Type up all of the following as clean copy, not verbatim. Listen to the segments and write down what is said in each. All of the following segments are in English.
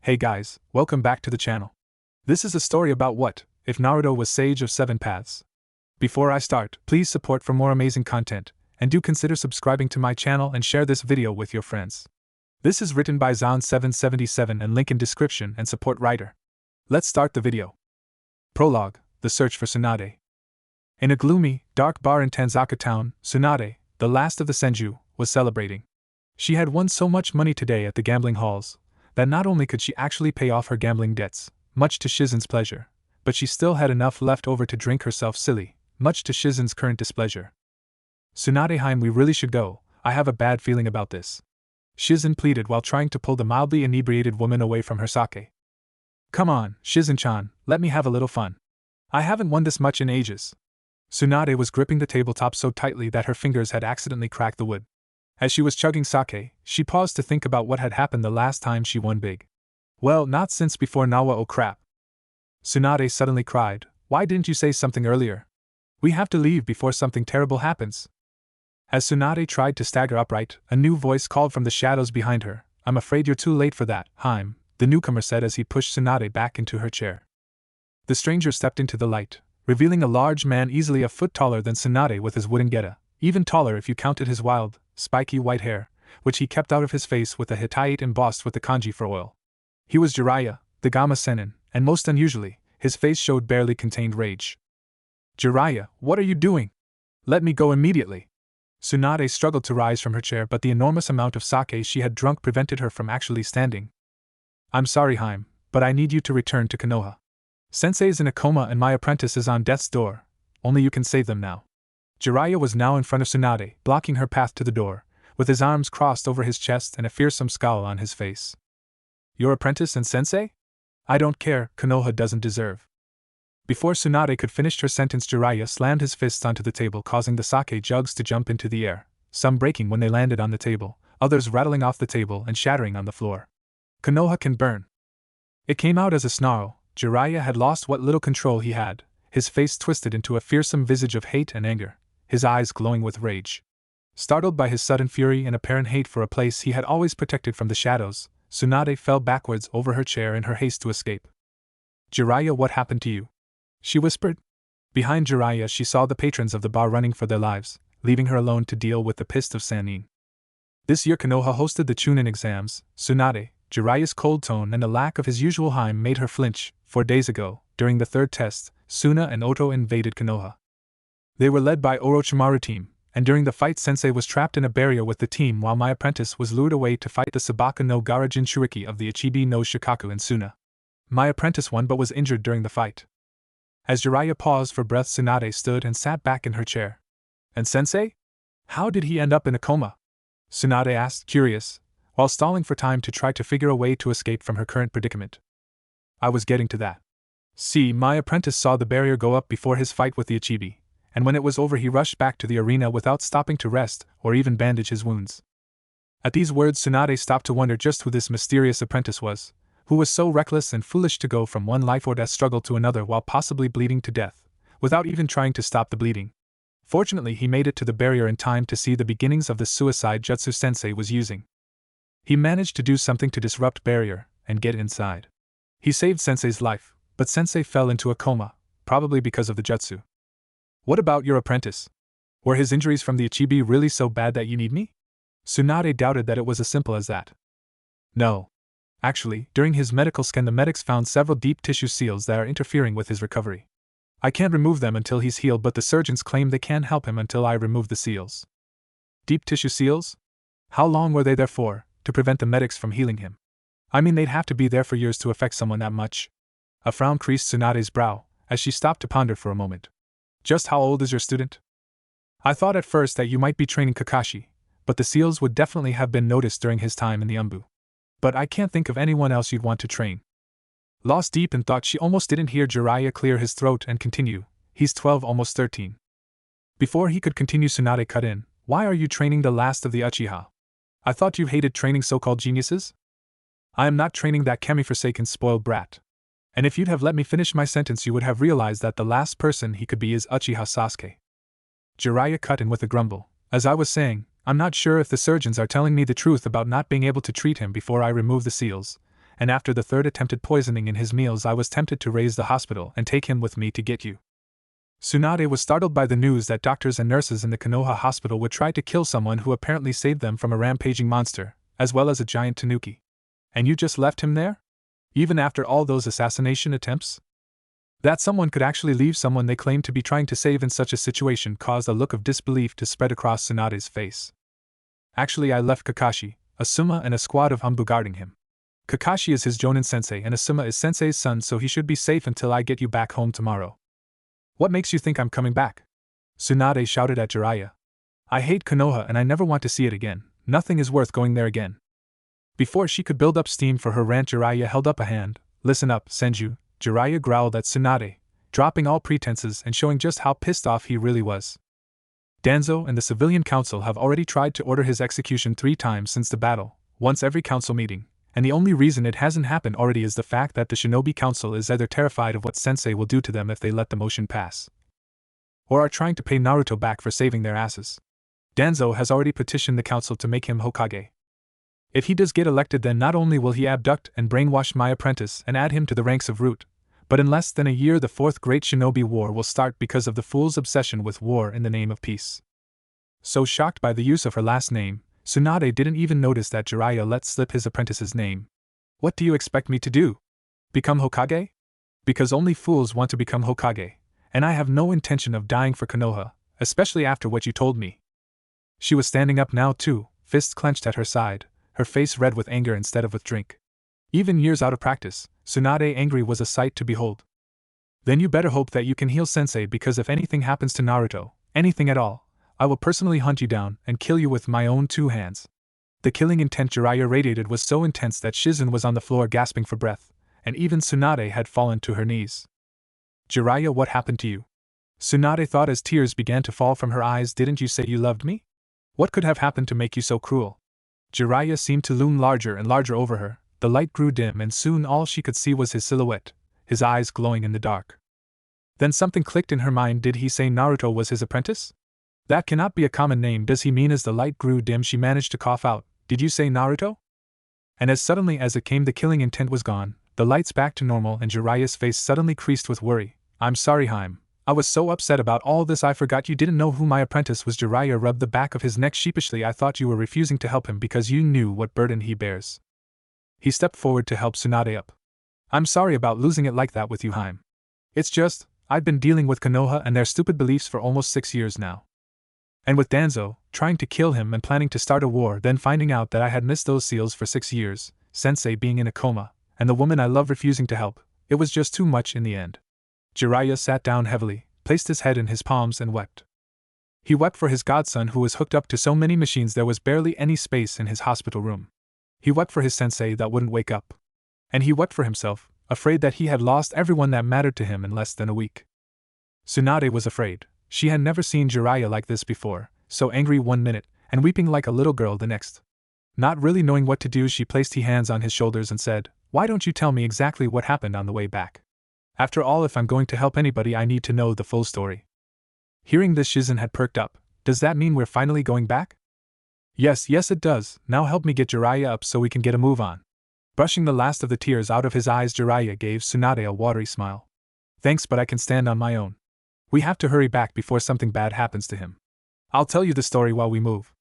Hey guys, welcome back to the channel. This is a story about what if Naruto was Sage of 7 Paths. Before I start, please support for more amazing content, and do consider subscribing to my channel and share this video with your friends. This is written by Zon777 and link in description and support writer. Let's start the video. Prologue: The Search for Tsunade. In a gloomy, dark bar in Tanzaka town, Tsunade, the last of the Senju, was celebrating. She had won so much money today at the gambling halls that not only could she actually pay off her gambling debts, much to Shizen's pleasure, but she still had enough left over to drink herself silly, much to Shizen's current displeasure. Tsunade-heim, we really should go, I have a bad feeling about this. Shizen pleaded while trying to pull the mildly inebriated woman away from her sake. Come on, Shizen-chan, let me have a little fun. I haven't won this much in ages. Tsunade was gripping the tabletop so tightly that her fingers had accidentally cracked the wood. As she was chugging sake, she paused to think about what had happened the last time she won big. Well, not since before Nawa, oh crap. Tsunade suddenly cried, why didn't you say something earlier? We have to leave before something terrible happens. As Tsunade tried to stagger upright, a new voice called from the shadows behind her. I'm afraid you're too late for that, Haim, the newcomer said as he pushed Tsunade back into her chair. The stranger stepped into the light, revealing a large man easily a foot taller than Tsunade with his wooden geta, even taller if you counted his wild, spiky white hair, which he kept out of his face with a Hittite embossed with the kanji for oil. He was Jiraiya, the Gamma Sennin, and most unusually, his face showed barely contained rage. Jiraiya, what are you doing? Let me go immediately. Tsunade struggled to rise from her chair, but the enormous amount of sake she had drunk prevented her from actually standing. I'm sorry, Haim, but I need you to return to Konoha. Sensei is in a coma and my apprentice is on death's door. Only you can save them now. Jiraiya was now in front of Tsunade, blocking her path to the door, with his arms crossed over his chest and a fearsome scowl on his face. Your apprentice and sensei? I don't care, Konoha doesn't deserve. Before Tsunade could finish her sentence, Jiraiya slammed his fists onto the table, causing the sake jugs to jump into the air, some breaking when they landed on the table, others rattling off the table and shattering on the floor. Konoha can burn. It came out as a snarl. Jiraiya had lost what little control he had, his face twisted into a fearsome visage of hate and anger, his eyes glowing with rage. Startled by his sudden fury and apparent hate for a place he had always protected from the shadows, Tsunade fell backwards over her chair in her haste to escape. Jiraiya, what happened to you? She whispered. Behind Jiraiya she saw the patrons of the bar running for their lives, leaving her alone to deal with the pest of Sannin. This year Konoha hosted the Chunin exams. Tsunade, Jiraiya's cold tone and the lack of his usual Haim made her flinch. 4 days ago, during the third test, Suna and Oto invaded Konoha. They were led by Orochimaru team, and during the fight Sensei was trapped in a barrier with the team while my apprentice was lured away to fight the Sabaka no Gaara Jinchuriki of the Ichibi no Shikaku in Suna. My apprentice won but was injured during the fight. As Jiraiya paused for breath, Tsunade stood and sat back in her chair. And Sensei? How did he end up in a coma? Tsunade asked, curious, while stalling for time to try to figure a way to escape from her current predicament. I was getting to that. See, my apprentice saw the barrier go up before his fight with the Ichibi, and when it was over he rushed back to the arena without stopping to rest or even bandage his wounds. At these words Tsunade stopped to wonder just who this mysterious apprentice was, who was so reckless and foolish to go from one life or death struggle to another while possibly bleeding to death, without even trying to stop the bleeding. Fortunately he made it to the barrier in time to see the beginnings of the suicide jutsu Sensei was using. He managed to do something to disrupt barrier and get inside. He saved Sensei's life, but Sensei fell into a coma, probably because of the jutsu. What about your apprentice? Were his injuries from the Ichibi really so bad that you need me? Tsunade doubted that it was as simple as that. No. Actually, during his medical scan the medics found several deep tissue seals that are interfering with his recovery. I can't remove them until he's healed, but the surgeons claim they can't help him until I remove the seals. Deep tissue seals? How long were they there for, to prevent the medics from healing him? I mean, they'd have to be there for years to affect someone that much. A frown creased Tsunade's brow, as she stopped to ponder for a moment. Just how old is your student? I thought at first that you might be training Kakashi, but the seals would definitely have been noticed during his time in the Umbu. But I can't think of anyone else you'd want to train. Lost deep in thought, she almost didn't hear Jiraiya clear his throat and continue. He's 12, almost 13. Before he could continue, Tsunade cut in. Why are you training the last of the Uchiha? I thought you hated training so-called geniuses? I am not training that chemi-forsaken spoiled brat. And if you'd have let me finish my sentence you would have realized that the last person he could be is Uchiha Sasuke. Jiraiya cut in with a grumble. As I was saying, I'm not sure if the surgeons are telling me the truth about not being able to treat him before I remove the seals, and after the third attempted poisoning in his meals I was tempted to raise the hospital and take him with me to get you. Tsunade was startled by the news that doctors and nurses in the Konoha hospital would try to kill someone who apparently saved them from a rampaging monster, as well as a giant tanuki. And you just left him there? Even after all those assassination attempts? That someone could actually leave someone they claimed to be trying to save in such a situation caused a look of disbelief to spread across Tsunade's face. Actually, I left Kakashi, Asuma, and a squad of Humbu guarding him. Kakashi is his Jonin sensei and Asuma is sensei's son, so he should be safe until I get you back home tomorrow. What makes you think I'm coming back? Tsunade shouted at Jiraiya. I hate Konoha and I never want to see it again. Nothing is worth going there again. Before she could build up steam for her rant, Jiraiya held up a hand. Listen up, Senju, Jiraiya growled at Tsunade, dropping all pretenses and showing just how pissed off he really was. Danzo and the civilian council have already tried to order his execution 3 times since the battle, once every council meeting, and the only reason it hasn't happened already is the fact that the Shinobi Council is either terrified of what Sensei will do to them if they let the motion pass, or are trying to pay Naruto back for saving their asses. Danzo has already petitioned the council to make him Hokage. If he does get elected, then not only will he abduct and brainwash my apprentice and add him to the ranks of Root, but in less than a year the 4th Great Shinobi War will start because of the fool's obsession with war in the name of peace. So shocked by the use of her last name, Tsunade didn't even notice that Jiraiya let slip his apprentice's name. What do you expect me to do? Become Hokage? Because only fools want to become Hokage, and I have no intention of dying for Konoha, especially after what you told me. She was standing up now too, fists clenched at her side, her face red with anger instead of with drink. Even years out of practice, Tsunade angry was a sight to behold. Then you better hope that you can heal Sensei, because if anything happens to Naruto, anything at all, I will personally hunt you down and kill you with my own 2 hands. The killing intent Jiraiya radiated was so intense that Shizen was on the floor gasping for breath, and even Tsunade had fallen to her knees. Jiraiya, what happened to you? Tsunade thought as tears began to fall from her eyes. Didn't you say you loved me? What could have happened to make you so cruel? Jiraiya seemed to loom larger and larger over her. The light grew dim and soon all she could see was his silhouette, his eyes glowing in the dark. Then something clicked in her mind. Did he say Naruto was his apprentice? That cannot be a common name. Does he mean? As the light grew dim, she managed to cough out, did you say Naruto? And as suddenly as it came, the killing intent was gone, the lights back to normal, and Jiraiya's face suddenly creased with worry. I'm sorry, Haim. I was so upset about all this I forgot you didn't know who my apprentice was. Jiraiya rubbed the back of his neck sheepishly. I thought you were refusing to help him because you knew what burden he bears. He stepped forward to help Tsunade up. I'm sorry about losing it like that with you, Haim. It's just, I've been dealing with Konoha and their stupid beliefs for almost 6 years now. And with Danzo, trying to kill him and planning to start a war, then finding out that I had missed those seals for 6 years, Sensei being in a coma, and the woman I love refusing to help, it was just too much in the end. Jiraiya sat down heavily, placed his head in his palms and wept. He wept for his godson who was hooked up to so many machines there was barely any space in his hospital room. He wept for his sensei that wouldn't wake up. And he wept for himself, afraid that he had lost everyone that mattered to him in less than a week. Tsunade was afraid. She had never seen Jiraiya like this before, so angry one minute, and weeping like a little girl the next. Not really knowing what to do, she placed her hands on his shoulders and said, Why don't you tell me exactly what happened on the way back? After all, if I'm going to help anybody, I need to know the full story. Hearing this, Shizen had perked up. Does that mean we're finally going back? Yes, it does. Now help me get Jiraiya up so we can get a move on. Brushing the last of the tears out of his eyes, Jiraiya gave Tsunade a watery smile. Thanks, but I can stand on my own. We have to hurry back before something bad happens to him. I'll tell you the story while we move.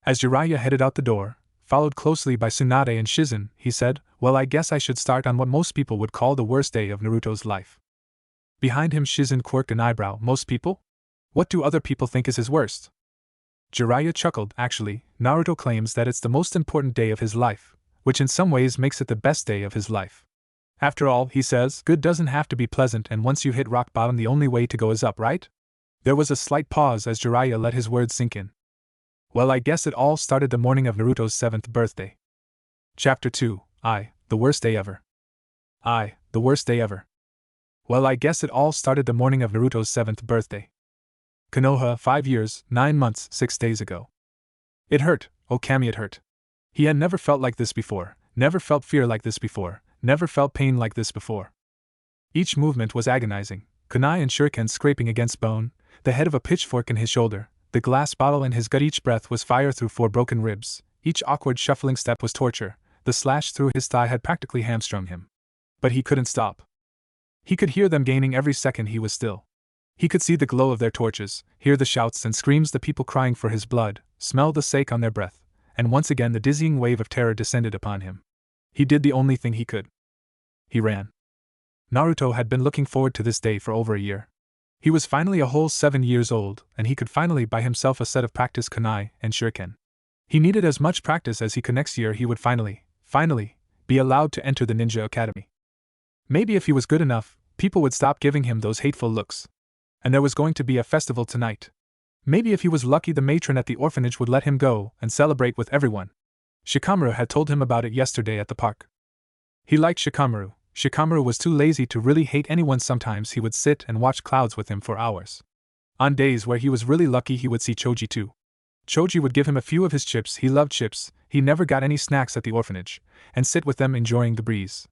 As Jiraiya headed out the door, followed closely by Tsunade and Shizen, he said, Well, I guess I should start on what most people would call the worst day of Naruto's life. Behind him, Shizen quirked an eyebrow. Most people? What do other people think is his worst? Jiraiya chuckled. Actually, Naruto claims that it's the most important day of his life, which in some ways makes it the best day of his life. After all, he says, good doesn't have to be pleasant, and once you hit rock bottom, the only way to go is up, right? There was a slight pause as Jiraiya let his words sink in. Well, I guess it all started the morning of Naruto's 7th birthday. Chapter 2, the worst day ever. The worst day ever. Well, I guess it all started the morning of Naruto's 7th birthday. Konoha, 5 years, 9 months, 6 days ago. It hurt, Okami, it hurt. He had never felt like this before, never felt fear like this before, never felt pain like this before. Each movement was agonizing, kunai and shuriken scraping against bone, the head of a pitchfork in his shoulder, the glass bottle in his gut. Each breath was fire through 4 broken ribs, each awkward shuffling step was torture, The slash through his thigh had practically hamstrung him. But he couldn't stop. He could hear them gaining every second he was still. He could see the glow of their torches, hear the shouts and screams, the people crying for his blood, smell the sake on their breath, and once again the dizzying wave of terror descended upon him. He did the only thing he could. He ran. Naruto had been looking forward to this day for over a year. He was finally a whole 7 years old, and he could finally buy himself a set of practice kunai and shuriken. He needed as much practice as he could. Next year he would finally, be allowed to enter the ninja academy. Maybe if he was good enough, people would stop giving him those hateful looks. And there was going to be a festival tonight. Maybe if he was lucky, the matron at the orphanage would let him go and celebrate with everyone. Shikamaru had told him about it yesterday at the park. He liked Shikamaru. Shikamaru was too lazy to really hate anyone. Sometimes he would sit and watch clouds with him for hours. On days where he was really lucky, he would see Choji too. Choji would give him a few of his chips. He loved chips. He never got any snacks at the orphanage, and sit with them enjoying the breeze.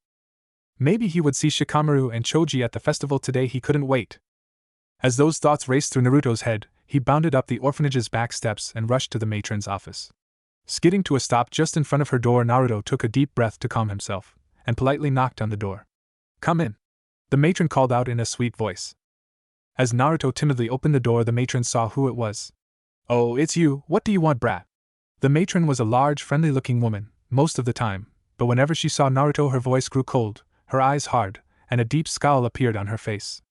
Maybe he would see Shikamaru and Choji at the festival today. He couldn't wait. As those thoughts raced through Naruto's head, he bounded up the orphanage's back steps and rushed to the matron's office. Skidding to a stop just in front of her door, Naruto took a deep breath to calm himself, and politely knocked on the door. "Come in," the matron called out in a sweet voice. As Naruto timidly opened the door, the matron saw who it was. "Oh, it's you. What do you want, brat?" The matron was a large, friendly-looking woman, most of the time, but whenever she saw Naruto her voice grew cold, her eyes hard, and a deep scowl appeared on her face.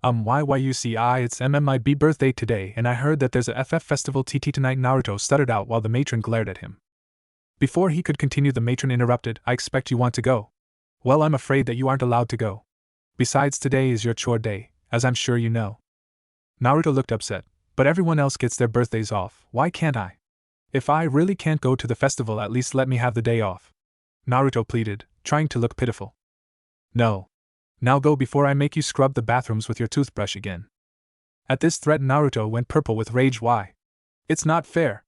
Why you see, it's my birthday today, and I heard that there's a FF festival TT tonight," Naruto stuttered out while the matron glared at him. Before he could continue, the matron interrupted. "I expect you want to go." "Well, I'm afraid that you aren't allowed to go. Besides, today is your chore day, as I'm sure you know." Naruto looked upset. "But everyone else gets their birthdays off, why can't I? If I really can't go to the festival, at least let me have the day off," Naruto pleaded, trying to look pitiful. "No. Now go before I make you scrub the bathrooms with your toothbrush again." At this threat, Naruto went purple with rage. "Why? It's not fair.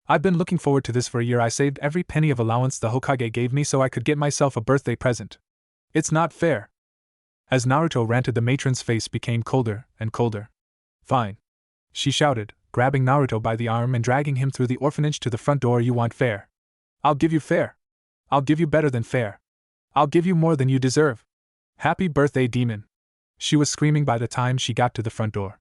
I've been looking forward to this for a year. I saved every penny of allowance the Hokage gave me so I could get myself a birthday present. It's not fair." As Naruto ranted, the matron's face became colder and colder. "Fine," she shouted, grabbing Naruto by the arm and dragging him through the orphanage to the front door. "You want fair? I'll give you fair. I'll give you better than fair. I'll give you more than you deserve. Happy birthday, demon," she was screaming by the time she got to the front door.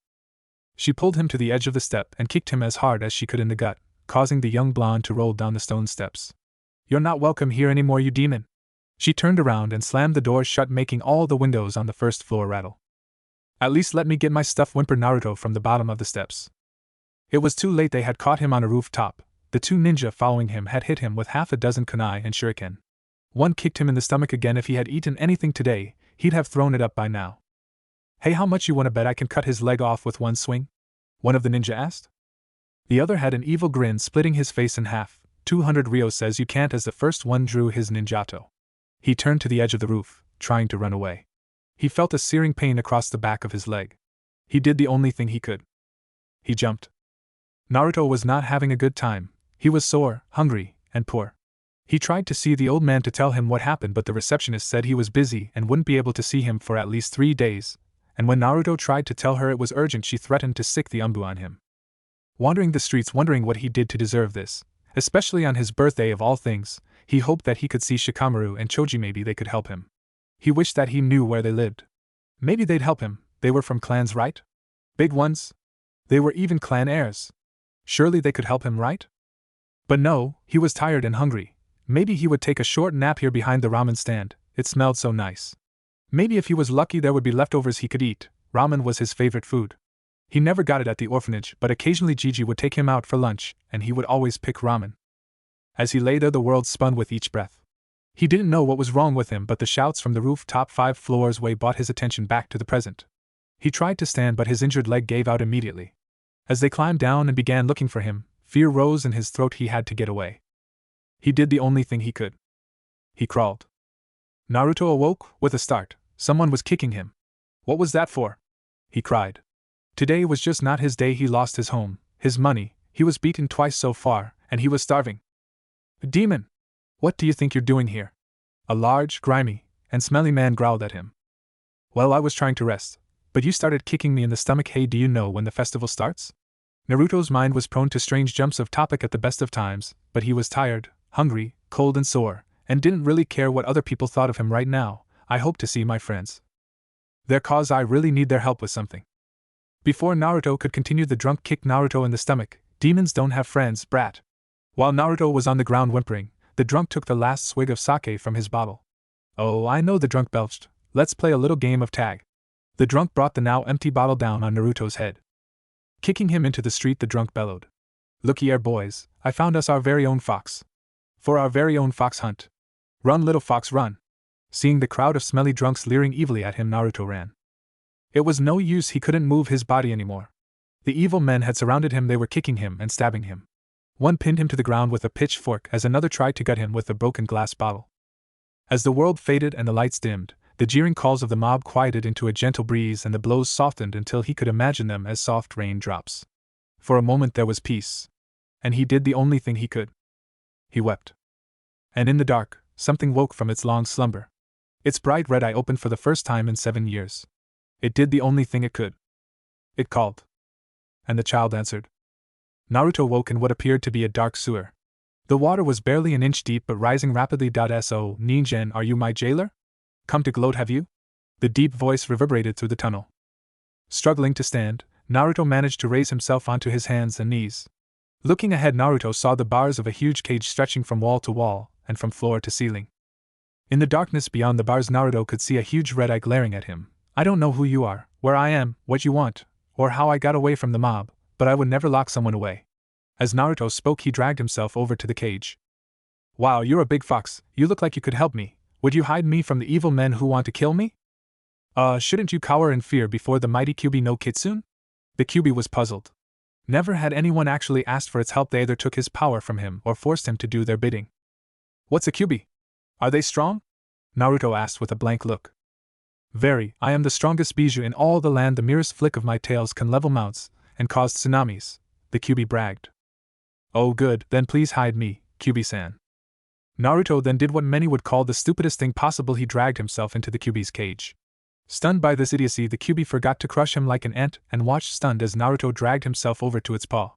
She pulled him to the edge of the step and kicked him as hard as she could in the gut, causing the young blonde to roll down the stone steps. "You're not welcome here anymore, you demon." She turned around and slammed the door shut, making all the windows on the first floor rattle. "At least let me get my stuff," whimpered Naruto from the bottom of the steps. It was too late. They had caught him on a rooftop. The two ninja following him had hit him with half a dozen kunai and shuriken. One kicked him in the stomach again. If he had eaten anything today, he'd have thrown it up by now. "Hey, how much you want to bet I can cut his leg off with one swing?" one of the ninja asked. The other had an evil grin, splitting his face in half. 200 Ryo says you can't, as the first one drew his ninjato. He turned to the edge of the roof, trying to run away. He felt a searing pain across the back of his leg. He did the only thing he could. He jumped. Naruto was not having a good time. He was sore, hungry, and poor. He tried to see the old man to tell him what happened, but the receptionist said he was busy and wouldn't be able to see him for at least 3 days, and when Naruto tried to tell her it was urgent, she threatened to sick the umbu on him. Wandering the streets wondering what he did to deserve this, especially on his birthday of all things, he hoped that he could see Shikamaru and Choji. Maybe they could help him. He wished that he knew where they lived. Maybe they'd help him. They were from clans, right? Big ones? They were even clan heirs. Surely they could help him, right? But no, he was tired and hungry. Maybe he would take a short nap here behind the ramen stand. It smelled so nice. Maybe if he was lucky there would be leftovers he could eat. Ramen was his favorite food. He never got it at the orphanage, but occasionally Gigi would take him out for lunch, and he would always pick ramen. As he lay there, the world spun with each breath. He didn't know what was wrong with him, but the shouts from the rooftop 5 floors away brought his attention back to the present. He tried to stand, but his injured leg gave out immediately. As they climbed down and began looking for him, fear rose in his throat. He had to get away. He did the only thing he could. He crawled. Naruto awoke with a start. Someone was kicking him. "What was that for?" he cried. Today was just not his day. He lost his home, his money, he was beaten twice so far, and he was starving. "Demon! What do you think you're doing here?" A large, grimy, and smelly man growled at him. "Well, I was trying to rest, but you started kicking me in the stomach. Hey, do you know when the festival starts?" Naruto's mind was prone to strange jumps of topic at the best of times, but he was tired, hungry, cold and sore, and didn't really care what other people thought of him right now. I hope to see my friends there cause I really need their help with something. Before Naruto could continue, the drunk kicked Naruto in the stomach. Demons don't have friends, brat. While Naruto was on the ground whimpering, the drunk took the last swig of sake from his bottle. Oh, I know, the drunk belched. Let's play a little game of tag. The drunk brought the now empty bottle down on Naruto's head. Kicking him into the street, the drunk bellowed. Looky here, boys, I found us our very own fox. For our very own fox hunt. Run, little fox, run. Seeing the crowd of smelly drunks leering evilly at him, Naruto ran. It was no use, he couldn't move his body anymore. The evil men had surrounded him, they were kicking him and stabbing him. One pinned him to the ground with a pitchfork as another tried to gut him with a broken glass bottle. As the world faded and the lights dimmed, the jeering calls of the mob quieted into a gentle breeze and the blows softened until he could imagine them as soft raindrops. For a moment there was peace. And he did the only thing he could. He wept. And in the dark, something woke from its long slumber. Its bright red eye opened for the first time in 7 years. It did the only thing it could. It called. And the child answered. Naruto woke in what appeared to be a dark sewer. The water was barely an inch deep but rising rapidly. So, Ninjen, are you my jailer? Come to gloat, have you? The deep voice reverberated through the tunnel. Struggling to stand, Naruto managed to raise himself onto his hands and knees. Looking ahead, Naruto saw the bars of a huge cage stretching from wall to wall and from floor to ceiling. In the darkness beyond the bars, Naruto could see a huge red eye glaring at him. I don't know who you are, where I am, what you want, or how I got away from the mob, but I would never lock someone away. As Naruto spoke, he dragged himself over to the cage. Wow, you're a big fox, you look like you could help me. Would you hide me from the evil men who want to kill me? Shouldn't you cower in fear before the mighty Kyuubi no Kitsune? The Kyuubi was puzzled. Never had anyone actually asked for its help. They either took his power from him or forced him to do their bidding. What's a Kyuubi? Are they strong? Naruto asked with a blank look. Very, I am the strongest Bijou in all the land. The merest flick of my tails can level mounts and cause tsunamis, the Kyuubi bragged. Oh good, then please hide me, Kyuubi-san. Naruto then did what many would call the stupidest thing possible. He dragged himself into the Kyuubi's cage. Stunned by this idiocy, the Kyuubi forgot to crush him like an ant and watched stunned as Naruto dragged himself over to its paw.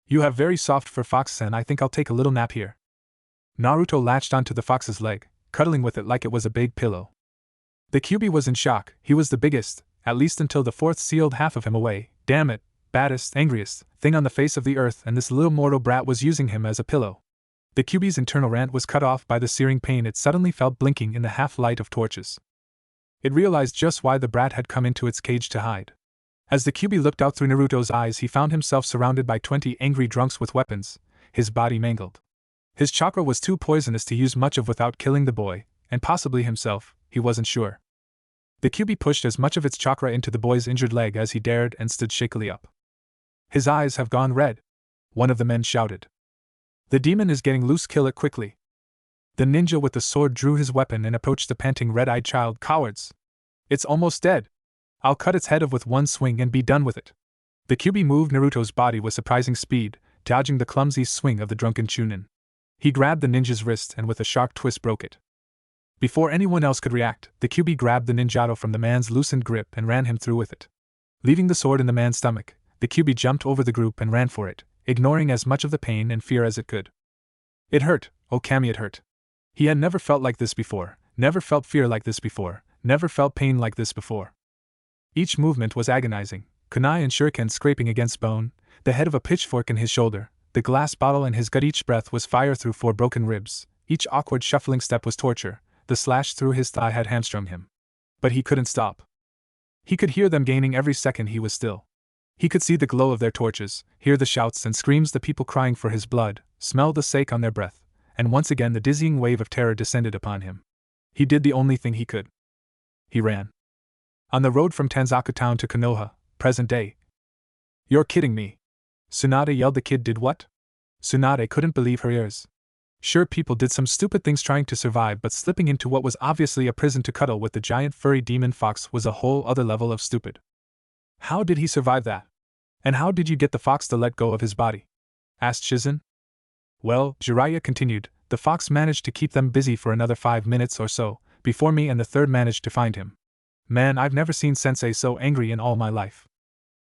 You have very soft fur, Fox-san, I think I'll take a little nap here. Naruto latched onto the fox's leg, cuddling with it like it was a big pillow. The Kyuubi was in shock. He was the biggest, at least until the fourth sealed half of him away. Damn it, baddest, angriest thing on the face of the earth, and this little mortal brat was using him as a pillow. The Kyuubi's internal rant was cut off by the searing pain it suddenly felt blinking in the half-light of torches. It realized just why the brat had come into its cage to hide. As the Kyuubi looked out through Naruto's eyes, he found himself surrounded by 20 angry drunks with weapons, his body mangled. His chakra was too poisonous to use much of without killing the boy, and possibly himself, he wasn't sure. The Kyuubi pushed as much of its chakra into the boy's injured leg as he dared and stood shakily up. His eyes have gone red, one of the men shouted. The demon is getting loose, kill it quickly. The ninja with the sword drew his weapon and approached the panting red-eyed child. Cowards! It's almost dead. I'll cut its head off with one swing and be done with it. The Kyuubi moved Naruto's body with surprising speed, dodging the clumsy swing of the drunken Chunin. He grabbed the ninja's wrist and with a sharp twist broke it. Before anyone else could react, the Kyuubi grabbed the ninjato from the man's loosened grip and ran him through with it. Leaving the sword in the man's stomach, the Kyuubi jumped over the group and ran for it, ignoring as much of the pain and fear as it could. It hurt, oh Kami, it hurt. He had never felt like this before, never felt fear like this before, never felt pain like this before. Each movement was agonizing, kunai and shuriken scraping against bone, the head of a pitchfork in his shoulder, the glass bottle in his gut. Each breath was fire through 4 broken ribs, each awkward shuffling step was torture, the slash through his thigh had hamstrung him. But he couldn't stop. He could hear them gaining every second he was still. He could see the glow of their torches, hear the shouts and screams, the people crying for his blood, smell the sake on their breath, and once again the dizzying wave of terror descended upon him. He did the only thing he could. He ran. On the road from Tanzaku town to Konoha, present day. You're kidding me. Tsunade yelled. The kid did what? Tsunade couldn't believe her ears. Sure, people did some stupid things trying to survive, but slipping into what was obviously a prison to cuddle with the giant furry demon fox was a whole other level of stupid. How did he survive that? And how did you get the fox to let go of his body? Asked Shizen. Well, Jiraiya continued, the fox managed to keep them busy for another 5 minutes or so, before me and the third managed to find him. Man, I've never seen Sensei so angry in all my life.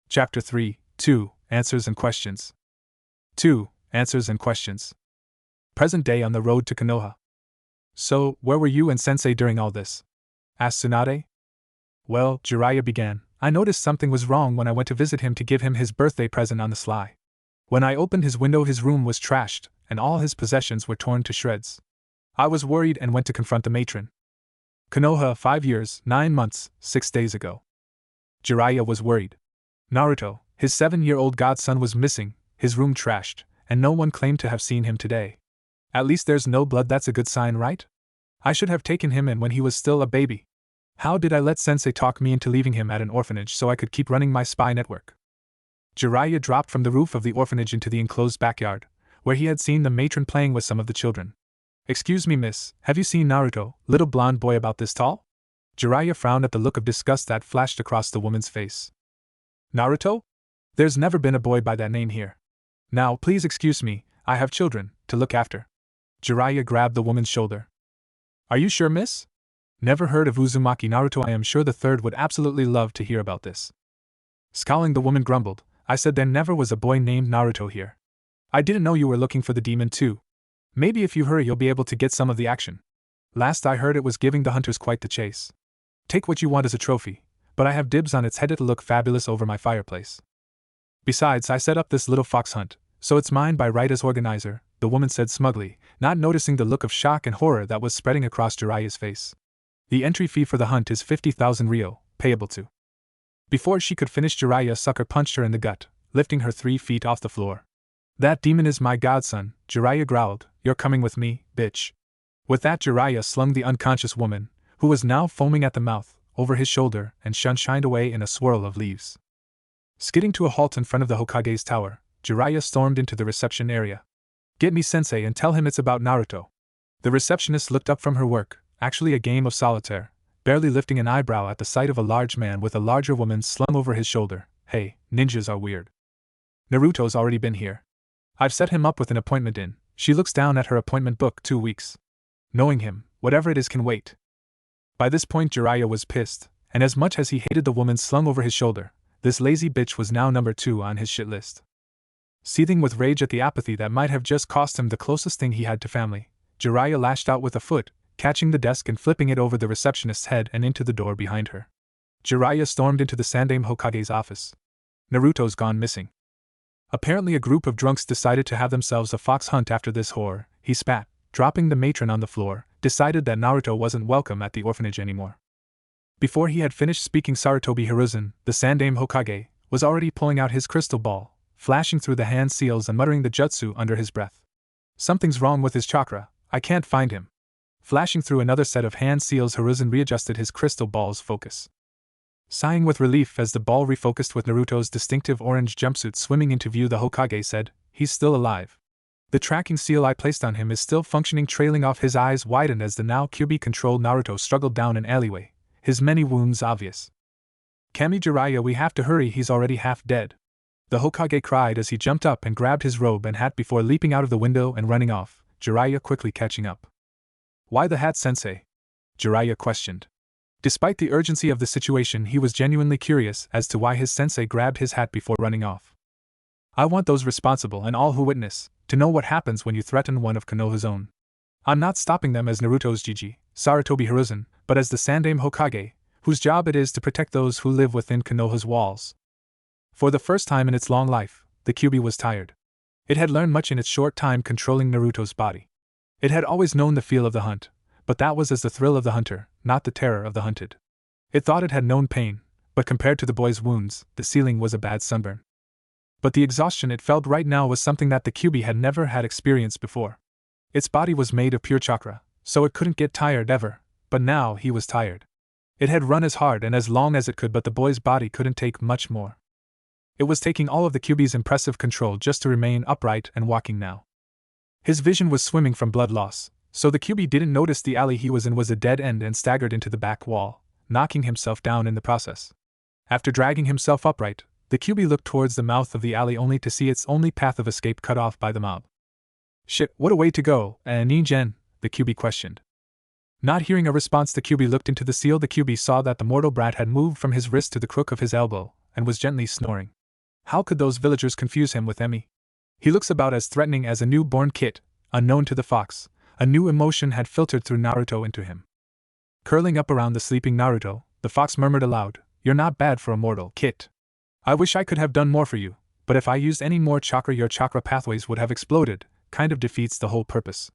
Chapter 3, 2, Answers and Questions. 2. Answers and Questions. Present day on the road to Konoha. So, where were you and Sensei during all this? Asked Tsunade. Well, Jiraiya began, I noticed something was wrong when I went to visit him to give him his birthday present on the sly. When I opened his window, his room was trashed, and all his possessions were torn to shreds. I was worried and went to confront the matron. Konoha, 5 years, 9 months, 6 days ago. Jiraiya was worried. Naruto, his 7-year-old godson, was missing, his room trashed, and no one claimed to have seen him today. At least there's no blood, that's a good sign, right? I should have taken him in when he was still a baby. How did I let Sensei talk me into leaving him at an orphanage so I could keep running my spy network? Jiraiya dropped from the roof of the orphanage into the enclosed backyard, where he had seen the matron playing with some of the children. Excuse me, miss, have you seen Naruto, little blonde boy about this tall? Jiraiya frowned at the look of disgust that flashed across the woman's face. Naruto? There's never been a boy by that name here. Now, please excuse me, I have children to look after. Jiraiya grabbed the woman's shoulder. Are you sure, miss? Never heard of Uzumaki Naruto. I am sure the third would absolutely love to hear about this. Scowling, the woman grumbled, I said there never was a boy named Naruto here. I didn't know you were looking for the demon too. Maybe if you hurry you'll be able to get some of the action. Last I heard it was giving the hunters quite the chase. Take what you want as a trophy, but I have dibs on its head. It'll look fabulous over my fireplace. Besides, I set up this little fox hunt, so it's mine by right as organizer, the woman said smugly, not noticing the look of shock and horror that was spreading across Jiraiya's face. The entry fee for the hunt is 50,000 ryo, payable to. Before she could finish, Jiraiya sucker punched her in the gut, lifting her 3 feet off the floor. That demon is my godson, Jiraiya growled, you're coming with me, bitch. With that, Jiraiya slung the unconscious woman, who was now foaming at the mouth, over his shoulder and shined away in a swirl of leaves. Skidding to a halt in front of the Hokage's tower, Jiraiya stormed into the reception area. Get me Sensei and tell him it's about Naruto. The receptionist looked up from her work, actually a game of solitaire, barely lifting an eyebrow at the sight of a large man with a larger woman slung over his shoulder. Hey, ninjas are weird. Naruto's already been here. I've set him up with an appointment in. She looks down at her appointment book. 2 weeks. Knowing him, whatever it is can wait. By this point Jiraiya was pissed, and as much as he hated the woman slung over his shoulder, this lazy bitch was now number 2 on his shit list. Seething with rage at the apathy that might have just cost him the closest thing he had to family, Jiraiya lashed out with a foot, catching the desk and flipping it over the receptionist's head and into the door behind her. Jiraiya stormed into the Sandaime Hokage's office. Naruto's gone missing. Apparently a group of drunks decided to have themselves a fox hunt after this horror, he spat, dropping the matron on the floor, decided that Naruto wasn't welcome at the orphanage anymore. Before he had finished speaking, Sarutobi Hiruzen, the Sandaime Hokage, was already pulling out his crystal ball, flashing through the hand seals and muttering the jutsu under his breath. Something's wrong with his chakra, I can't find him. Flashing through another set of hand seals, Hiruzen readjusted his crystal ball's focus. Sighing with relief as the ball refocused with Naruto's distinctive orange jumpsuit swimming into view, the Hokage said, he's still alive. The tracking seal I placed on him is still functioning. Trailing off, his eyes widened as the now Kyuubi-controlled Naruto struggled down an alleyway, his many wounds obvious. Kami, Jiraiya, we have to hurry, he's already half dead. The Hokage cried as he jumped up and grabbed his robe and hat before leaping out of the window and running off, Jiraiya quickly catching up. Why the hat, sensei? Jiraiya questioned. Despite the urgency of the situation, he was genuinely curious as to why his sensei grabbed his hat before running off. I want those responsible and all who witness to know what happens when you threaten one of Konoha's own. I'm not stopping them as Naruto's Jiji, Sarutobi Hiruzen, but as the Sandaime Hokage, whose job it is to protect those who live within Konoha's walls. For the first time in its long life, the Kyuubi was tired. It had learned much in its short time controlling Naruto's body. It had always known the feel of the hunt, but that was as the thrill of the hunter, not the terror of the hunted. It thought it had known pain, but compared to the boy's wounds, the ceiling was a bad sunburn. But the exhaustion it felt right now was something that the Kyuubi had never had experienced before. Its body was made of pure chakra, so it couldn't get tired ever, but now he was tired. It had run as hard and as long as it could, but the boy's body couldn't take much more. It was taking all of the Kyuubi's impressive control just to remain upright and walking now. His vision was swimming from blood loss, so the Kyuubi didn't notice the alley he was in was a dead end and staggered into the back wall, knocking himself down in the process. After dragging himself upright, the Kyuubi looked towards the mouth of the alley only to see its only path of escape cut off by the mob. Shit, what a way to go, Ningen, the Kyuubi questioned. Not hearing a response, the Kyuubi looked into the seal. The Kyuubi saw that the mortal brat had moved from his wrist to the crook of his elbow, and was gently snoring. How could those villagers confuse him with Emi? He looks about as threatening as a newborn kid, unknown to the fox, A new emotion had filtered through Naruto into him. Curling up around the sleeping Naruto, the fox murmured aloud, "You're not bad for a mortal, Kit. I wish I could have done more for you, but if I used any more chakra your chakra pathways would have exploded, kind of defeats the whole purpose."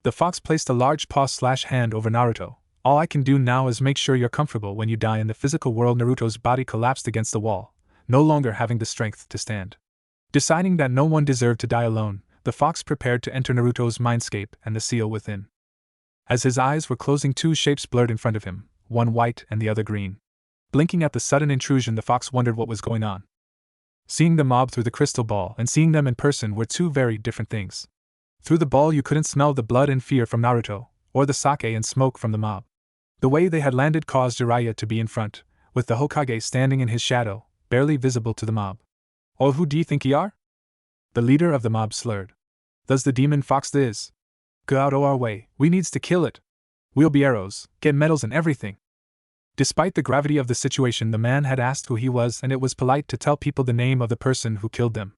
The fox placed a large paw/hand over Naruto. "All I can do now is make sure you're comfortable when you die in the physical world." Naruto's body collapsed against the wall, no longer having the strength to stand. Deciding that no one deserved to die alone, the fox prepared to enter Naruto's mindscape and the seal within. As his eyes were closing, two shapes blurred in front of him, one white and the other green. Blinking at the sudden intrusion, the fox wondered what was going on. Seeing the mob through the crystal ball and seeing them in person were two very different things. Through the ball you couldn't smell the blood and fear from Naruto, or the sake and smoke from the mob. The way they had landed caused Jiraiya to be in front, with the Hokage standing in his shadow, barely visible to the mob. "Oh, who do you think you are?" The leader of the mob slurred. "Does the demon fox this? Go out o' our way, we needs to kill it. We'll be arrows, get medals and everything." Despite the gravity of the situation, the man had asked who he was, and it was polite to tell people the name of the person who killed them.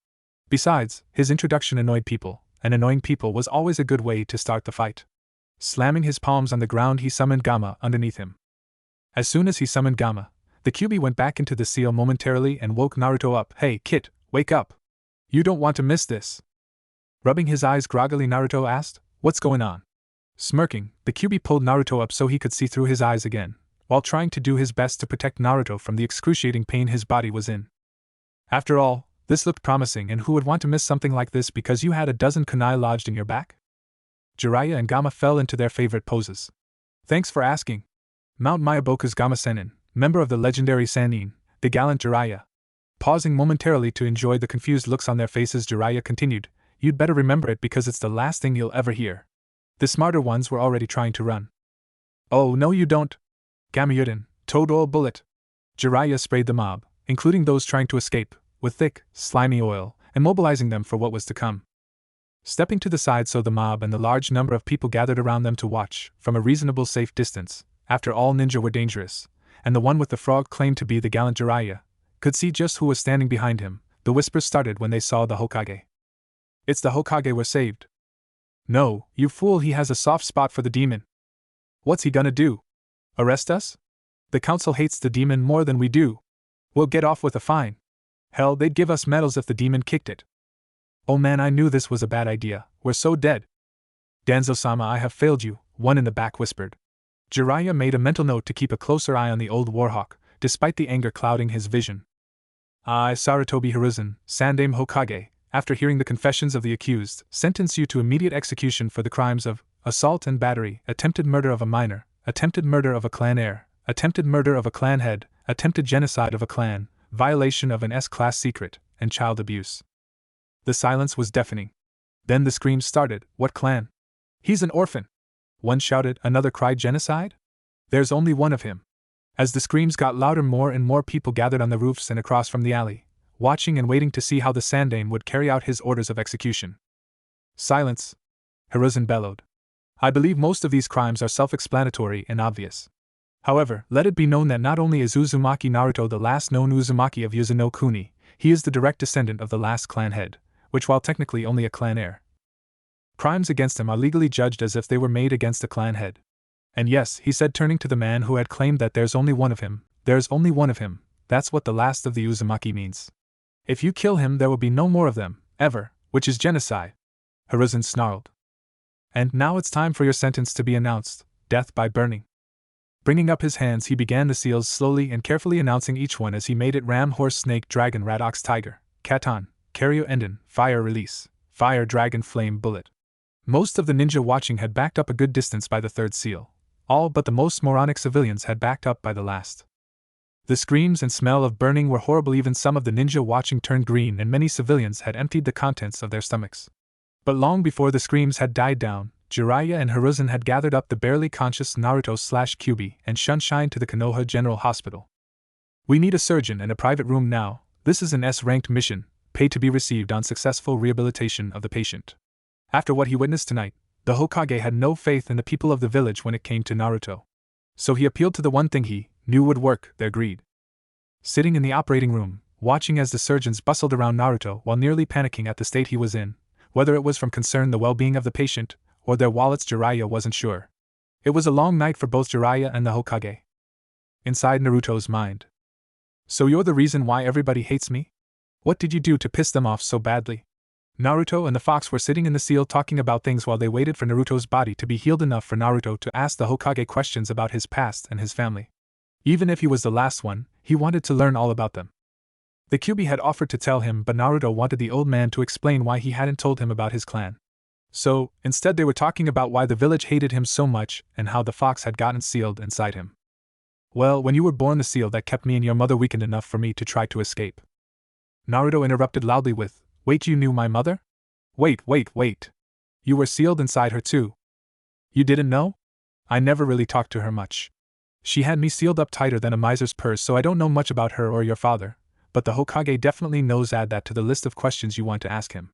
Besides, his introduction annoyed people, and annoying people was always a good way to start the fight. Slamming his palms on the ground, he summoned Gamma underneath him. As soon as he summoned Gamma, the Kyuubi went back into the seal momentarily and woke Naruto up. "Hey, Kit, wake up! You don't want to miss this." Rubbing his eyes groggily, Naruto asked, "What's going on?" Smirking, the Kyuubi pulled Naruto up so he could see through his eyes again, while trying to do his best to protect Naruto from the excruciating pain his body was in. After all, this looked promising, and who would want to miss something like this because you had a dozen kunai lodged in your back? Jiraiya and Gamma fell into their favorite poses. "Thanks for asking. Mount Miyaboku's Gamma Sennin, member of the legendary Sannin, the gallant Jiraiya." Pausing momentarily to enjoy the confused looks on their faces, Jiraiya continued, "You'd better remember it because it's the last thing you'll ever hear." The smarter ones were already trying to run. "Oh, no you don't. Gamayuden, toad oil bullet." Jiraiya sprayed the mob, including those trying to escape, with thick, slimy oil, immobilizing them for what was to come. Stepping to the side so the mob and the large number of people gathered around them to watch, from a reasonable safe distance, after all ninja were dangerous, and the one with the frog claimed to be the gallant Jiraiya, could see just who was standing behind him, the whispers started when they saw the Hokage. "It's the Hokage we're saved." "No, you fool, he has a soft spot for the demon." "What's he gonna do? Arrest us? The council hates the demon more than we do. We'll get off with a fine. Hell, they'd give us medals if the demon kicked it." "Oh man, I knew this was a bad idea, we're so dead." "Danzo-sama, I have failed you," one in the back whispered. Jiraiya made a mental note to keep a closer eye on the old warhawk, despite the anger clouding his vision. "I, Sarutobi Hiruzen, Sandaime Hokage, after hearing the confessions of the accused, sentence you to immediate execution for the crimes of assault and battery, attempted murder of a minor, attempted murder of a clan heir, attempted murder of a clan head, attempted genocide of a clan, violation of an S-class secret, and child abuse." The silence was deafening. Then the screams started. "What clan? He's an orphan!" One shouted, another cried, "Genocide? There's only one of him." As the screams got louder, more and more people gathered on the roofs and across from the alley, watching and waiting to see how the Sandaime would carry out his orders of execution. "Silence!" Hiruzen bellowed. "I believe most of these crimes are self-explanatory and obvious. However, let it be known that not only is Uzumaki Naruto the last known Uzumaki of Yuzuno Kuni, he is the direct descendant of the last clan head, which, while technically only a clan heir, crimes against him are legally judged as if they were made against a clan head. And yes," he said, turning to the man who had claimed that there's only one of him, "there's only one of him, that's what the last of the Uzumaki means. If you kill him there will be no more of them, ever, which is genocide." Hiruzen snarled. "And now it's time for your sentence to be announced, death by burning." Bringing up his hands, he began the seals slowly and carefully, announcing each one as he made it: ram, horse, snake, dragon, rat, ox, tiger, katon, Karyo, enden, fire, release, fire, dragon, flame, bullet. Most of the ninja watching had backed up a good distance by the third seal. All but the most moronic civilians had backed up by the last. The screams and smell of burning were horrible. Even some of the ninja watching turned green, and many civilians had emptied the contents of their stomachs. But long before the screams had died down, Jiraiya and Hiruzen had gathered up the barely conscious Naruto/Kyuubi and Sunshine to the Konoha General Hospital. "We need a surgeon and a private room now. This is an S-ranked mission, pay to be received on successful rehabilitation of the patient." After what he witnessed tonight, the Hokage had no faith in the people of the village when it came to Naruto. So he appealed to the one thing he knew would work: their greed. Sitting in the operating room, watching as the surgeons bustled around Naruto while nearly panicking at the state he was in, whether it was from concern the well-being of the patient, or their wallets. Jiraiya wasn't sure. It was a long night for both Jiraiya and the Hokage. Inside Naruto's mind. So you're the reason why everybody hates me? What did you do to piss them off so badly? Naruto and the fox were sitting in the seal talking about things while they waited for Naruto's body to be healed enough for Naruto to ask the Hokage questions about his past and his family. Even if he was the last one, he wanted to learn all about them. The Kyuubi had offered to tell him, but Naruto wanted the old man to explain why he hadn't told him about his clan. So, instead they were talking about why the village hated him so much and how the fox had gotten sealed inside him. Well, when you were born, the seal that kept me and your mother weakened enough for me to try to escape. Naruto interrupted loudly with, "Wait, you knew my mother? Wait. You were sealed inside her too? You didn't know? I never really talked to her much. She had me sealed up tighter than a miser's purse, so I don't know much about her or your father, but the Hokage definitely knows. Add that to the list of questions you want to ask him.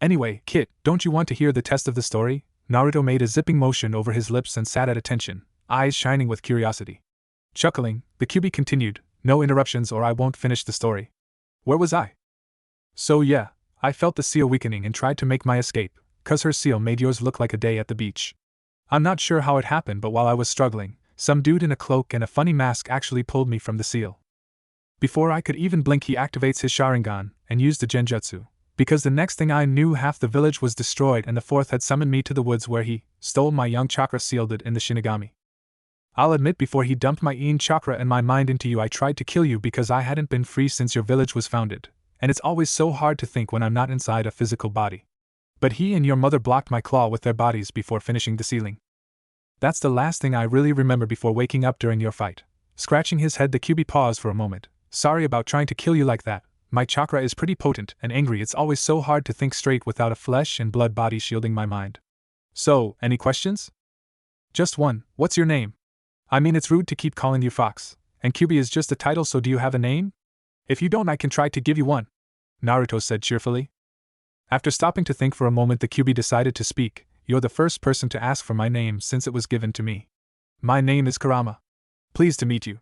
Anyway, Kit, don't you want to hear the test of the story?" Naruto made a zipping motion over his lips and sat at attention, eyes shining with curiosity. Chuckling, the Kyuubi continued, "No interruptions or I won't finish the story. Where was I? So yeah, I felt the seal weakening and tried to make my escape, 'cause her seal made yours look like a day at the beach. I'm not sure how it happened, but while I was struggling, some dude in a cloak and a funny mask actually pulled me from the seal. Before I could even blink, he activates his Sharingan and used the Genjutsu, because the next thing I knew half the village was destroyed and the fourth had summoned me to the woods where he stole my young chakra, sealed it in the Shinigami. I'll admit, before he dumped my Yin chakra and my mind into you, I tried to kill you because I hadn't been free since your village was founded, and it's always so hard to think when I'm not inside a physical body. But he and your mother blocked my claw with their bodies before finishing the sealing. That's the last thing I really remember before waking up during your fight." Scratching his head, the Kyuubi paused for a moment. "Sorry about trying to kill you like that. My chakra is pretty potent and angry. It's always so hard to think straight without a flesh and blood body shielding my mind. So, any questions?" "Just one. What's your name? I mean, it's rude to keep calling you Fox, and Kyuubi is just a title, so do you have a name? If you don't, I can try to give you one," Naruto said cheerfully. After stopping to think for a moment, the Kyuubi decided to speak. "You're the first person to ask for my name since it was given to me. My name is Kurama. Pleased to meet you."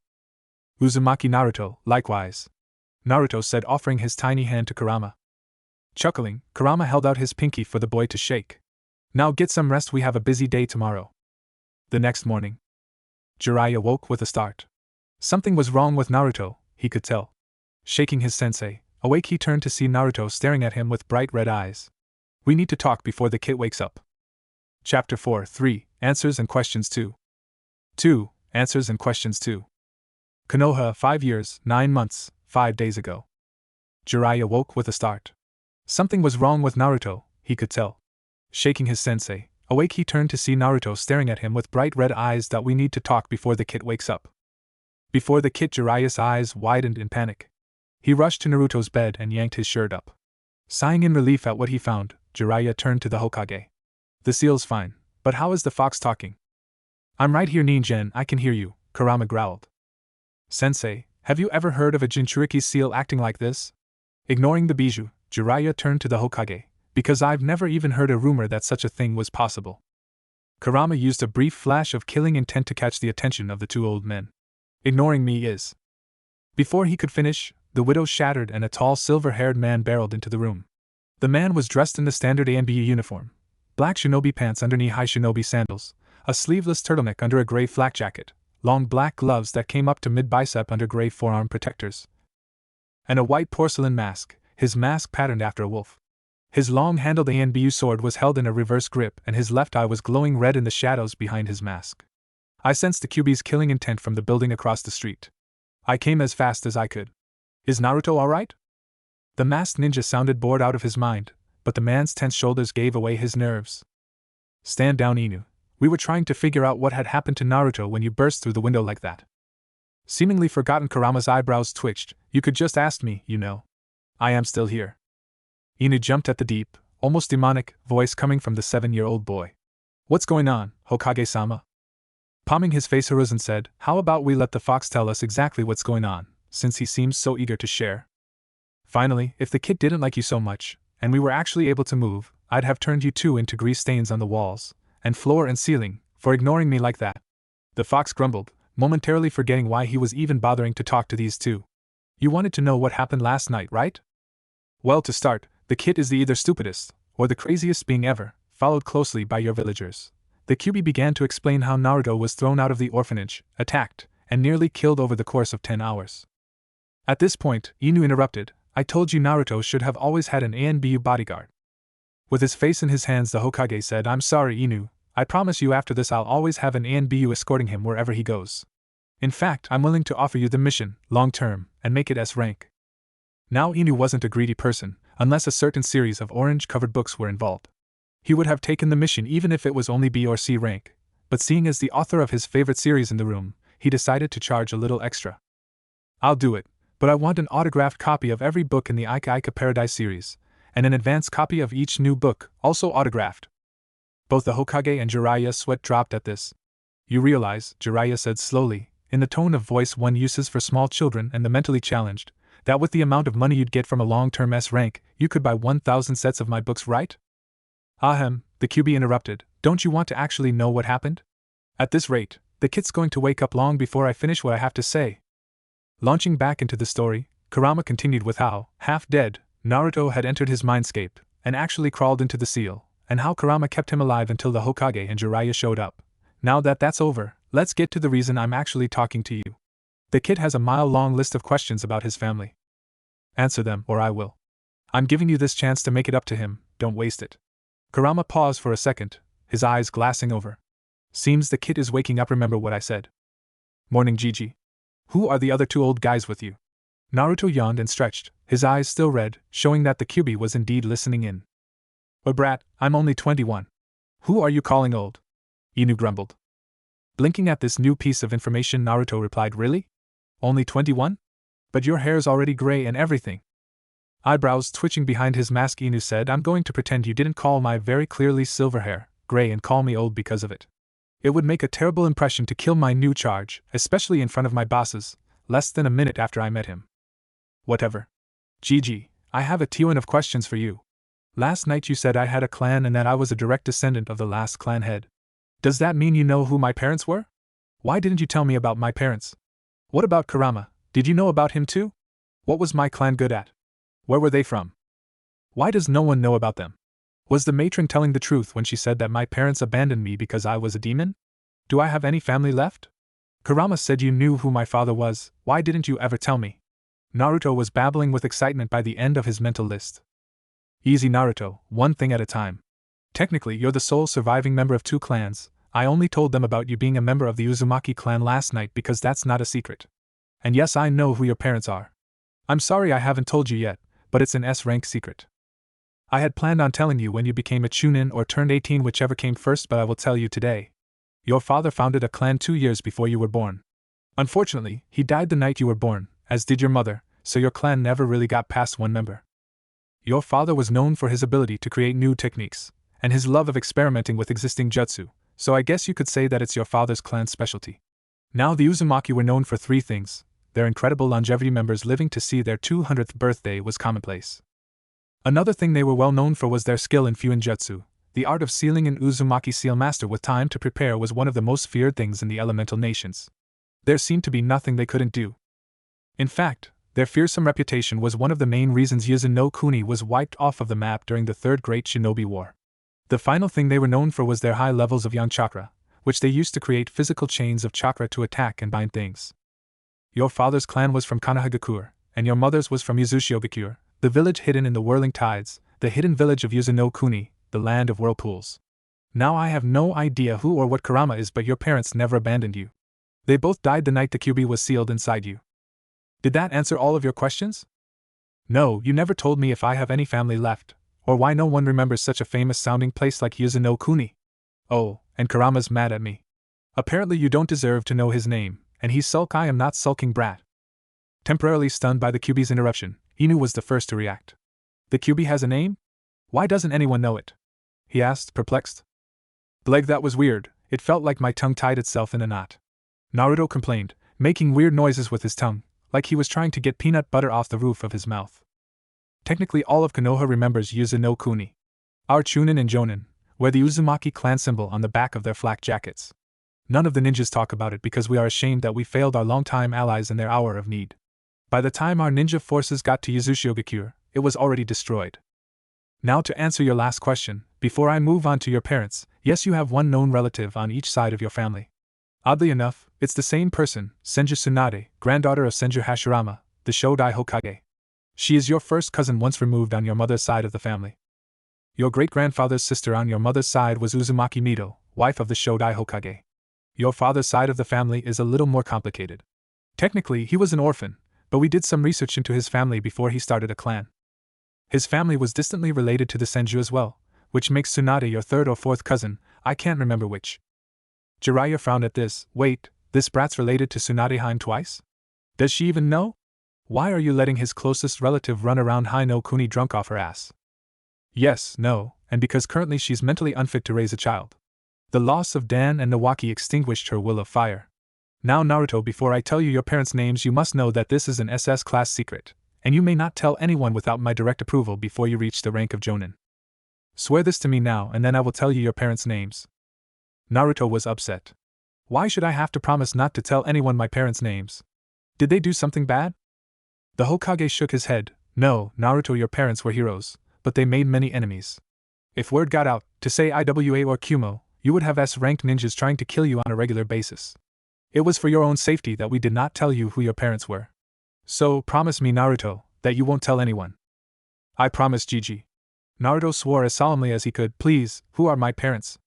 "Uzumaki Naruto, likewise," Naruto said, offering his tiny hand to Kurama. Chuckling, Kurama held out his pinky for the boy to shake. "Now get some rest, we have a busy day tomorrow." The next morning, Jiraiya woke with a start. Something was wrong with Naruto, he could tell. Shaking his sensei, awake, he turned to see Naruto staring at him with bright red eyes. "We need to talk before the kid wakes up." Chapter 4 3 Answers and Questions 2. 2. Answers and Questions 2. Konoha, 5 years, 9 months, 5 days ago. Jiraiya woke with a start. Something was wrong with Naruto, he could tell. Shaking his sensei, awake, he turned to see Naruto staring at him with bright red eyes. "That we need to talk before the kid wakes up." Before the kid, Jiraiya's eyes widened in panic. He rushed to Naruto's bed and yanked his shirt up. Sighing in relief at what he found, Jiraiya turned to the Hokage. "The seal's fine, but how is the fox talking?" "I'm right here, Ningen, I can hear you," Kurama growled. "Sensei, have you ever heard of a Jinchuriki seal acting like this?" Ignoring the bijou, Jiraiya turned to the Hokage. "Because I've never even heard a rumor that such a thing was possible." Kurama used a brief flash of killing intent to catch the attention of the two old men. "Ignoring me is..." Before he could finish, the widow shattered and a tall silver-haired man barreled into the room. The man was dressed in the standard ANBU uniform. Black shinobi pants under knee-high shinobi sandals, a sleeveless turtleneck under a gray flak jacket, long black gloves that came up to mid-bicep under gray forearm protectors, and a white porcelain mask, his mask patterned after a wolf. His long-handled ANBU sword was held in a reverse grip and his left eye was glowing red in the shadows behind his mask. I sensed the Kyuubi's killing intent from the building across the street. I came as fast as I could. "Is Naruto alright?" The masked ninja sounded bored out of his mind, but the man's tense shoulders gave away his nerves. "Stand down, Inu. We were trying to figure out what had happened to Naruto when you burst through the window like that." Seemingly forgotten, Kurama's eyebrows twitched. "You could just ask me, you know. I am still here." Inu jumped at the deep, almost demonic, voice coming from the 7-year-old boy. "What's going on, Hokage-sama?" Palming his face, Hiruzen said, "How about we let the fox tell us exactly what's going on, since he seems so eager to share? Finally, if the kid didn't like you so much, and we were actually able to move, I'd have turned you two into grease stains on the walls, and floor and ceiling, for ignoring me like that." The fox grumbled, momentarily forgetting why he was even bothering to talk to these two. "You wanted to know what happened last night, right? Well, to start, the kid is the either stupidest, or the craziest being ever, followed closely by your villagers. The QB began to explain how Naruto was thrown out of the orphanage, attacked, and nearly killed over the course of 10 hours. At this point, Inu interrupted, I told you Naruto should have always had an ANBU bodyguard. With his face in his hands, the Hokage said, I'm sorry, Inu. I promise you after this I'll always have an ANBU escorting him wherever he goes. In fact, I'm willing to offer you the mission, long term, and make it S rank. Now Inu wasn't a greedy person, unless a certain series of orange-covered books were involved. He would have taken the mission even if it was only B or C rank, but seeing as the author of his favorite series in the room, he decided to charge a little extra. I'll do it, but I want an autographed copy of every book in the Ika Ika Paradise series, and an advance copy of each new book, also autographed. Both the Hokage and Jiraiya sweat dropped at this. You realize, Jiraiya said slowly, in the tone of voice one uses for small children and the mentally challenged, that with the amount of money you'd get from a long-term S rank, you could buy 1,000 sets of my books, right? Ahem, the QB interrupted, don't you want to actually know what happened? At this rate, the kid's going to wake up long before I finish what I have to say. Launching back into the story, Kurama continued with how, half dead, Naruto had entered his mindscape, and actually crawled into the seal, and how Kurama kept him alive until the Hokage and Jiraiya showed up. Now that that's over, let's get to the reason I'm actually talking to you. The kid has a mile-long list of questions about his family. Answer them, or I will. I'm giving you this chance to make it up to him, don't waste it. Kurama paused for a second, his eyes glassing over. Seems the kid is waking up. Remember what I said. Morning, Gigi. Who are the other 2 old guys with you? Naruto yawned and stretched, his eyes still red, showing that the QB was indeed listening in. Oh brat, I'm only 21. Who are you calling old? Inu grumbled. Blinking at this new piece of information, Naruto replied, Really? Only 21? But your hair's already gray and everything. Eyebrows twitching behind his mask, Inu said, I'm going to pretend you didn't call my very clearly silver hair gray and call me old because of it. It would make a terrible impression to kill my new charge, especially in front of my bosses, less than a minute after I met him. Whatever. Gigi, I have a ton of questions for you. Last night you said I had a clan and that I was a direct descendant of the last clan head. Does that mean you know who my parents were? Why didn't you tell me about my parents? What about Kurama? Did you know about him too? What was my clan good at? Where were they from? Why does no one know about them? Was the matron telling the truth when she said that my parents abandoned me because I was a demon? Do I have any family left? Kurama said you knew who my father was, why didn't you ever tell me? Naruto was babbling with excitement by the end of his mental list. Easy, Naruto, one thing at a time. Technically, you're the sole surviving member of 2 clans. I only told them about you being a member of the Uzumaki clan last night because that's not a secret. And yes, I know who your parents are. I'm sorry I haven't told you yet, but it's an S-rank secret. I had planned on telling you when you became a Chunin or turned 18, whichever came first, but I will tell you today. Your father founded a clan 2 years before you were born. Unfortunately, he died the night you were born, as did your mother, so your clan never really got past 1 member. Your father was known for his ability to create new techniques, and his love of experimenting with existing jutsu, so I guess you could say that it's your father's clan's specialty. Now the Uzumaki were known for 3 things. Their incredible longevity, members living to see their 200th birthday was commonplace. Another thing they were well known for was their skill in Fuin Jutsu. The art of sealing an Uzumaki seal master with time to prepare was one of the most feared things in the elemental nations. There seemed to be nothing they couldn't do. In fact, their fearsome reputation was one of the main reasons Yuzu no Kuni was wiped off of the map during the Third Great Shinobi War. The final thing they were known for was their high levels of yang chakra, which they used to create physical chains of chakra to attack and bind things. Your father's clan was from Konoha, and your mother's was from Uzushio, the village hidden in the whirling tides, the hidden village of Yuzu no Kuni, the land of whirlpools. Now I have no idea who or what Kurama is, but your parents never abandoned you. They both died the night the QB was sealed inside you. Did that answer all of your questions? No, you never told me if I have any family left, or why no one remembers such a famous-sounding place like Yuzu no Kuni. Oh, and Kurama's mad at me. Apparently you don't deserve to know his name, and he's sulk. I am not sulking, brat. Temporarily stunned by the QB's interruption, Inu was the first to react. The QB has a name? Why doesn't anyone know it? He asked, perplexed. Bleg, that was weird, it felt like my tongue tied itself in a knot. Naruto complained, making weird noises with his tongue, like he was trying to get peanut butter off the roof of his mouth. Technically all of Konoha remembers Yuzu no Kuni. Our Chunin and Jonin wear the Uzumaki clan symbol on the back of their flak jackets. None of the ninjas talk about it because we are ashamed that we failed our longtime allies in their hour of need. By the time our ninja forces got to Uzushio, it was already destroyed. Now to answer your last question, before I move on to your parents, yes, you have one known relative on each side of your family. Oddly enough, it's the same person, Senju Tsunade, granddaughter of Senju Hashirama, the Shodai Hokage. She is your first cousin once removed on your mother's side of the family. Your great-grandfather's sister on your mother's side was Uzumaki Mido, wife of the Shodai Hokage. Your father's side of the family is a little more complicated. Technically, he was an orphan, but we did some research into his family before he started a clan. His family was distantly related to the Senju as well, which makes Tsunade your third or fourth cousin, I can't remember which. Jiraiya frowned at this. Wait, this brat's related to Tsunade Haim twice? Does she even know? Why are you letting his closest relative run around Hai no Kuni drunk off her ass? Yes, no, and because currently she's mentally unfit to raise a child. The loss of Dan and Nawaki extinguished her will of fire. Now Naruto, before I tell you your parents' names, you must know that this is an SS class secret, and you may not tell anyone without my direct approval before you reach the rank of Jonin. Swear this to me now and then I will tell you your parents' names. Naruto was upset. Why should I have to promise not to tell anyone my parents' names? Did they do something bad? The Hokage shook his head. No, Naruto, your parents were heroes, but they made many enemies. If word got out, to say IWA or Kumo, you would have S-ranked ninjas trying to kill you on a regular basis. It was for your own safety that we did not tell you who your parents were. So, promise me, Naruto, that you won't tell anyone. I promise, Gigi. Naruto swore as solemnly as he could. Please, who are my parents?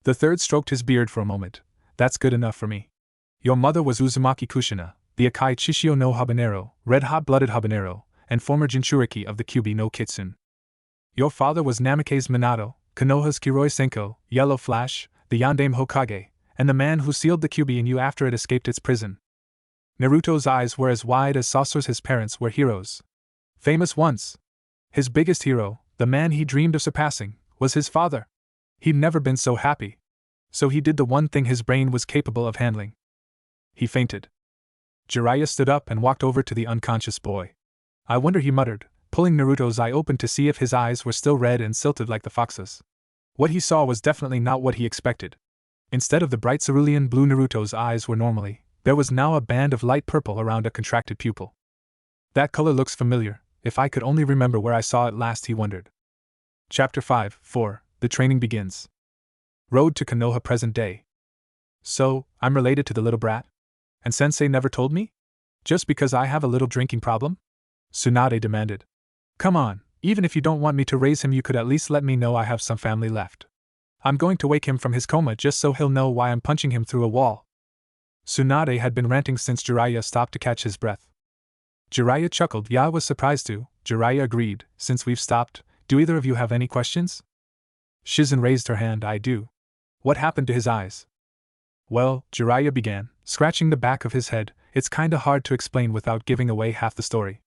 The third stroked his beard for a moment. That's good enough for me. Your mother was Uzumaki Kushina, the Akai Chishio no Habanero, red-hot-blooded habanero, and former Jinchuriki of the Kyubi no Kitsune. Your father was Namikaze Minato, Konoha's Kiroi Senko, Yellow Flash, the Yondaime Hokage, and the man who sealed the Kyubi in you after it escaped its prison. Naruto's eyes were as wide as saucers. His parents were heroes. Famous ones. His biggest hero, the man he dreamed of surpassing, was his father. He'd never been so happy. So he did the one thing his brain was capable of handling. He fainted. Jiraiya stood up and walked over to the unconscious boy. I wonder, he muttered, pulling Naruto's eye open to see if his eyes were still red and silted like the fox's. What he saw was definitely not what he expected. Instead of the bright cerulean blue Naruto's eyes were normally, there was now a band of light purple around a contracted pupil. That color looks familiar. If I could only remember where I saw it last, he wondered. Chapter 5:4 The Training Begins. Road to Konoha, present day. So, I'm related to the little brat? And Sensei never told me? Just because I have a little drinking problem? Tsunade demanded. Come on, even if you don't want me to raise him, you could at least let me know I have some family left. I'm going to wake him from his coma just so he'll know why I'm punching him through a wall. Tsunade had been ranting since Jiraiya stopped to catch his breath. Jiraiya chuckled. Yeah, I was surprised too. Jiraiya agreed. Since we've stopped, do either of you have any questions? Shizen raised her hand. I do. What happened to his eyes? Well, Jiraiya began, scratching the back of his head, it's kinda hard to explain without giving away half the story.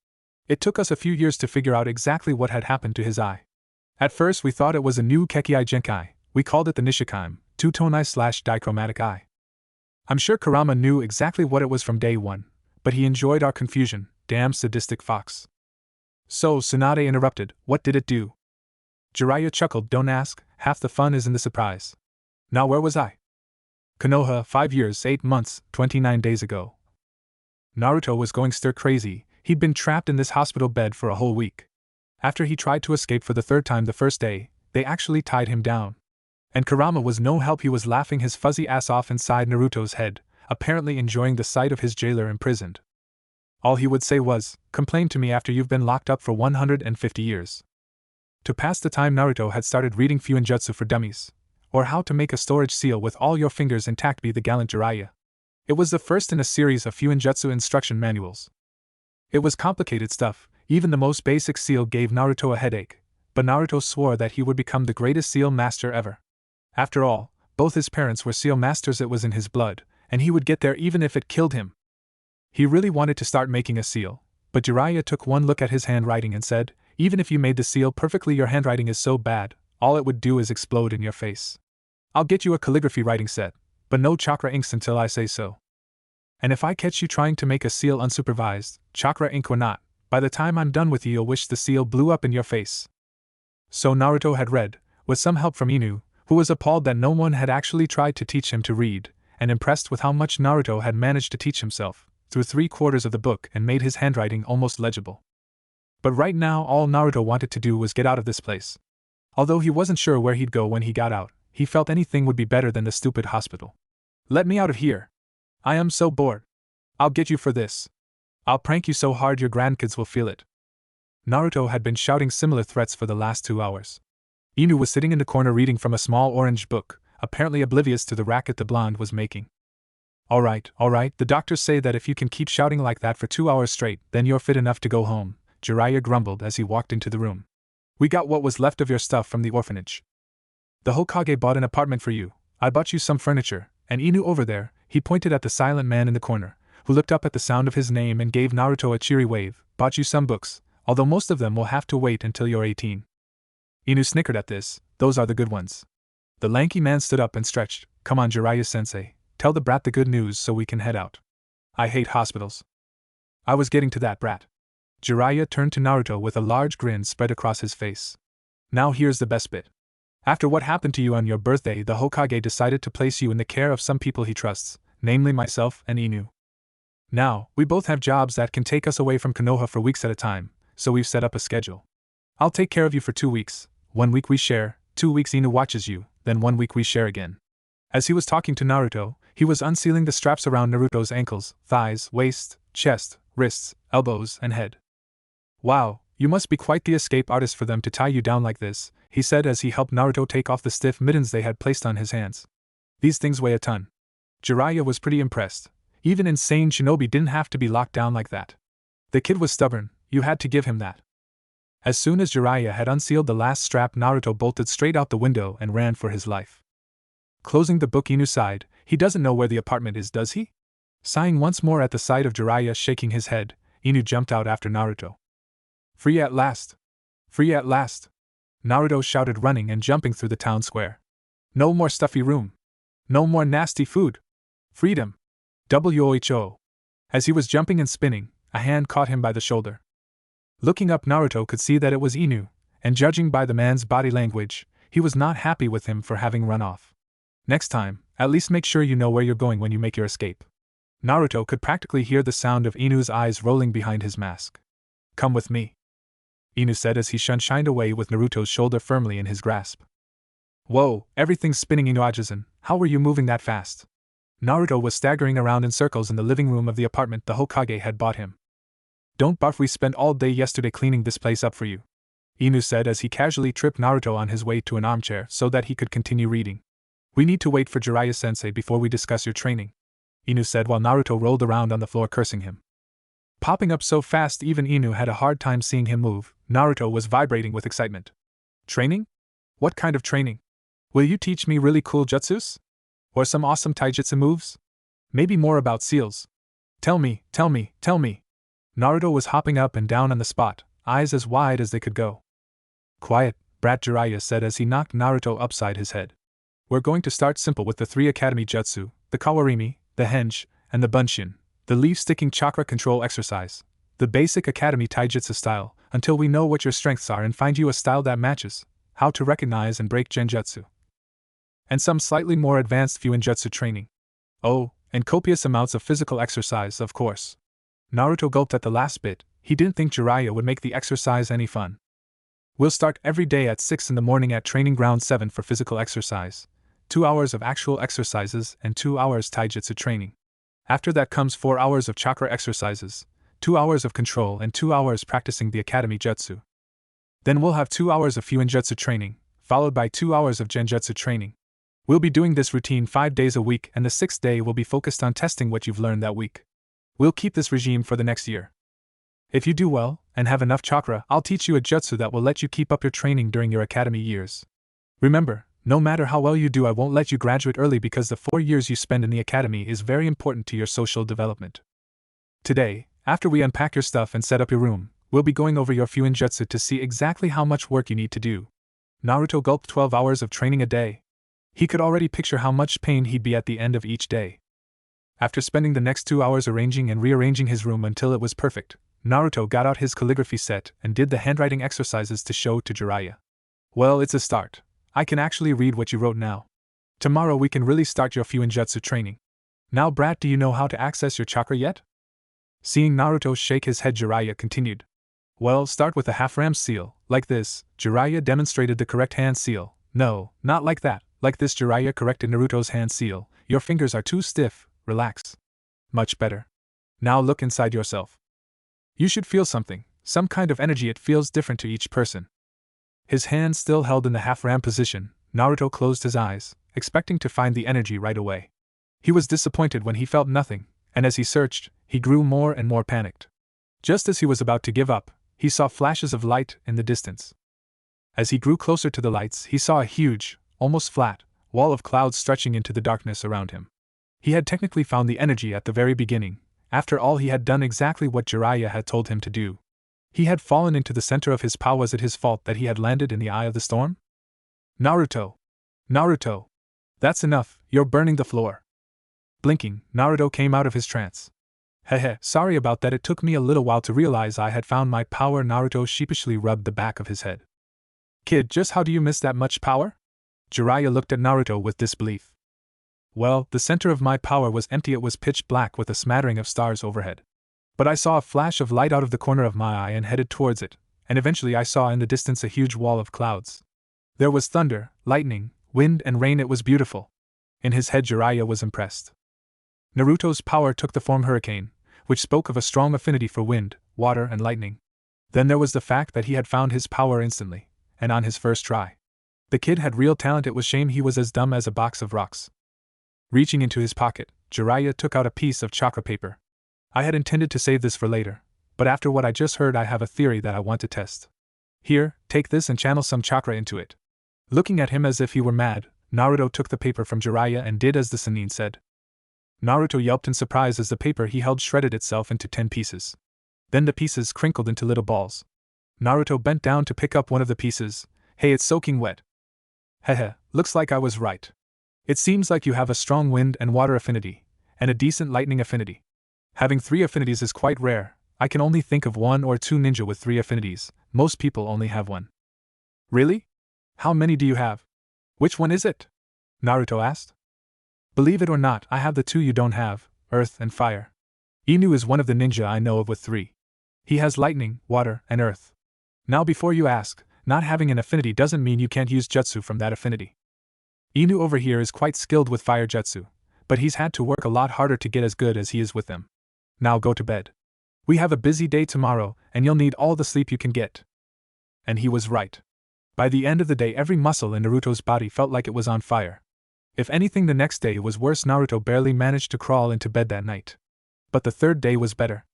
It took us a few years to figure out exactly what had happened to his eye. At first we thought it was a new Kekii Genkai. We called it the Nishikaim, two-tone eye/dichromatic eye. I'm sure Kurama knew exactly what it was from day one, but he enjoyed our confusion. Damn sadistic fox. So, Tsunade interrupted, what did it do? Jiraiya chuckled. Don't ask, half the fun is in the surprise. Now where was I? Konoha, 5 years, 8 months, 29 days ago. Naruto was going stir crazy. He'd been trapped in this hospital bed for a whole week. After he tried to escape for the third time the first day, they actually tied him down. And Kurama was no help. He was laughing his fuzzy ass off inside Naruto's head, apparently enjoying the sight of his jailer imprisoned. All he would say was, complain to me after you've been locked up for 150 years. To pass the time, Naruto had started reading Fuinjutsu for Dummies, or How to Make a Storage Seal with All Your Fingers Intact by the gallant Jiraiya. It was the first in a series of Fuinjutsu instruction manuals. It was complicated stuff. Even the most basic seal gave Naruto a headache, but Naruto swore that he would become the greatest seal master ever. After all, both his parents were seal masters. It was in his blood, and he would get there even if it killed him. He really wanted to start making a seal, but Jiraiya took one look at his handwriting and said, even if you made the seal perfectly, your handwriting is so bad, all it would do is explode in your face. I'll get you a calligraphy writing set, but no chakra inks until I say so. And if I catch you trying to make a seal unsupervised, chakra ink or not, by the time I'm done with you, you'll wish the seal blew up in your face. So Naruto had read, with some help from Inu, who was appalled that no one had actually tried to teach him to read, and impressed with how much Naruto had managed to teach himself, through 3/4 of the book and made his handwriting almost legible. But right now all Naruto wanted to do was get out of this place. Although he wasn't sure where he'd go when he got out, he felt anything would be better than the stupid hospital. Let me out of here. I am so bored. I'll get you for this. I'll prank you so hard your grandkids will feel it. Naruto had been shouting similar threats for the last 2 hours. Inu was sitting in the corner reading from a small orange book, apparently oblivious to the racket the blonde was making. Alright, the doctors say that if you can keep shouting like that for 2 hours straight, then you're fit enough to go home, Jiraiya grumbled as he walked into the room. We got what was left of your stuff from the orphanage. The Hokage bought an apartment for you. I bought you some furniture, and Inu over there, he pointed at the silent man in the corner, who looked up at the sound of his name and gave Naruto a cheery wave, bought you some books, although most of them will have to wait until you're 18. Inu snickered at this. Those are the good ones. The lanky man stood up and stretched. Come on, Jiraiya-sensei, tell the brat the good news so we can head out. I hate hospitals. I was getting to that, brat. Jiraiya turned to Naruto with a large grin spread across his face. Now here's the best bit. After what happened to you on your birthday, the Hokage decided to place you in the care of some people he trusts, namely myself and Inu. Now, we both have jobs that can take us away from Konoha for weeks at a time, so we've set up a schedule. I'll take care of you for 2 weeks. 1 week we share, 2 weeks Inu watches you, then 1 week we share again. As he was talking to Naruto, he was unsealing the straps around Naruto's ankles, thighs, waist, chest, wrists, elbows, and head. Wow, you must be quite the escape artist for them to tie you down like this, he said as he helped Naruto take off the stiff mittens they had placed on his hands. These things weigh a ton. Jiraiya was pretty impressed. Even insane shinobi didn't have to be locked down like that. The kid was stubborn, you had to give him that. As soon as Jiraiya had unsealed the last strap, Naruto bolted straight out the window and ran for his life. Closing the book, Inu sighed. He doesn't know where the apartment is, does he? Sighing once more at the sight of Jiraiya shaking his head, Inu jumped out after Naruto. Free at last! Free at last! Naruto shouted, running and jumping through the town square. No more stuffy room! No more nasty food! Freedom! WHO! As he was jumping and spinning, a hand caught him by the shoulder. Looking up, Naruto could see that it was Inu, and judging by the man's body language, he was not happy with him for having run off. Next time, at least make sure you know where you're going when you make your escape. Naruto could practically hear the sound of Inu's eyes rolling behind his mask. Come with me, Inu said as he shined away with Naruto's shoulder firmly in his grasp. Whoa, everything's spinning, Inu-Ajisen, how were you moving that fast? Naruto was staggering around in circles in the living room of the apartment the Hokage had bought him. Don't barf, we spent all day yesterday cleaning this place up for you, Inu said as he casually tripped Naruto on his way to an armchair so that he could continue reading. We need to wait for Jiraiya-sensei before we discuss your training, Inu said while Naruto rolled around on the floor cursing him. Popping up so fast even Inu had a hard time seeing him move, Naruto was vibrating with excitement. Training? What kind of training? Will you teach me really cool jutsus? Or some awesome taijutsu moves? Maybe more about seals. Tell me. Naruto was hopping up and down on the spot, eyes as wide as they could go. Quiet, brat, Jiraiya said as he knocked Naruto upside his head. We're going to start simple with the 3 academy jutsu, the kawarimi, the henge, and the bunshin, the leaf-sticking chakra control exercise, the basic academy taijutsu style, until we know what your strengths are and find you a style that matches, how to recognize and break genjutsu. And some slightly more advanced fuinjutsu training. Oh, and copious amounts of physical exercise, of course. Naruto gulped at the last bit. He didn't think Jiraiya would make the exercise any fun. We'll start every day at 6 in the morning at Training Ground 7 for physical exercise, 2 hours of actual exercises and 2 hours taijutsu training. After that comes 4 hours of chakra exercises, 2 hours of control and 2 hours practicing the academy jutsu. Then we'll have 2 hours of fuinjutsu training, followed by 2 hours of genjutsu training. We'll be doing this routine 5 days a week, and the 6th day will be focused on testing what you've learned that week. We'll keep this regime for the next year. If you do well, and have enough chakra, I'll teach you a jutsu that will let you keep up your training during your academy years. Remember, no matter how well you do, I won't let you graduate early because the 4 years you spend in the academy is very important to your social development. Today, after we unpack your stuff and set up your room, we'll be going over your fuinjutsu to see exactly how much work you need to do. Naruto gulped. 12 hours of training a day. He could already picture how much pain he'd be at the end of each day. After spending the next 2 hours arranging and rearranging his room until it was perfect, Naruto got out his calligraphy set and did the handwriting exercises to show to Jiraiya. Well, it's a start. I can actually read what you wrote now. Tomorrow we can really start your fuinjutsu training. Now, brat, do you know how to access your chakra yet? Seeing Naruto shake his head, Jiraiya continued. Well, start with a half-ram seal, like this. Jiraiya demonstrated the correct hand seal. No, not like that, like this. Jiraiya corrected Naruto's hand seal. Your fingers are too stiff, relax. Much better. Now look inside yourself. You should feel something, some kind of energy. It feels different to each person. His hand still held in the half-ram position, Naruto closed his eyes, expecting to find the energy right away. He was disappointed when he felt nothing, and as he searched, he grew more and more panicked. Just as he was about to give up, he saw flashes of light in the distance. As he grew closer to the lights, he saw a huge, almost flat, wall of clouds stretching into the darkness around him. He had technically found the energy at the very beginning. After all, he had done exactly what Jiraiya had told him to do. He had fallen into the center of his power. Was it his fault that he had landed in the eye of the storm? Naruto! Naruto! That's enough, you're burning the floor. Blinking, Naruto came out of his trance. Hehe, sorry about that, it took me a little while to realize I had found my power. Naruto sheepishly rubbed the back of his head. Kid, just how do you miss that much power? Jiraiya looked at Naruto with disbelief. Well, the center of my power was empty. It was pitch black with a smattering of stars overhead. But I saw a flash of light out of the corner of my eye and headed towards it, and eventually I saw in the distance a huge wall of clouds. There was thunder, lightning, wind and rain. It was beautiful. In his head, Jiraiya was impressed. Naruto's power took the form hurricane, which spoke of a strong affinity for wind, water and lightning. Then there was the fact that he had found his power instantly, and on his first try. The kid had real talent. It was shame he was as dumb as a box of rocks. Reaching into his pocket, Jiraiya took out a piece of chakra paper. I had intended to save this for later, but after what I just heard I have a theory that I want to test. Here, take this and channel some chakra into it. Looking at him as if he were mad, Naruto took the paper from Jiraiya and did as the Sannin said. Naruto yelped in surprise as the paper he held shredded itself into 10 pieces. Then the pieces crinkled into little balls. Naruto bent down to pick up one of the pieces. Hey, it's soaking wet. Hehe, looks like I was right. It seems like you have a strong wind and water affinity, and a decent lightning affinity. Having 3 affinities is quite rare. I can only think of 1 or 2 ninja with 3 affinities. Most people only have 1. Really? How many do you have? Which one is it? Naruto asked. Believe it or not, I have the 2 you don't have, earth and fire. Inu is one of the ninja I know of with 3. He has lightning, water, and earth. Now before you ask, not having an affinity doesn't mean you can't use jutsu from that affinity. Inu over here is quite skilled with fire jutsu, but he's had to work a lot harder to get as good as he is with them. Now go to bed. We have a busy day tomorrow, and you'll need all the sleep you can get. And he was right. By the end of the day, every muscle in Naruto's body felt like it was on fire. If anything, the next day was worse. Naruto barely managed to crawl into bed that night. But the third day was better.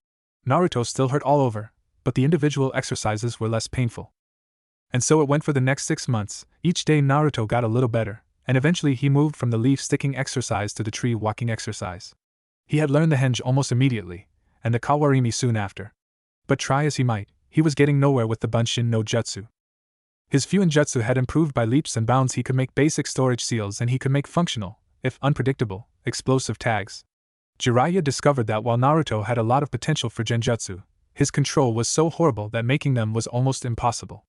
Naruto still hurt all over, but the individual exercises were less painful. And so it went for the next 6 months. Each day Naruto got a little better, and eventually he moved from the leaf-sticking exercise to the tree-walking exercise. He had learned the henge almost immediately, and the kawarimi soon after. But try as he might, he was getting nowhere with the Bunshin no Jutsu. His Fuinjutsu had improved by leaps and bounds. He could make basic storage seals and he could make functional, if unpredictable, explosive tags. Jiraiya discovered that while Naruto had a lot of potential for genjutsu, his control was so horrible that making them was almost impossible.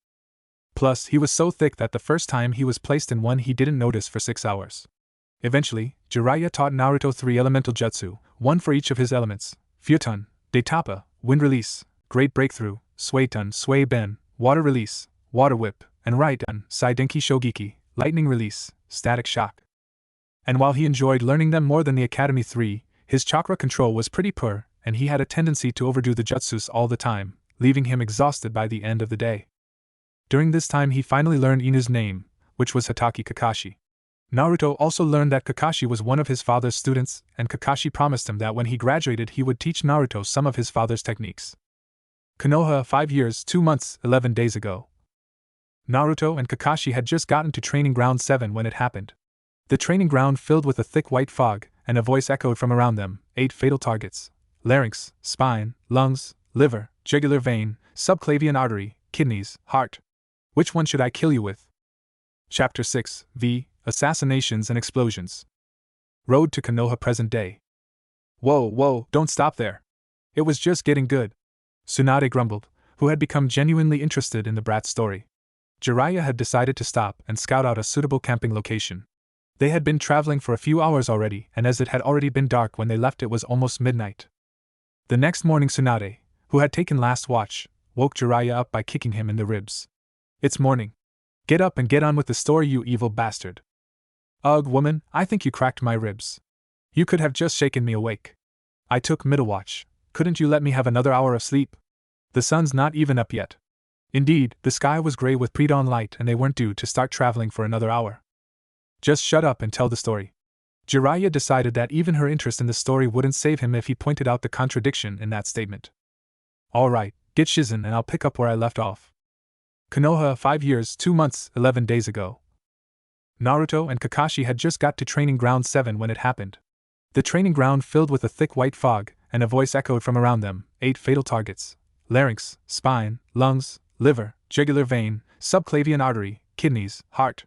Plus, he was so thick that the first time he was placed in one he didn't notice for 6 hours. Eventually, Jiraiya taught Naruto 3 elemental jutsu, 1 for each of his elements: Futon, Daitapa, Wind Release, Great Breakthrough, Suetun, Sui Ben, Water Release, Water Whip, and Raiden, Saidenki Shogeki, Lightning Release, Static Shock. And while he enjoyed learning them more than the Academy 3, his chakra control was pretty poor, and he had a tendency to overdo the jutsus all the time, leaving him exhausted by the end of the day. During this time he finally learned Inu's name, which was Hatake Kakashi. Naruto also learned that Kakashi was one of his father's students, and Kakashi promised him that when he graduated he would teach Naruto some of his father's techniques. Konoha, 5 years, 2 months, 11 days ago. Naruto and Kakashi had just gotten to Training Ground 7 when it happened. The training ground filled with a thick white fog, and a voice echoed from around them: 8 fatal targets: larynx, spine, lungs, liver, jugular vein, subclavian artery, kidneys, heart. Which one should I kill you with? Chapter 6, V. Assassinations and Explosions. Road to Konoha present day. Whoa, don't stop there. It was just getting good. Tsunade grumbled, who had become genuinely interested in the brat's story. Jiraiya had decided to stop and scout out a suitable camping location. They had been traveling for a few hours already, and as it had already been dark when they left, it was almost midnight. The next morning Tsunade, who had taken last watch, woke Jiraiya up by kicking him in the ribs. It's morning. Get up and get on with the story, you evil bastard. Ugh, woman, I think you cracked my ribs. You could have just shaken me awake. I took middle watch. Couldn't you let me have another hour of sleep? The sun's not even up yet. Indeed, the sky was gray with pre-dawn light and they weren't due to start traveling for another hour. Just shut up and tell the story. Jiraiya decided that even her interest in the story wouldn't save him if he pointed out the contradiction in that statement. Alright, get shizen and I'll pick up where I left off. Konoha, 5 years, 2 months, 11 days ago. Naruto and Kakashi had just got to Training Ground 7 when it happened. The training ground filled with a thick white fog, and a voice echoed from around them, 8 fatal targets: larynx, spine, lungs, liver, jugular vein, subclavian artery, kidneys, heart.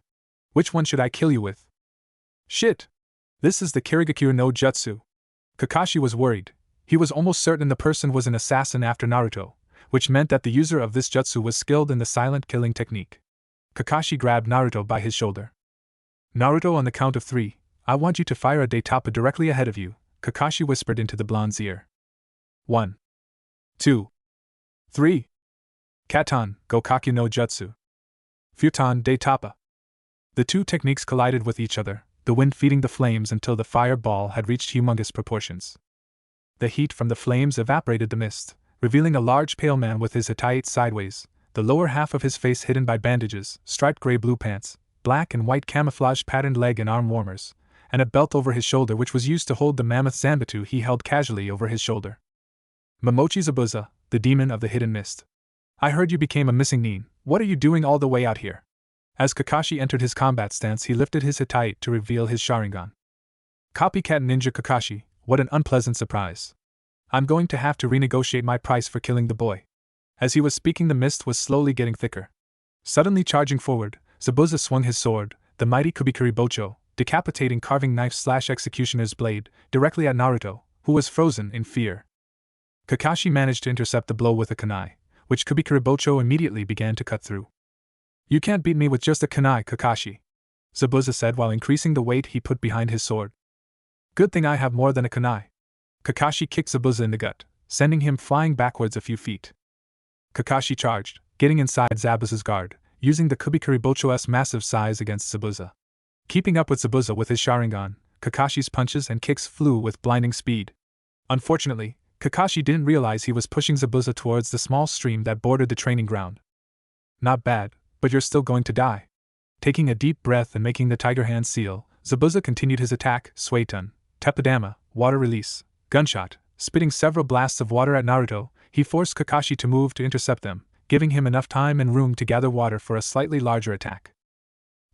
Which one should I kill you with? Shit! This is the Kirigakure no Jutsu. Kakashi was worried. He was almost certain the person was an assassin after Naruto, which meant that the user of this jutsu was skilled in the silent killing technique. Kakashi grabbed Naruto by his shoulder. Naruto, on the count of 3, I want you to fire a Daitapa directly ahead of you, Kakashi whispered into the blonde's ear. 1, 2, 3. Katan, Gokakyu no Jutsu. Futon Daitapa. The two techniques collided with each other, the wind feeding the flames until the fireball had reached humongous proportions. The heat from the flames evaporated the mist, revealing a large pale man with his Hitayate sideways, the lower half of his face hidden by bandages, striped gray-blue pants, black and white camouflage-patterned leg and arm warmers, and a belt over his shoulder which was used to hold the mammoth Zanbatsu he held casually over his shoulder. Momochi Zabuza, the demon of the hidden mist. I heard you became a missing nin. What are you doing all the way out here? As Kakashi entered his combat stance, he lifted his Hitayate to reveal his Sharingan. Copycat Ninja Kakashi, what an unpleasant surprise. I'm going to have to renegotiate my price for killing the boy. As he was speaking, the mist was slowly getting thicker. Suddenly charging forward, Zabuza swung his sword, the mighty Kubikuri Bocho, decapitating carving knife/executioner's blade, directly at Naruto, who was frozen in fear. Kakashi managed to intercept the blow with a kunai, which Kubikuri Bocho immediately began to cut through. You can't beat me with just a kunai, Kakashi, Zabuza said while increasing the weight he put behind his sword. Good thing I have more than a kunai. Kakashi kicked Zabuza in the gut, sending him flying backwards a few feet. Kakashi charged, getting inside Zabuza's guard, using the Kubikuri Bocho's massive size against Zabuza. Keeping up with Zabuza with his Sharingan, Kakashi's punches and kicks flew with blinding speed. Unfortunately, Kakashi didn't realize he was pushing Zabuza towards the small stream that bordered the training ground. Not bad, but you're still going to die. Taking a deep breath and making the tiger hand seal, Zabuza continued his attack, Suiton, Teppadama, water release, gunshot, spitting several blasts of water at Naruto. He forced Kakashi to move to intercept them, giving him enough time and room to gather water for a slightly larger attack.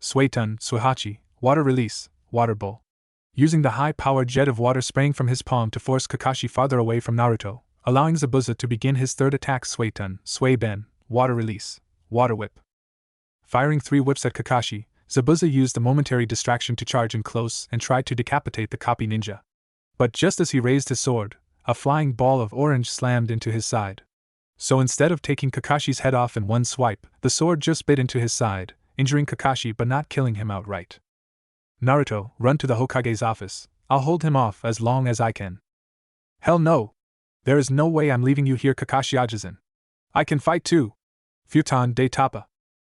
Suiton, Suihachi, water release, water bowl. Using the high-powered jet of water spraying from his palm to force Kakashi farther away from Naruto, allowing Zabuza to begin his third attack, Suiton, Sui-Ben, water release, water whip. Firing 3 whips at Kakashi, Zabuza used a momentary distraction to charge in close and tried to decapitate the copy ninja. But just as he raised his sword, a flying ball of orange slammed into his side. So instead of taking Kakashi's head off in one swipe, the sword just bit into his side, injuring Kakashi but not killing him outright. Naruto, run to the Hokage's office. I'll hold him off as long as I can. Hell no! There is no way I'm leaving you here, Kakashi Ajisen. I can fight too! Futon Daitapa.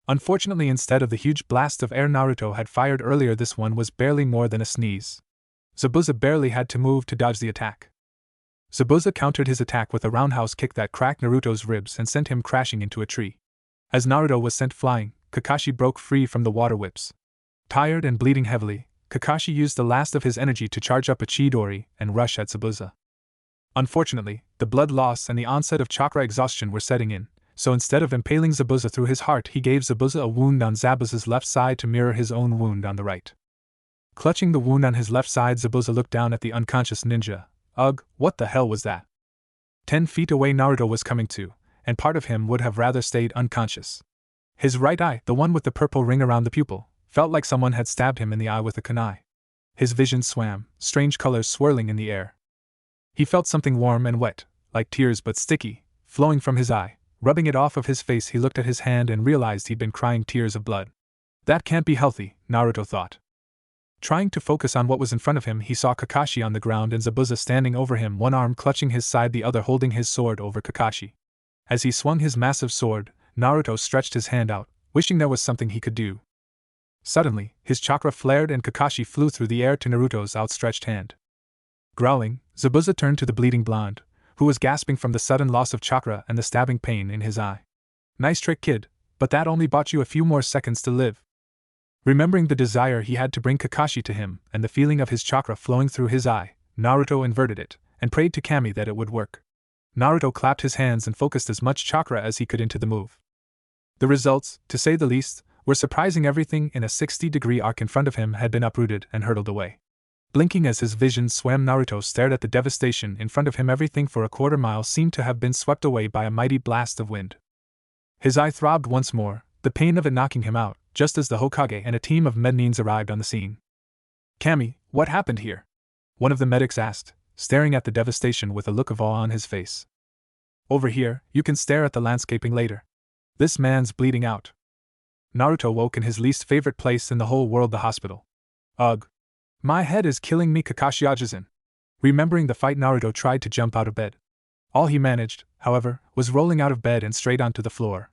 Unfortunately, instead of the huge blast of air Naruto had fired earlier, this one was barely more than a sneeze. Zabuza barely had to move to dodge the attack. Zabuza countered his attack with a roundhouse kick that cracked Naruto's ribs and sent him crashing into a tree. As Naruto was sent flying, Kakashi broke free from the water whips. Tired and bleeding heavily, Kakashi used the last of his energy to charge up a Chidori and rush at Zabuza. Unfortunately, the blood loss and the onset of chakra exhaustion were setting in, so instead of impaling Zabuza through his heart, he gave Zabuza a wound on Zabuza's left side to mirror his own wound on the right. Clutching the wound on his left side, Zabuza looked down at the unconscious ninja. Ugh, what the hell was that? 10 feet away Naruto was coming to, and part of him would have rather stayed unconscious. His right eye, the one with the purple ring around the pupil, felt like someone had stabbed him in the eye with a kunai. His vision swam, strange colors swirling in the air. He felt something warm and wet, like tears but sticky, flowing from his eye. Rubbing it off of his face, he looked at his hand and realized he'd been crying tears of blood. That can't be healthy, Naruto thought. Trying to focus on what was in front of him, he saw Kakashi on the ground and Zabuza standing over him, one arm clutching his side, the other holding his sword over Kakashi. As he swung his massive sword, Naruto stretched his hand out, wishing there was something he could do. Suddenly, his chakra flared and Kakashi flew through the air to Naruto's outstretched hand. Growling, Zabuza turned to the bleeding blonde, who was gasping from the sudden loss of chakra and the stabbing pain in his eye. "Nice trick, kid, but that only bought you a few more seconds to live." Remembering the desire he had to bring Kakashi to him and the feeling of his chakra flowing through his eye, Naruto inverted it and prayed to Kami that it would work. Naruto clapped his hands and focused as much chakra as he could into the move. The results, to say the least, were surprising. Everything in a 60-degree arc in front of him had been uprooted and hurtled away. Blinking as his vision swam, Naruto stared at the devastation in front of him. Everything for a quarter mile seemed to have been swept away by a mighty blast of wind. His eye throbbed once more, the pain of it knocking him out, just as the Hokage and a team of mednines arrived on the scene. "Kami, what happened here?" one of the medics asked, staring at the devastation with a look of awe on his face. "Over here, you can stare at the landscaping later. This man's bleeding out." Naruto woke in his least favorite place in the whole world, the hospital. "Ugh. My head is killing me." Kakashi Ajisen. Remembering the fight, Naruto tried to jump out of bed. All he managed, however, was rolling out of bed and straight onto the floor.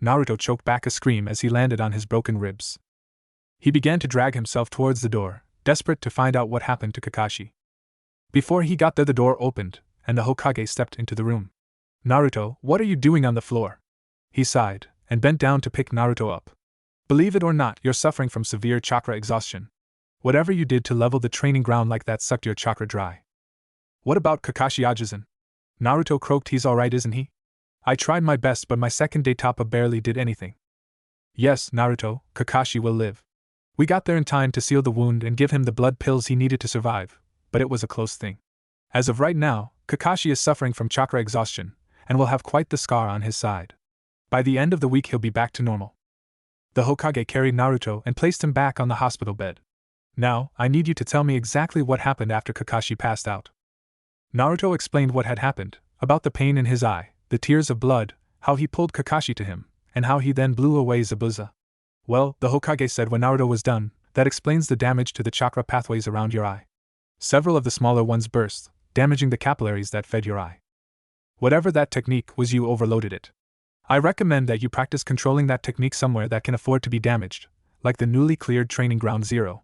Naruto choked back a scream as he landed on his broken ribs. He began to drag himself towards the door, desperate to find out what happened to Kakashi. Before he got there, the door opened, and the Hokage stepped into the room. "Naruto, what are you doing on the floor?" He sighed, and bent down to pick Naruto up. "Believe it or not, you're suffering from severe chakra exhaustion. Whatever you did to level the training ground like that sucked your chakra dry." "What about Kakashi Ajisen?" Naruto croaked. "He's alright, isn't he? I tried my best, but my second day Toppa barely did anything." "Yes, Naruto, Kakashi will live. We got there in time to seal the wound and give him the blood pills he needed to survive, but it was a close thing. As of right now, Kakashi is suffering from chakra exhaustion, and will have quite the scar on his side. By the end of the week he'll be back to normal." The Hokage carried Naruto and placed him back on the hospital bed. "Now, I need you to tell me exactly what happened after Kakashi passed out." Naruto explained what had happened, about the pain in his eye, the tears of blood, how he pulled Kakashi to him, and how he then blew away Zabuza. "Well," the Hokage said when Naruto was done, "that explains the damage to the chakra pathways around your eye. Several of the smaller ones burst, damaging the capillaries that fed your eye. Whatever that technique was, you overloaded it. I recommend that you practice controlling that technique somewhere that can afford to be damaged, like the newly cleared Training Ground 0.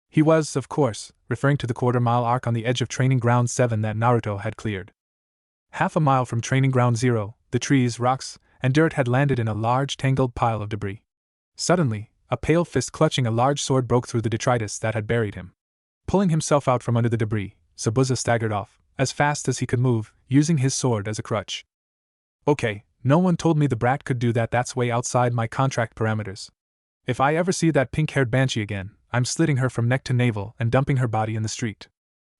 He was, of course, referring to the quarter-mile arc on the edge of Training Ground 7 that Naruto had cleared. Half a mile from Training Ground 0, the trees, rocks, and dirt had landed in a large tangled pile of debris. Suddenly, a pale fist clutching a large sword broke through the detritus that had buried him. Pulling himself out from under the debris, Zabuza staggered off, as fast as he could move, using his sword as a crutch. "Okay, no one told me the brat could do that. That's way outside my contract parameters. If I ever see that pink-haired banshee again, I'm slitting her from neck to navel and dumping her body in the street."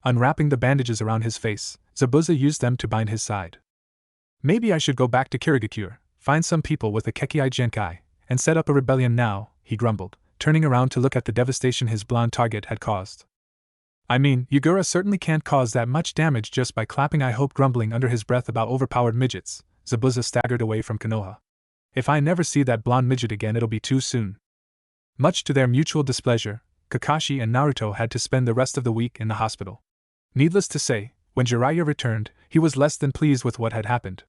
Unwrapping the bandages around his face, Zabuza used them to bind his side. "Maybe I should go back to Kirigakure, find some people with a Kekkai Genkai, and set up a rebellion now," he grumbled, turning around to look at the devastation his blonde target had caused. "I mean, Yagura certainly can't cause that much damage just by clapping." I hope, grumbling under his breath about overpowered midgets, Zabuza staggered away from Konoha. "If I never see that blonde midget again, it'll be too soon." Much to their mutual displeasure, Kakashi and Naruto had to spend the rest of the week in the hospital. Needless to say, when Jiraiya returned, he was less than pleased with what had happened.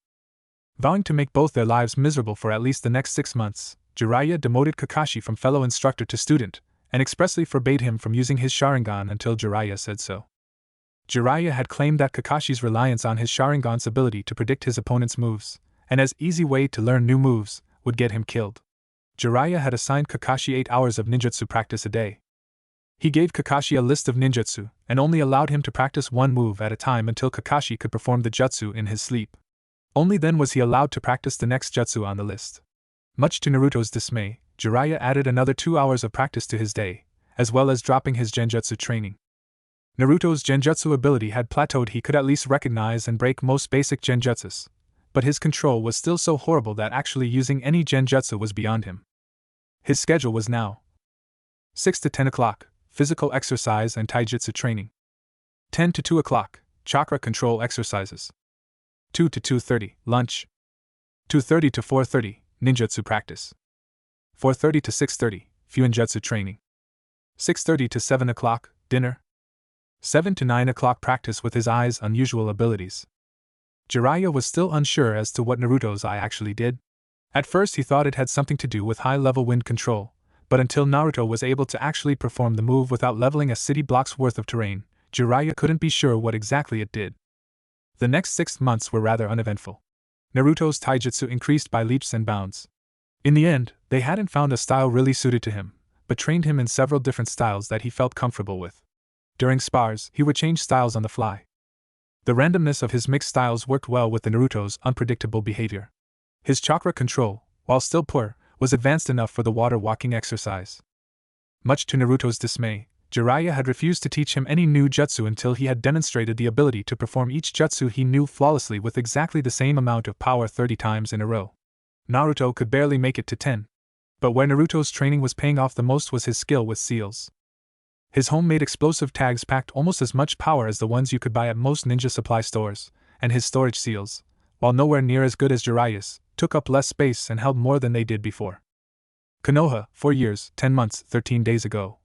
Vowing to make both their lives miserable for at least the next 6 months, Jiraiya demoted Kakashi from fellow instructor to student, and expressly forbade him from using his Sharingan until Jiraiya said so. Jiraiya had claimed that Kakashi's reliance on his Sharingan's ability to predict his opponent's moves, and as easy way to learn new moves, would get him killed. Jiraiya had assigned Kakashi 8 hours of ninjutsu practice a day. He gave Kakashi a list of ninjutsu, and only allowed him to practice one move at a time until Kakashi could perform the jutsu in his sleep. Only then was he allowed to practice the next jutsu on the list. Much to Naruto's dismay, Jiraiya added another 2 hours of practice to his day, as well as dropping his genjutsu training. Naruto's genjutsu ability had plateaued. He could at least recognize and break most basic genjutsus, but his control was still so horrible that actually using any genjutsu was beyond him. His schedule was now 6 to 10 o'clock, physical exercise and taijutsu training. 10 to 2 o'clock, chakra control exercises. 2 to 2:30, lunch. 2:30 to 4:30, ninjutsu practice. 4:30 to 6:30, fuinjutsu training. 6:30 to 7 o'clock, dinner. 7 to 9 o'clock, practice with his eyes' unusual abilities. Jiraiya was still unsure as to what Naruto's eye actually did. At first he thought it had something to do with high-level wind control, but until Naruto was able to actually perform the move without leveling a city block's worth of terrain, Jiraiya couldn't be sure what exactly it did. The next 6 months were rather uneventful. Naruto's taijutsu increased by leaps and bounds. In the end, they hadn't found a style really suited to him, but trained him in several different styles that he felt comfortable with. During spars, he would change styles on the fly. The randomness of his mixed styles worked well with the Naruto's unpredictable behavior. His chakra control, while still poor, was advanced enough for the water walking exercise. Much to Naruto's dismay, Jiraiya had refused to teach him any new jutsu until he had demonstrated the ability to perform each jutsu he knew flawlessly with exactly the same amount of power 30 times in a row. Naruto could barely make it to 10. But where Naruto's training was paying off the most was his skill with seals. His homemade explosive tags packed almost as much power as the ones you could buy at most ninja supply stores, and his storage seals, while nowhere near as good as Jiraiya's, took up less space and held more than they did before. Konoha, 4 years, 10 months, 13 days ago.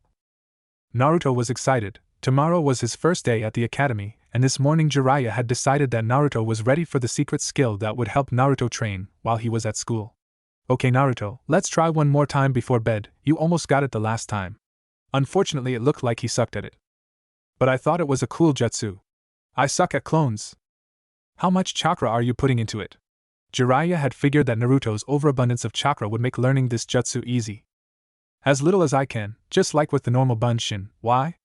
Naruto was excited. Tomorrow was his first day at the academy, and this morning Jiraiya had decided that Naruto was ready for the secret skill that would help Naruto train while he was at school. Okay Naruto, let's try one more time before bed, you almost got it the last time. Unfortunately it looked like he sucked at it. But I thought it was a cool jutsu. I suck at clones. How much chakra are you putting into it? Jiraiya had figured that Naruto's overabundance of chakra would make learning this jutsu easy. As little as I can, just like with the normal bunshin. Why?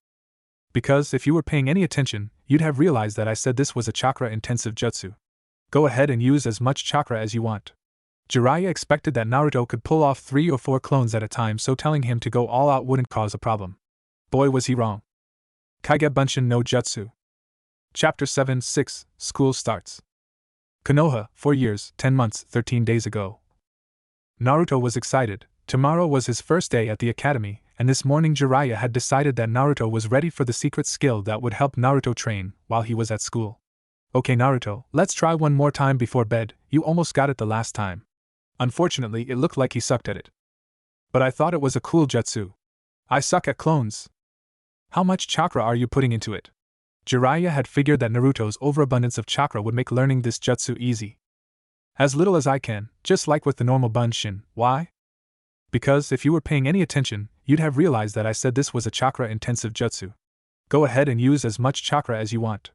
Because if you were paying any attention, you'd have realized that I said this was a chakra-intensive jutsu. Go ahead and use as much chakra as you want. Jiraiya expected that Naruto could pull off 3 or 4 clones at a time, so telling him to go all out wouldn't cause a problem. Boy was he wrong. Kage Bunshin no Jutsu. Chapter 7-6, School Starts. Konoha, 4 years, 10 months, 13 days ago. Naruto was excited. Tomorrow was his first day at the academy, and this morning Jiraiya had decided that Naruto was ready for the secret skill that would help Naruto train while he was at school. Okay Naruto, let's try one more time before bed, you almost got it the last time. Unfortunately, it looked like he sucked at it. But I thought it was a cool jutsu. I suck at clones. How much chakra are you putting into it? Jiraiya had figured that Naruto's overabundance of chakra would make learning this jutsu easy. As little as I can, just like with the normal bunshin. Why? Because if you were paying any attention, you'd have realized that I said this was a chakra-intensive jutsu. Go ahead and use as much chakra as you want.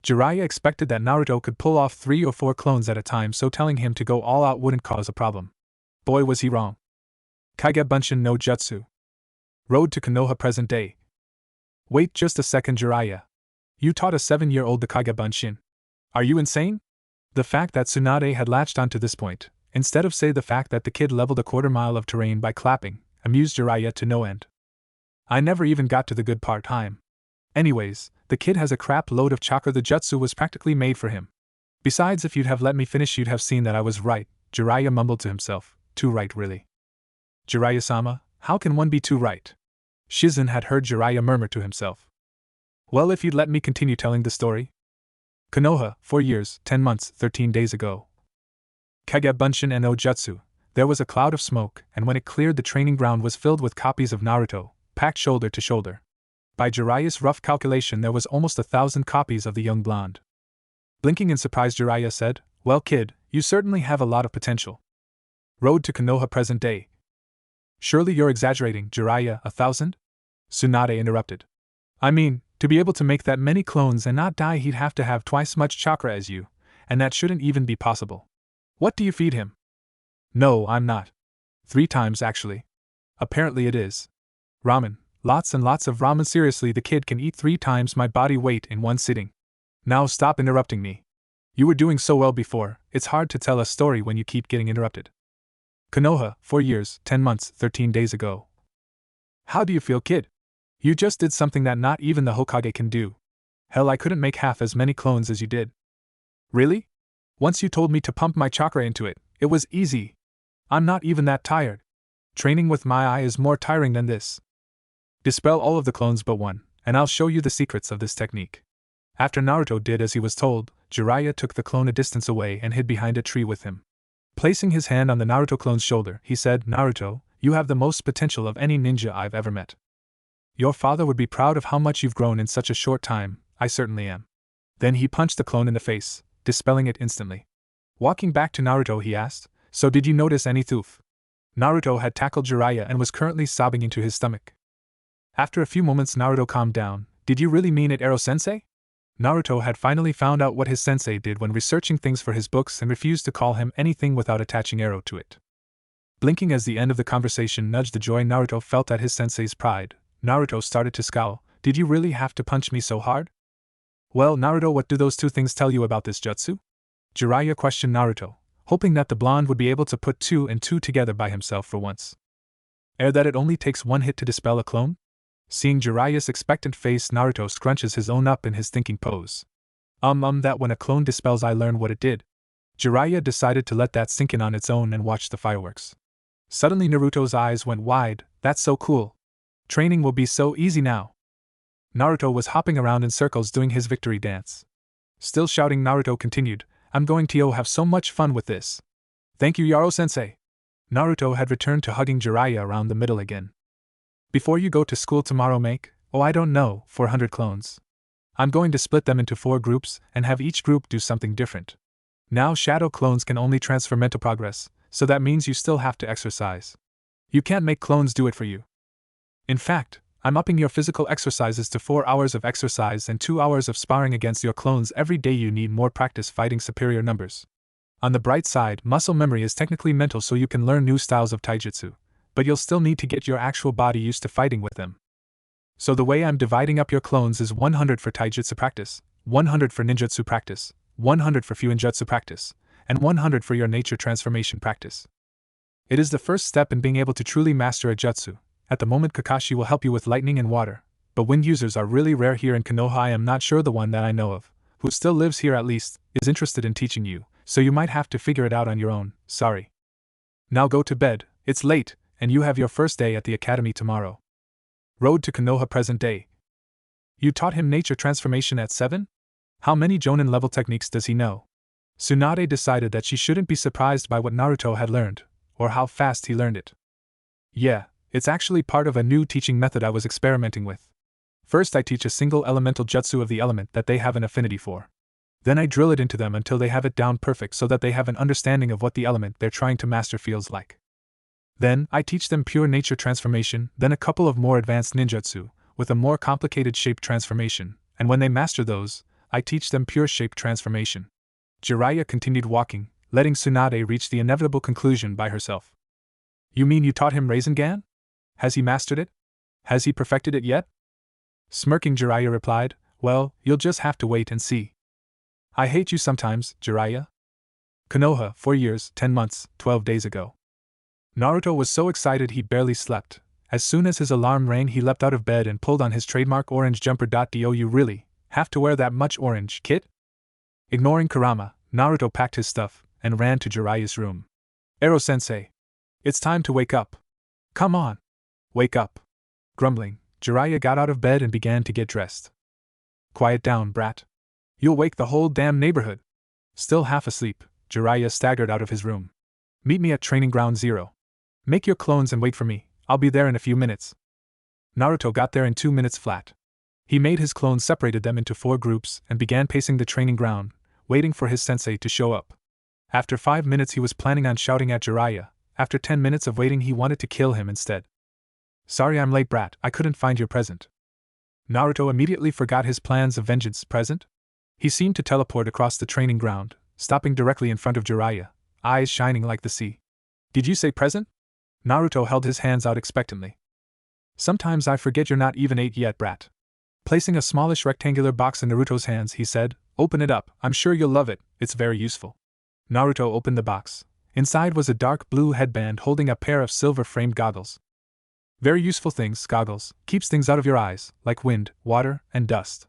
Jiraiya expected that Naruto could pull off 3 or 4 clones at a time, so telling him to go all out wouldn't cause a problem. Boy was he wrong. Kage Bunshin no Jutsu. Road to Konoha present day. Wait just a second Jiraiya. You taught a 7-year-old the Kage Bunshin. Are you insane? The fact that Tsunade had latched onto this point, instead of say the fact that the kid leveled a quarter mile of terrain by clapping, amused Jiraiya to no end. I never even got to the good part. Anyways, the kid has a crap load of chakra. The jutsu was practically made for him. Besides, if you'd have let me finish, you'd have seen that I was right, Jiraiya mumbled to himself. Too right, really? Jiraiya-sama, how can one be too right? Shizen had heard Jiraiya murmur to himself. Well, if you'd let me continue telling the story. Konoha, 4 years, 10 months, 13 days ago. Kage Bunshin no Jutsu. There was a cloud of smoke, and when it cleared, the training ground was filled with copies of Naruto, packed shoulder to shoulder. By Jiraiya's rough calculation, there was almost 1,000 copies of the young blonde. Blinking in surprise, Jiraiya said, Well kid, you certainly have a lot of potential. Road to Konoha present day. Surely you're exaggerating, Jiraiya. 1,000? Tsunade interrupted. I mean, to be able to make that many clones and not die, he'd have to have twice much chakra as you, and that shouldn't even be possible. What do you feed him? No, I'm not. 3 times actually. Apparently it is. Ramen. Lots and lots of ramen. Seriously, the kid can eat 3 times my body weight in one sitting. Now stop interrupting me. You were doing so well before, it's hard to tell a story when you keep getting interrupted. Konoha, 4 years, 10 months, 13 days ago. How do you feel, kid? You just did something that not even the Hokage can do. Hell, I couldn't make half as many clones as you did. Really? Once you told me to pump my chakra into it, it was easy. I'm not even that tired. Training with my eye is more tiring than this. Dispel all of the clones but one, and I'll show you the secrets of this technique. After Naruto did as he was told, Jiraiya took the clone a distance away and hid behind a tree with him. Placing his hand on the Naruto clone's shoulder, he said, Naruto, you have the most potential of any ninja I've ever met. Your father would be proud of how much you've grown in such a short time. I certainly am. Then he punched the clone in the face, dispelling it instantly. Walking back to Naruto, he asked, "So did you notice any thoof?" Naruto had tackled Jiraiya and was currently sobbing into his stomach. After a few moments, Naruto calmed down. "Did you really mean it, Ero-sensei?" Naruto had finally found out what his sensei did when researching things for his books and refused to call him anything without attaching Ero to it. Blinking as the end of the conversation nudged the joy Naruto felt at his sensei's pride, Naruto started to scowl. "Did you really have to punch me so hard?" "Well, Naruto, what do those two things tell you about this jutsu?" Jiraiya questioned Naruto, hoping that the blonde would be able to put two and two together by himself for once. That it only takes one hit to dispel a clone? Seeing Jiraiya's expectant face, Naruto scrunches his own up in his thinking pose. That when a clone dispels, I learned what it did." Jiraiya decided to let that sink in on its own and watch the fireworks. Suddenly Naruto's eyes went wide. "That's so cool. Training will be so easy now." Naruto was hopping around in circles doing his victory dance. Still shouting, Naruto continued, "I'm going to have so much fun with this." "Thank you, Yaro-sensei." Naruto had returned to hugging Jiraiya around the middle again. "Before you go to school tomorrow, make, 400 clones. I'm going to split them into 4 groups and have each group do something different. Now shadow clones can only transfer mental progress, so that means you still have to exercise. You can't make clones do it for you. In fact, I'm upping your physical exercises to 4 hours of exercise and 2 hours of sparring against your clones every day. You need more practice fighting superior numbers. On the bright side, muscle memory is technically mental, so you can learn new styles of taijutsu, but you'll still need to get your actual body used to fighting with them. So the way I'm dividing up your clones is 100 for taijutsu practice, 100 for ninjutsu practice, 100 for fuinjutsu practice, and 100 for your nature transformation practice. It is the first step in being able to truly master a jutsu. At the moment, Kakashi will help you with lightning and water, but wind users are really rare here in Konoha. I am not sure the one that I know of, who still lives here at least, is interested in teaching you, so you might have to figure it out on your own. Sorry. Now go to bed, it's late, and you have your first day at the academy tomorrow. Road to Konoha present day. You taught him nature transformation at 7? How many Jonin level techniques does he know? Tsunade decided that she shouldn't be surprised by what Naruto had learned, or how fast he learned it. Yeah, it's actually part of a new teaching method I was experimenting with. First I teach a single elemental jutsu of the element that they have an affinity for. Then I drill it into them until they have it down perfect so that they have an understanding of what the element they're trying to master feels like. Then I teach them pure nature transformation, then a couple of more advanced ninjutsu, with a more complicated shape transformation, and when they master those, I teach them pure shape transformation. Jiraiya continued walking, letting Tsunade reach the inevitable conclusion by herself. You mean you taught him Rasengan? Has he mastered it? Has he perfected it yet? Smirking, Jiraiya replied, Well, you'll just have to wait and see. I hate you sometimes, Jiraiya. Konoha, 4 years, 10 months, 12 days ago. Naruto was so excited he barely slept. As soon as his alarm rang, he leapt out of bed and pulled on his trademark orange jumper. Do you really have to wear that much orange, kid? Ignoring Kurama, Naruto packed his stuff and ran to Jiraiya's room. Ero-sensei. It's time to wake up. Come on. Wake up. Grumbling, Jiraiya got out of bed and began to get dressed. Quiet down, brat. You'll wake the whole damn neighborhood. Still half asleep, Jiraiya staggered out of his room. Meet me at Training Ground 0. Make your clones and wait for me, I'll be there in a few minutes. Naruto got there in 2 minutes flat. He made his clones, separated them into 4 groups, and began pacing the training ground, waiting for his sensei to show up. After 5 minutes he was planning on shouting at Jiraiya. After 10 minutes of waiting he wanted to kill him instead. Sorry I'm late, brat, I couldn't find your present. Naruto immediately forgot his plans of vengeance. Present? He seemed to teleport across the training ground, stopping directly in front of Jiraiya, eyes shining like the sea. Did you say present? Naruto held his hands out expectantly. Sometimes I forget you're not even 8 yet, brat. Placing a smallish rectangular box in Naruto's hands, he said, Open it up, I'm sure you'll love it, it's very useful. Naruto opened the box. Inside was a dark blue headband holding a pair of silver-framed goggles. Very useful things, goggles, keeps things out of your eyes, like wind, water, and dust.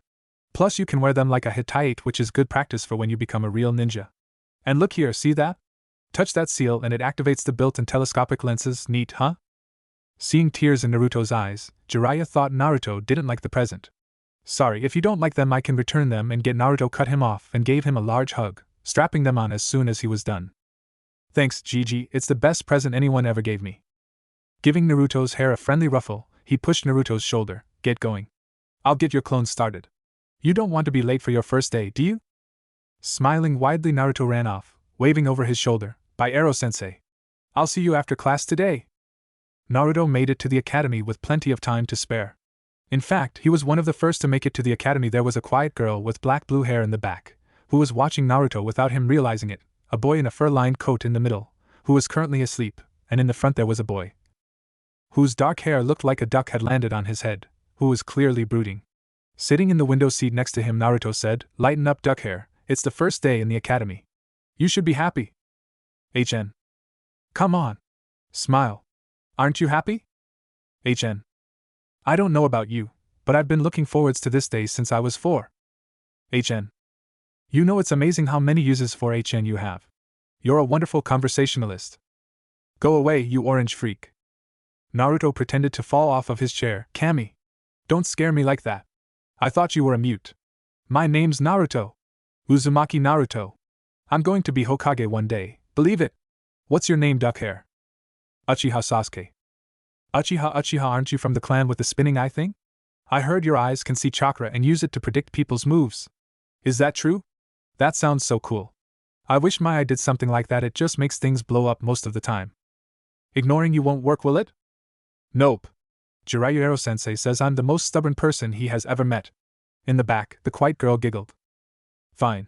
Plus you can wear them like a Hittite, which is good practice for when you become a real ninja. And look here, see that? Touch that seal and it activates the built-in telescopic lenses. Neat, huh? Seeing tears in Naruto's eyes, Jiraiya thought Naruto didn't like the present. Sorry, if you don't like them I can return them and get. Naruto cut him off and gave him a large hug, strapping them on as soon as he was done. Thanks, Gigi, it's the best present anyone ever gave me. Giving Naruto's hair a friendly ruffle, he pushed Naruto's shoulder. Get going. I'll get your clones started. You don't want to be late for your first day, do you? Smiling widely, Naruto ran off, waving over his shoulder. Bye, Ero-sensei. I'll see you after class today. Naruto made it to the academy with plenty of time to spare. In fact, he was one of the first to make it to the academy. There was a quiet girl with black-blue hair in the back, who was watching Naruto without him realizing it, a boy in a fur-lined coat in the middle, who was currently asleep, and in the front there was a boy whose dark hair looked like a duck had landed on his head, who was clearly brooding. Sitting in the window seat next to him, Naruto said, "Lighten up, duck hair, it's the first day in the academy. You should be happy." HN. Come on. Smile. Aren't you happy? HN. I don't know about you, but I've been looking forwards to this day since I was 4. HN. You know, it's amazing how many uses for HN you have. You're a wonderful conversationalist. Go away, you orange freak. Naruto pretended to fall off of his chair. Kami. Don't scare me like that. I thought you were a mute. My name's Naruto. Uzumaki Naruto. I'm going to be Hokage one day, believe it. What's your name, duck hair? Uchiha Sasuke. Uchiha, aren't you from the clan with the spinning eye thing? I heard your eyes can see chakra and use it to predict people's moves. Is that true? That sounds so cool. I wish my eye did something like that. It just makes things blow up most of the time. Ignoring you won't work, will it? Nope. Jiraiya Ero-sensei says I'm the most stubborn person he has ever met. In the back, the quiet girl giggled. Fine.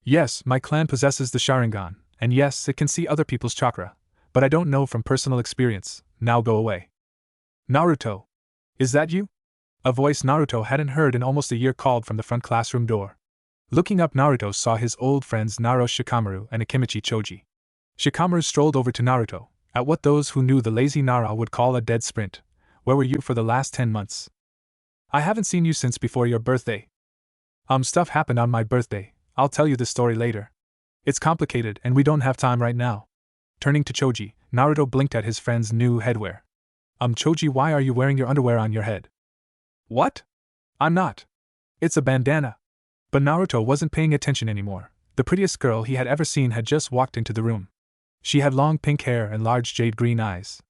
Yes, my clan possesses the Sharingan, and yes, it can see other people's chakra, but I don't know from personal experience. Now go away. Naruto. Is that you? A voice Naruto hadn't heard in almost a year called from the front classroom door. Looking up, Naruto saw his old friends Naruto Shikamaru and Akimichi Choji. Shikamaru strolled over to Naruto, at what those who knew the lazy Nara would call a dead sprint. Where were you for the last 10 months? I haven't seen you since before your birthday. Stuff happened on my birthday. I'll tell you the story later. It's complicated and we don't have time right now. Turning to Choji, Naruto blinked at his friend's new headwear. Choji, why are you wearing your underwear on your head? What? I'm not. It's a bandana. But Naruto wasn't paying attention anymore. The prettiest girl he had ever seen had just walked into the room. She had long pink hair and large jade green eyes.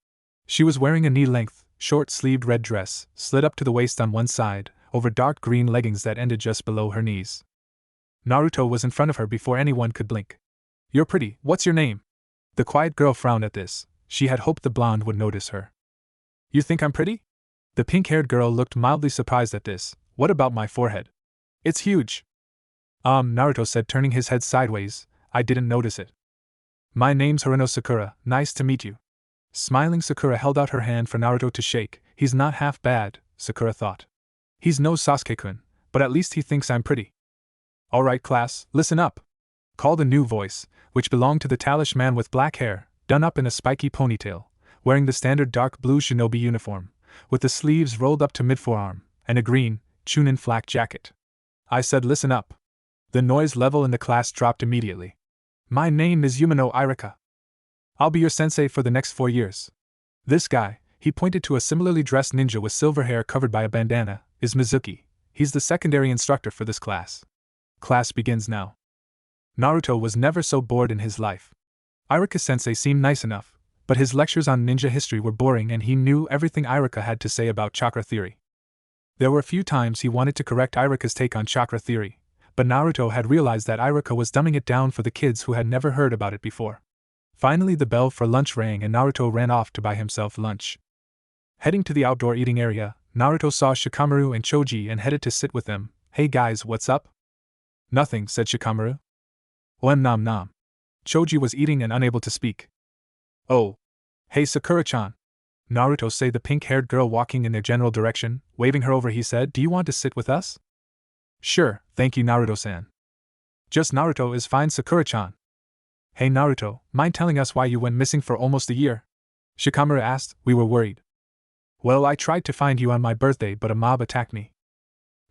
She was wearing a knee-length, short-sleeved red dress, slid up to the waist on one side, over dark green leggings that ended just below her knees. Naruto was in front of her before anyone could blink. You're pretty, what's your name? The quiet girl frowned at this. She had hoped the blonde would notice her. You think I'm pretty? The pink-haired girl looked mildly surprised at this. What about my forehead? It's huge. Naruto said, turning his head sideways. I didn't notice it. My name's Haruno Sakura, nice to meet you. Smiling, Sakura held out her hand for Naruto to shake. He's not half bad, Sakura thought. He's no Sasuke-kun, but at least he thinks I'm pretty. Alright class, listen up, called a new voice, which belonged to the Talish man with black hair, done up in a spiky ponytail, wearing the standard dark blue shinobi uniform, with the sleeves rolled up to mid-forearm, and a green, Chunin flak jacket. I said listen up. The noise level in the class dropped immediately. My name is Yumino Irika. I'll be your sensei for the next 4 years. This guy, he pointed to a similarly dressed ninja with silver hair covered by a bandana, is Mizuki. He's the secondary instructor for this class. Class begins now. Naruto was never so bored in his life. Irika-sensei seemed nice enough, but his lectures on ninja history were boring and he knew everything Irika had to say about chakra theory. There were a few times he wanted to correct Irika's take on chakra theory, but Naruto had realized that Irika was dumbing it down for the kids who had never heard about it before. Finally, the bell for lunch rang and Naruto ran off to buy himself lunch. Heading to the outdoor eating area, Naruto saw Shikamaru and Choji and headed to sit with them. Hey guys, what's up? Nothing, said Shikamaru. Nom nom. Choji was eating and unable to speak. Oh. Hey Sakura-chan. Naruto said, the pink-haired girl walking in their general direction, waving her over, he said, do you want to sit with us? Sure, thank you Naruto-san. Just Naruto is fine, Sakura-chan. Hey Naruto, mind telling us why you went missing for almost a year? Shikamaru asked. We were worried. Well, I tried to find you on my birthday but a mob attacked me.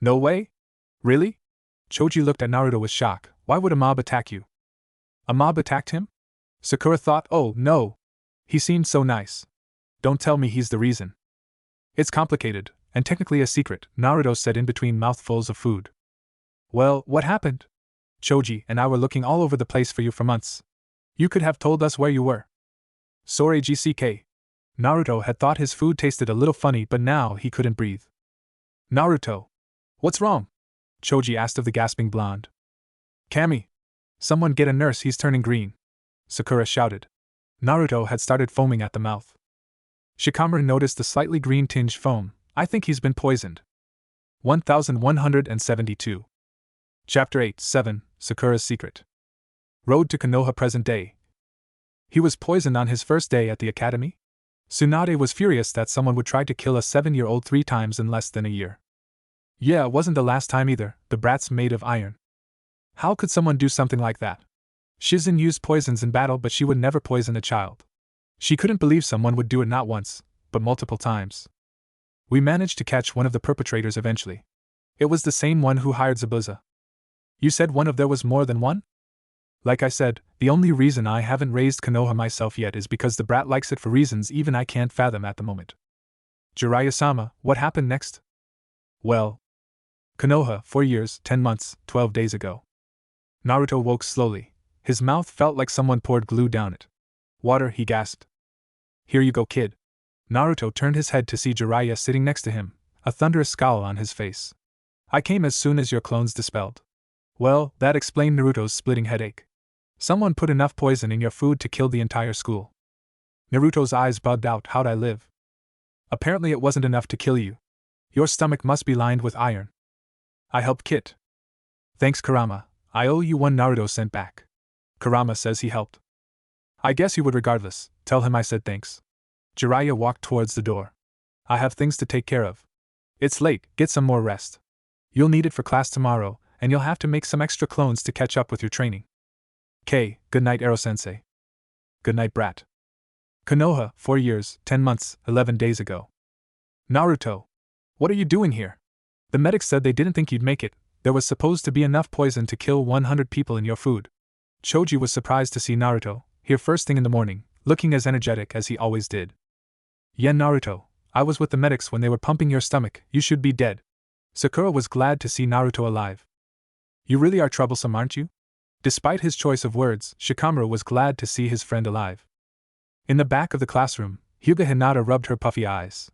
No way? Really? Choji looked at Naruto with shock. Why would a mob attack you? A mob attacked him? Sakura thought, oh no. He seemed so nice. Don't tell me he's the reason. It's complicated, and technically a secret, Naruto said in between mouthfuls of food. Well, what happened? Choji and I were looking all over the place for you for months. You could have told us where you were. Sorry GCK. Naruto had thought his food tasted a little funny but now he couldn't breathe. Naruto. What's wrong? Choji asked of the gasping blonde. Kami. Someone get a nurse, he's turning green, Sakura shouted. Naruto had started foaming at the mouth. Shikamaru noticed the slightly green-tinged foam. I think he's been poisoned. 1172. Chapter 8-7, Sakura's Secret. Road to Konoha present day. He was poisoned on his first day at the academy? Tsunade was furious that someone would try to kill a 7-year-old 3 times in less than a year. Yeah, it wasn't the last time either, the brat's made of iron. How could someone do something like that? Shizen used poisons in battle, but she would never poison a child. She couldn't believe someone would do it not once, but multiple times. We managed to catch one of the perpetrators eventually. It was the same one who hired Zabuza. You said one of there was more than one? Like I said, the only reason I haven't raised Konoha myself yet is because the brat likes it for reasons even I can't fathom at the moment. Jiraiya-sama, what happened next? Well, Konoha, 4 years, 10 months, 12 days ago. Naruto woke slowly. His mouth felt like someone poured glue down it. Water, he gasped. Here you go, kid. Naruto turned his head to see Jiraiya sitting next to him, a thunderous scowl on his face. I came as soon as your clones dispelled. Well, that explained Naruto's splitting headache. Someone put enough poison in your food to kill the entire school. Naruto's eyes bugged out. How'd I live? Apparently it wasn't enough to kill you. Your stomach must be lined with iron. I helped Kit. Thanks, Kurama. I owe you one. Naruto sent back. Kurama says he helped. I guess you would regardless. Tell him I said thanks. Jiraiya walked towards the door. I have things to take care of. It's late, get some more rest. You'll need it for class tomorrow, and you'll have to make some extra clones to catch up with your training. K, good night, Ero-sensei. Good night, brat. Konoha, 4 years, 10 months, 11 days ago. Naruto. What are you doing here? The medics said they didn't think you'd make it. There was supposed to be enough poison to kill 100 people in your food. Choji was surprised to see Naruto, here first thing in the morning, looking as energetic as he always did. Yeah, Naruto, I was with the medics when they were pumping your stomach. You should be dead. Sakura was glad to see Naruto alive. You really are troublesome, aren't you? Despite his choice of words, Shikamaru was glad to see his friend alive. In the back of the classroom, Hyuga Hinata rubbed her puffy eyes.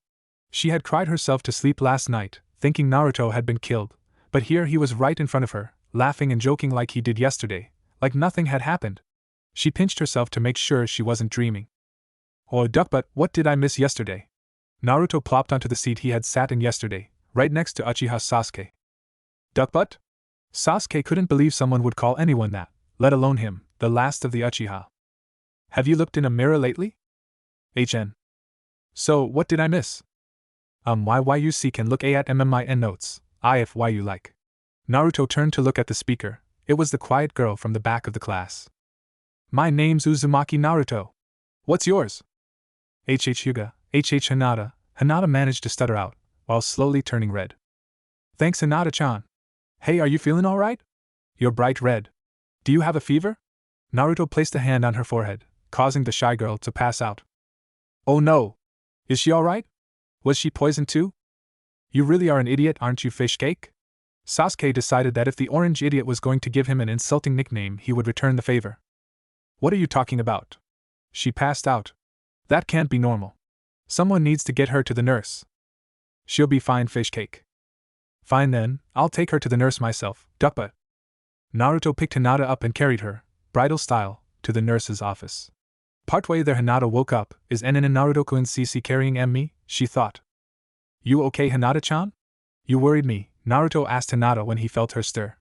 She had cried herself to sleep last night, thinking Naruto had been killed, but here he was right in front of her, laughing and joking like he did yesterday, like nothing had happened. She pinched herself to make sure she wasn't dreaming. Oh, duckbutt, what did I miss yesterday? Naruto plopped onto the seat he had sat in yesterday, right next to Uchiha Sasuke. Duckbutt? Sasuke couldn't believe someone would call anyone that, let alone him, the last of the Uchiha. Have you looked in a mirror lately? HN. So, what did I miss? YYUC can look at MMIN notes, if why you like. Naruto turned to look at the speaker. It was the quiet girl from the back of the class. My name's Uzumaki Naruto. What's yours? Hyuga, Hinata. Hinata managed to stutter out, while slowly turning red. Thanks, Hinata-chan. Hey, are you feeling alright? You're bright red. Do you have a fever? Naruto placed a hand on her forehead, causing the shy girl to pass out. Oh no! Is she alright? Was she poisoned too? You really are an idiot, aren't you, fish cake? Sasuke decided that if the orange idiot was going to give him an insulting nickname, he would return the favor. What are you talking about? She passed out. That can't be normal. Someone needs to get her to the nurse. She'll be fine, fish cake. Fine then, I'll take her to the nurse myself, duckbutt. Naruto picked Hinata up and carried her, bridal style, to the nurse's office. Partway there Hinata woke up. Is Nen and Naruto-kun CC carrying me? She thought. You okay, Hinata-chan? You worried me, Naruto asked Hinata when he felt her stir.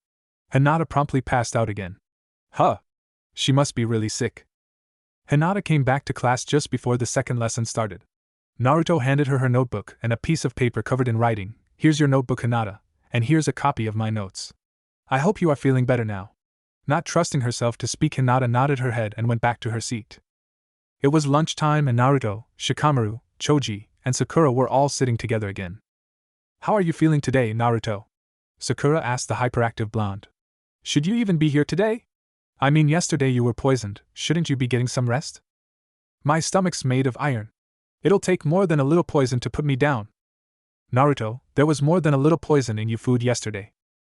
Hinata promptly passed out again. Huh. She must be really sick. Hinata came back to class just before the second lesson started. Naruto handed her her notebook and a piece of paper covered in writing. Here's your notebook, Hinata, and here's a copy of my notes. I hope you are feeling better now. Not trusting herself to speak, Hinata nodded her head and went back to her seat. It was lunchtime and Naruto, Shikamaru, Choji, and Sakura were all sitting together again. How are you feeling today, Naruto? Sakura asked the hyperactive blonde. Should you even be here today? I mean, yesterday you were poisoned, shouldn't you be getting some rest? My stomach's made of iron. It'll take more than a little poison to put me down. Naruto, there was more than a little poison in your food yesterday.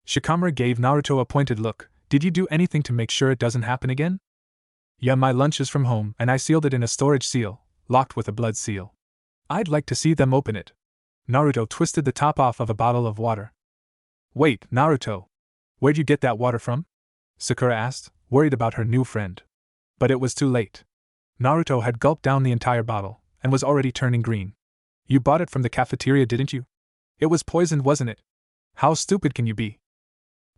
Shikamaru gave Naruto a pointed look. Did you do anything to make sure it doesn't happen again? Yeah, my lunch is from home and I sealed it in a storage seal, locked with a blood seal. I'd like to see them open it. Naruto twisted the top off of a bottle of water. Wait, Naruto. Where'd you get that water from? Sakura asked, worried about her new friend. But it was too late. Naruto had gulped down the entire bottle, and was already turning green. You bought it from the cafeteria, didn't you? It was poisoned, wasn't it? How stupid can you be?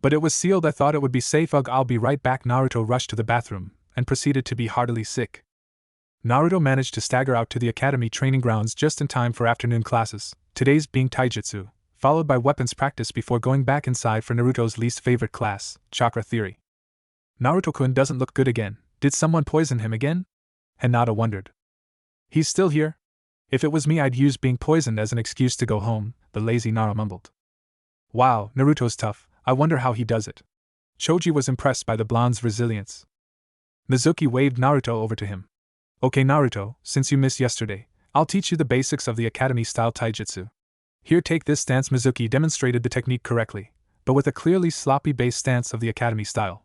But it was sealed, I thought it would be safe. Ugh, I'll be right back. Naruto rushed to the bathroom, and proceeded to be heartily sick. Naruto managed to stagger out to the academy training grounds just in time for afternoon classes, today's being taijutsu, followed by weapons practice before going back inside for Naruto's least favorite class, chakra theory. Naruto-kun doesn't look good again. Did someone poison him again? Hinata wondered. He's still here? If it was me, I'd use being poisoned as an excuse to go home, the lazy Nara mumbled. Wow, Naruto's tough. I wonder how he does it. Choji was impressed by the blonde's resilience. Mizuki waved Naruto over to him. Okay, Naruto, since you missed yesterday, I'll teach you the basics of the academy-style taijutsu. Here, take this stance. Mizuki demonstrated the technique correctly, but with a clearly sloppy base stance of the academy style.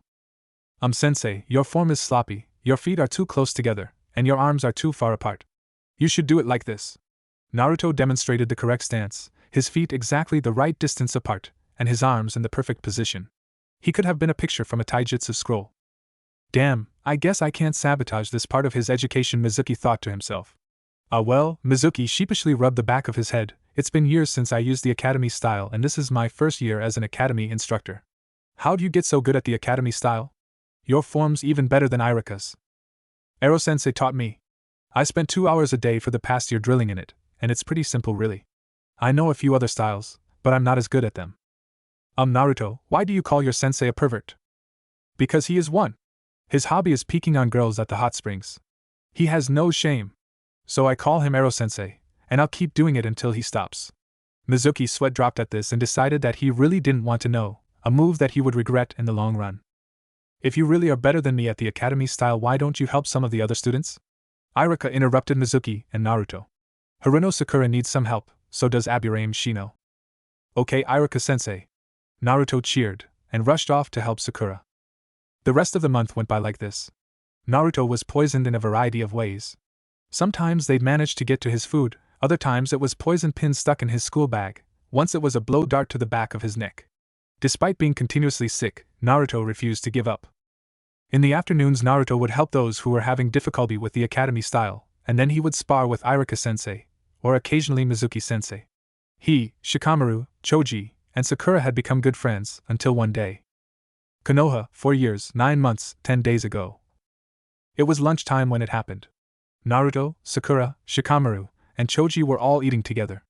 Sensei, your form is sloppy, your feet are too close together, and your arms are too far apart. You should do it like this. Naruto demonstrated the correct stance, his feet exactly the right distance apart, and his arms in the perfect position. He could have been a picture from a taijutsu scroll. Damn, I guess I can't sabotage this part of his education, Mizuki thought to himself. Well, Mizuki sheepishly rubbed the back of his head. It's been years since I used the academy style, and this is my first year as an academy instructor. How'd you get so good at the academy style? Your form's even better than Irika's. Ero-sensei taught me. I spent 2 hours a day for the past year drilling in it, and it's pretty simple really. I know a few other styles, but I'm not as good at them. Naruto, why do you call your sensei a pervert? Because he is one. His hobby is peeking on girls at the hot springs. He has no shame. So I call him Ero-sensei, and I'll keep doing it until he stops. Mizuki's sweat dropped at this and decided that he really didn't want to know, a move that he would regret in the long run. If you really are better than me at the academy style, why don't you help some of the other students? Irika interrupted Mizuki and Naruto. Haruno Sakura needs some help, so does Aburame Shino. Okay, Irika-sensei. Naruto cheered, and rushed off to help Sakura. The rest of the month went by like this. Naruto was poisoned in a variety of ways. Sometimes they'd manage to get to his food, other times it was poison pins stuck in his school bag, once it was a blow dart to the back of his neck. Despite being continuously sick, Naruto refused to give up. In the afternoons, Naruto would help those who were having difficulty with the academy style, and then he would spar with Irika-sensei, or occasionally Mizuki-sensei. He, Shikamaru, Choji, and Sakura had become good friends, until one day. Konoha, 4 years, 9 months, 10 days ago. It was lunchtime when it happened. Naruto, Sakura, Shikamaru, and Choji were all eating together.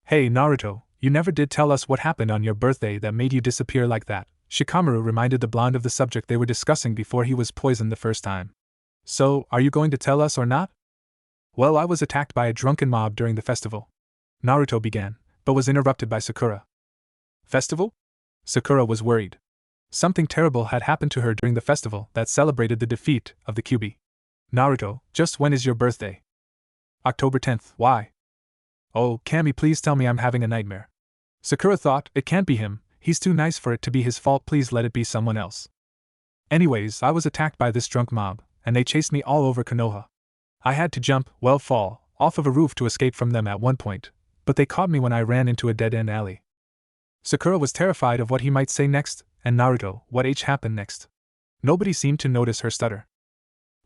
Hey Naruto, you never did tell us what happened on your birthday that made you disappear like that, Shikamaru reminded the blonde of the subject they were discussing before he was poisoned the first time. So, are you going to tell us or not? Well, I was attacked by a drunken mob during the festival. Naruto began, but was interrupted by Sakura. Festival? Sakura was worried. Something terrible had happened to her during the festival that celebrated the defeat of the Kyuubi. Naruto, just when is your birthday? October 10th, why? Oh, Kami, please tell me I'm having a nightmare. Sakura thought, it can't be him, he's too nice for it to be his fault, please let it be someone else. Anyways, I was attacked by this drunk mob, and they chased me all over Konoha. I had to jump, fall, off of a roof to escape from them at one point, but they caught me when I ran into a dead-end alley. Sakura was terrified of what he might say next, and Naruto, what happened next? Nobody seemed to notice her stutter.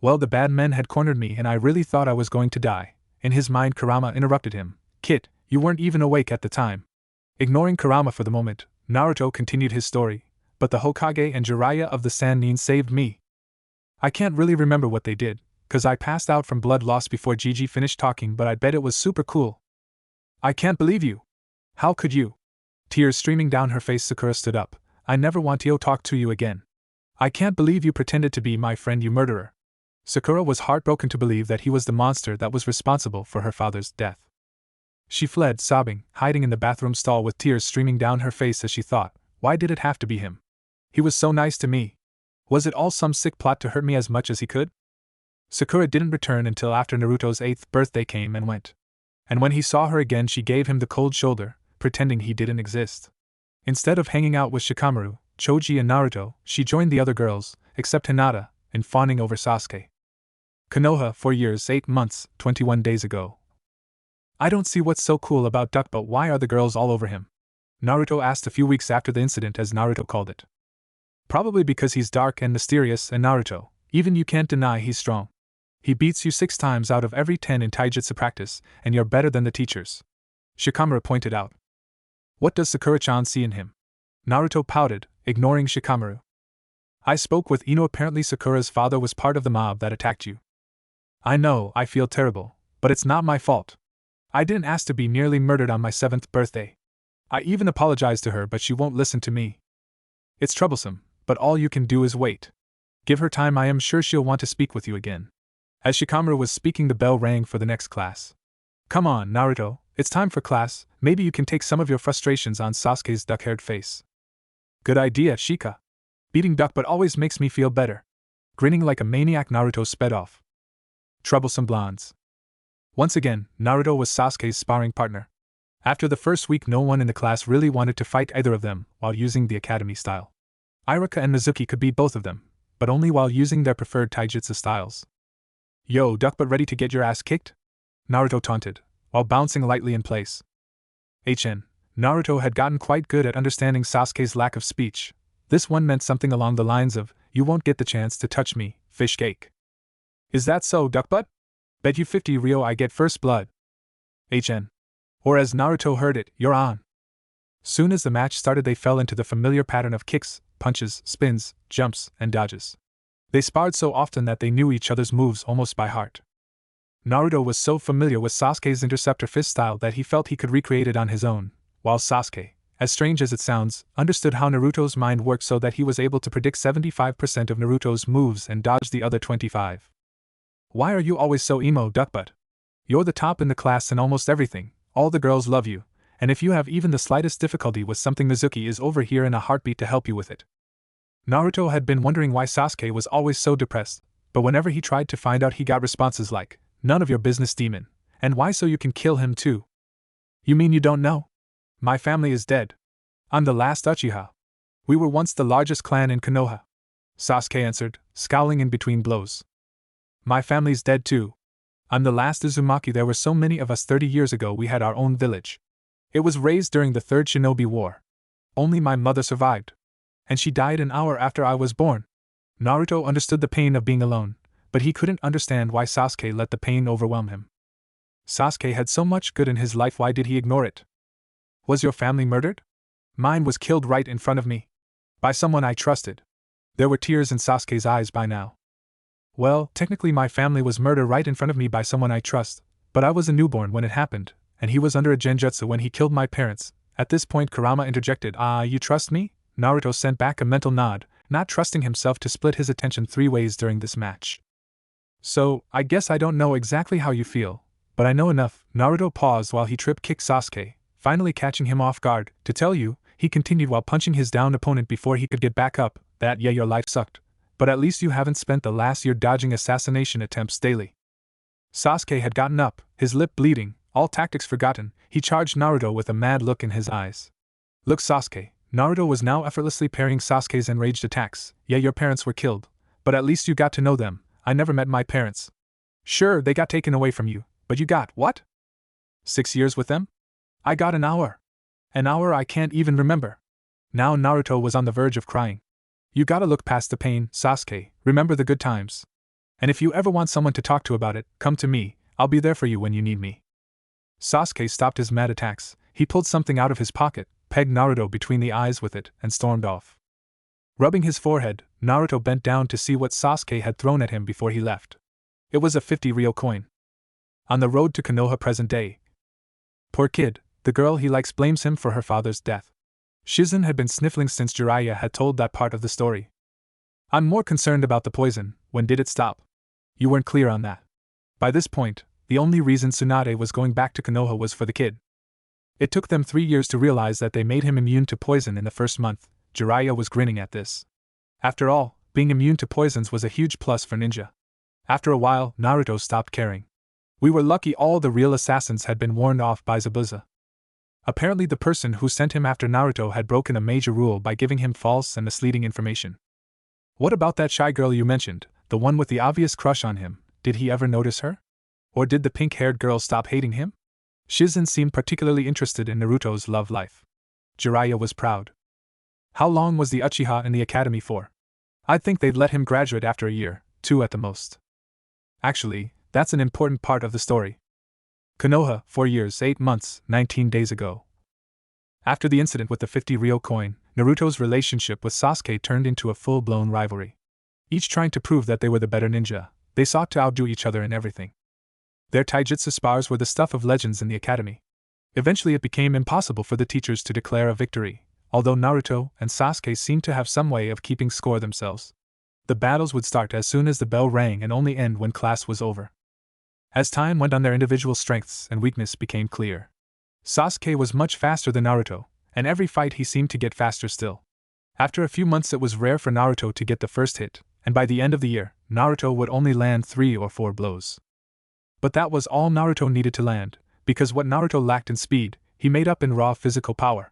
Well, the bad men had cornered me and I really thought I was going to die. In his mind, Kurama interrupted him. Kid, you weren't even awake at the time. Ignoring Kurama for the moment, Naruto continued his story, but the Hokage and Jiraiya of the Sannin saved me. I can't really remember what they did, 'cause I passed out from blood loss before Gigi finished talking, but I bet it was super cool. I can't believe you. How could you? Tears streaming down her face, Sakura stood up. I never want to talk to you again. I can't believe you pretended to be my friend, you murderer. Sakura was heartbroken to believe that he was the monster that was responsible for her father's death. She fled, sobbing, hiding in the bathroom stall with tears streaming down her face as she thought, why did it have to be him? He was so nice to me. Was it all some sick plot to hurt me as much as he could? Sakura didn't return until after Naruto's 8th birthday came and went. And when he saw her again, she gave him the cold shoulder, pretending he didn't exist. Instead of hanging out with Shikamaru, Choji and Naruto, she joined the other girls, except Hinata, in fawning over Sasuke. Konoha, 4 years, 8 months, 21 days ago. I don't see what's so cool about Duck, but why are the girls all over him? Naruto asked a few weeks after the incident, as Naruto called it. Probably because he's dark and mysterious, and Naruto, even you can't deny he's strong. He beats you 6 times out of every 10 in taijutsu practice, and you're better than the teachers. Shikamaru pointed out. What does Sakura-chan see in him? Naruto pouted, ignoring Shikamaru. I spoke with Ino. Apparently Sakura's father was part of the mob that attacked you. I know, I feel terrible, but it's not my fault. I didn't ask to be nearly murdered on my 7th birthday. I even apologized to her, but she won't listen to me. It's troublesome, but all you can do is wait. Give her time, I am sure she'll want to speak with you again. As Shikamaru was speaking, the bell rang for the next class. Come on, Naruto, it's time for class. Maybe you can take some of your frustrations on Sasuke's duck-haired face. Good idea, Shika. Beating duck-butt always makes me feel better. Grinning like a maniac, Naruto sped off. Troublesome blondes. Once again, Naruto was Sasuke's sparring partner. After the first week, no one in the class really wanted to fight either of them while using the academy style. Iruka and Mizuki could beat both of them, but only while using their preferred taijutsu styles. Yo, duck-butt, ready to get your ass kicked? Naruto taunted, while bouncing lightly in place. Naruto had gotten quite good at understanding Sasuke's lack of speech. This one meant something along the lines of, you won't get the chance to touch me, fish cake. Is that so, duck-butt? Bet you 50 Ryo I get first blood. Or as Naruto heard it, you're on. Soon as the match started, they fell into the familiar pattern of kicks, punches, spins, jumps, and dodges. They sparred so often that they knew each other's moves almost by heart. Naruto was so familiar with Sasuke's interceptor fist style that he felt he could recreate it on his own, while Sasuke, as strange as it sounds, understood how Naruto's mind worked so that he was able to predict 75% of Naruto's moves and dodge the other 25%. Why are you always so emo, duck-butt? You're the top in the class in almost everything, all the girls love you, and if you have even the slightest difficulty with something, Mizuki is over here in a heartbeat to help you with it. Naruto had been wondering why Sasuke was always so depressed, but whenever he tried to find out, he got responses like, none of your business, demon, and why so you can kill him too? You mean you don't know? My family is dead. I'm the last Uchiha. We were once the largest clan in Konoha. Sasuke answered, scowling in between blows. My family's dead too. I'm the last Uzumaki. There were so many of us 30 years ago. We had our own village. It was raised during the Third Shinobi War. Only my mother survived. And she died an hour after I was born. Naruto understood the pain of being alone, but he couldn't understand why Sasuke let the pain overwhelm him. Sasuke had so much good in his life, why did he ignore it? Was your family murdered? Mine was killed right in front of me. By someone I trusted. There were tears in Sasuke's eyes by now. Well, technically my family was murdered right in front of me by someone I trust, but I was a newborn when it happened, and he was under a genjutsu when he killed my parents. At this point Kurama interjected, you trust me? Naruto sent back a mental nod, not trusting himself to split his attention 3 ways during this match. So, I guess I don't know exactly how you feel, but I know enough. Naruto paused while he trip-kicked Sasuke, finally catching him off guard. To tell you, he continued while punching his downed opponent before he could get back up, that yeah, your life sucked. But at least you haven't spent the last year dodging assassination attempts daily. Sasuke had gotten up, his lip bleeding, all tactics forgotten. He charged Naruto with a mad look in his eyes. Look, Sasuke. Naruto was now effortlessly parrying Sasuke's enraged attacks. Yeah, your parents were killed, but at least you got to know them. I never met my parents. Sure, they got taken away from you, but you got, what? 6 years with them? I got an hour. An hour I can't even remember. Now Naruto was on the verge of crying. You gotta look past the pain, Sasuke, remember the good times. And if you ever want someone to talk to about it, come to me, I'll be there for you when you need me. Sasuke stopped his mad attacks. He pulled something out of his pocket, pegged Naruto between the eyes with it, and stormed off. Rubbing his forehead, Naruto bent down to see what Sasuke had thrown at him before he left. It was a 50 Ryo coin. On the road to Konoha present day. Poor kid, the girl he likes blames him for her father's death. Shizen had been sniffling since Jiraiya had told that part of the story. I'm more concerned about the poison. When did it stop? You weren't clear on that. By this point, the only reason Tsunade was going back to Konoha was for the kid. It took them 3 years to realize that they made him immune to poison in the first month. Jiraiya was grinning at this. After all, being immune to poisons was a huge plus for ninja. After a while, Naruto stopped caring. We were lucky all the real assassins had been warned off by Zabuza. Apparently the person who sent him after Naruto had broken a major rule by giving him false and misleading information. What about that shy girl you mentioned, the one with the obvious crush on him? Did he ever notice her? Or did the pink-haired girl stop hating him? Shizen seemed particularly interested in Naruto's love life. Jiraiya was proud. How long was the Uchiha in the academy for? I'd think they'd let him graduate after a year, 2 at the most. Actually, that's an important part of the story. Konoha, 4 years, 8 months, 19 days ago. After the incident with the 50 Ryo coin, Naruto's relationship with Sasuke turned into a full-blown rivalry. Each trying to prove that they were the better ninja, they sought to outdo each other in everything. Their taijutsu spars were the stuff of legends in the academy. Eventually it became impossible for the teachers to declare a victory, although Naruto and Sasuke seemed to have some way of keeping score themselves. The battles would start as soon as the bell rang and only end when class was over. As time went on, their individual strengths and weakness became clear. Sasuke was much faster than Naruto, and every fight he seemed to get faster still. After a few months it was rare for Naruto to get the first hit, and by the end of the year, Naruto would only land 3 or 4 blows. But that was all Naruto needed to land, because what Naruto lacked in speed, he made up in raw physical power.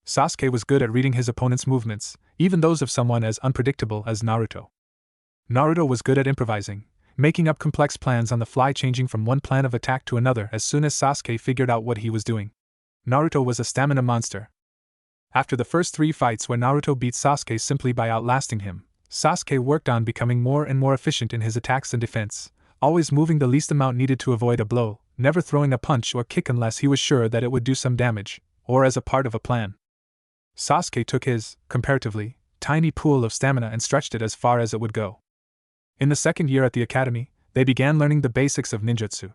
Sasuke was good at reading his opponent's movements, even those of someone as unpredictable as Naruto. Naruto was good at improvising, making up complex plans on the fly, changing from one plan of attack to another as soon as Sasuke figured out what he was doing. Naruto was a stamina monster. After the first 3 fights where Naruto beat Sasuke simply by outlasting him, Sasuke worked on becoming more and more efficient in his attacks and defense, always moving the least amount needed to avoid a blow, never throwing a punch or kick unless he was sure that it would do some damage, or as a part of a plan. Sasuke took his, comparatively, tiny pool of stamina and stretched it as far as it would go. In the second year at the academy, they began learning the basics of ninjutsu.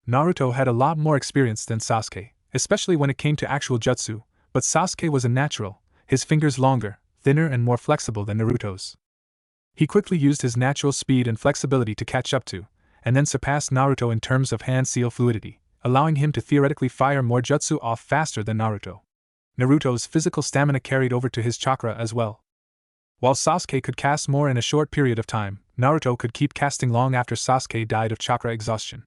Naruto had a lot more experience than Sasuke, especially when it came to actual jutsu, but Sasuke was a natural, his fingers longer, thinner and more flexible than Naruto's. He quickly used his natural speed and flexibility to catch up to, and then surpass Naruto in terms of hand-seal fluidity, allowing him to theoretically fire more jutsu off faster than Naruto. Naruto's physical stamina carried over to his chakra as well. While Sasuke could cast more in a short period of time, Naruto could keep casting long after Sasuke died of chakra exhaustion.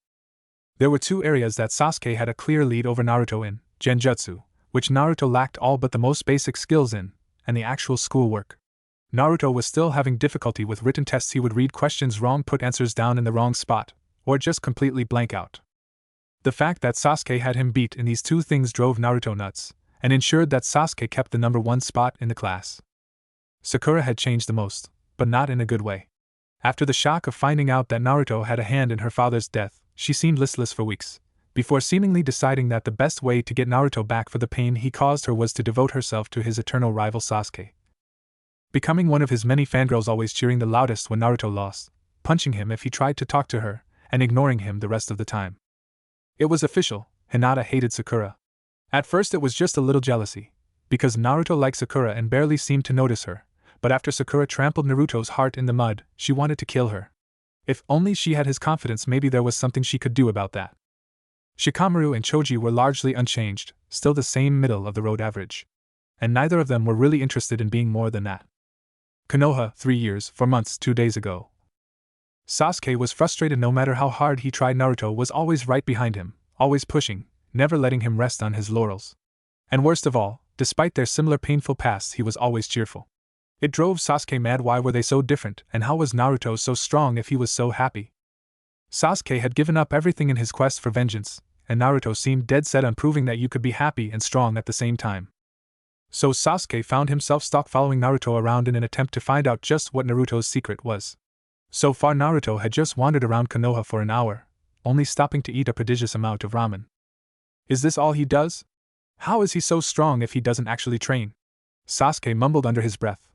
There were 2 areas that Sasuke had a clear lead over Naruto in: genjutsu, which Naruto lacked all but the most basic skills in, and the actual schoolwork. Naruto was still having difficulty with written tests. He would read questions wrong, put answers down in the wrong spot, or just completely blank out. The fact that Sasuke had him beat in these 2 things drove Naruto nuts, and ensured that Sasuke kept the number 1 spot in the class. Sakura had changed the most, but not in a good way. After the shock of finding out that Naruto had a hand in her father's death, she seemed listless for weeks, before seemingly deciding that the best way to get Naruto back for the pain he caused her was to devote herself to his eternal rival Sasuke. Becoming one of his many fangirls, always cheering the loudest when Naruto lost, punching him if he tried to talk to her, and ignoring him the rest of the time. It was official, Hinata hated Sakura. At first it was just a little jealousy, because Naruto liked Sakura and barely seemed to notice her, but after Sakura trampled Naruto's heart in the mud, she wanted to kill her. If only she had his confidence, maybe there was something she could do about that. Shikamaru and Choji were largely unchanged, still the same middle-of-the-road average. And neither of them were really interested in being more than that. Konoha, 3 years, 4 months, 2 days ago. Sasuke was frustrated. No matter how hard he tried, Naruto was always right behind him, always pushing, never letting him rest on his laurels. And worst of all, despite their similar painful pasts, he was always cheerful. It drove Sasuke mad. Why were they so different, and how was Naruto so strong if he was so happy? Sasuke had given up everything in his quest for vengeance, and Naruto seemed dead set on proving that you could be happy and strong at the same time. So Sasuke found himself stalk following Naruto around in an attempt to find out just what Naruto's secret was. So far Naruto had just wandered around Konoha for an hour, only stopping to eat a prodigious amount of ramen. Is this all he does? How is he so strong if he doesn't actually train? Sasuke mumbled under his breath.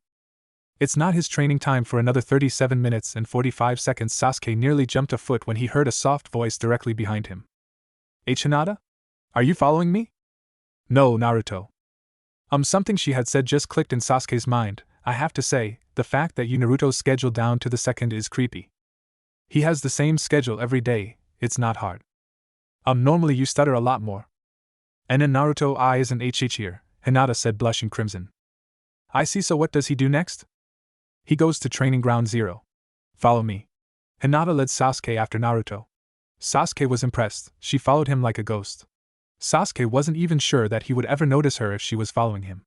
It's not his training time for another 37 minutes and 45 seconds. Sasuke nearly jumped a foot when he heard a soft voice directly behind him. Hinata? Are you following me? No, Naruto. Something she had said just clicked in Sasuke's mind. I have to say, the fact that you Naruto's schedule down to the second is creepy. He has the same schedule every day, it's not hard. Normally you stutter a lot more. And in Naruto I isn't here, Hinata said, blushing crimson. I see. So what does he do next? He goes to Training Ground Zero. Follow me. Hinata led Sasuke after Naruto. Sasuke was impressed. She followed him like a ghost. Sasuke wasn't even sure that he would ever notice her if she was following him.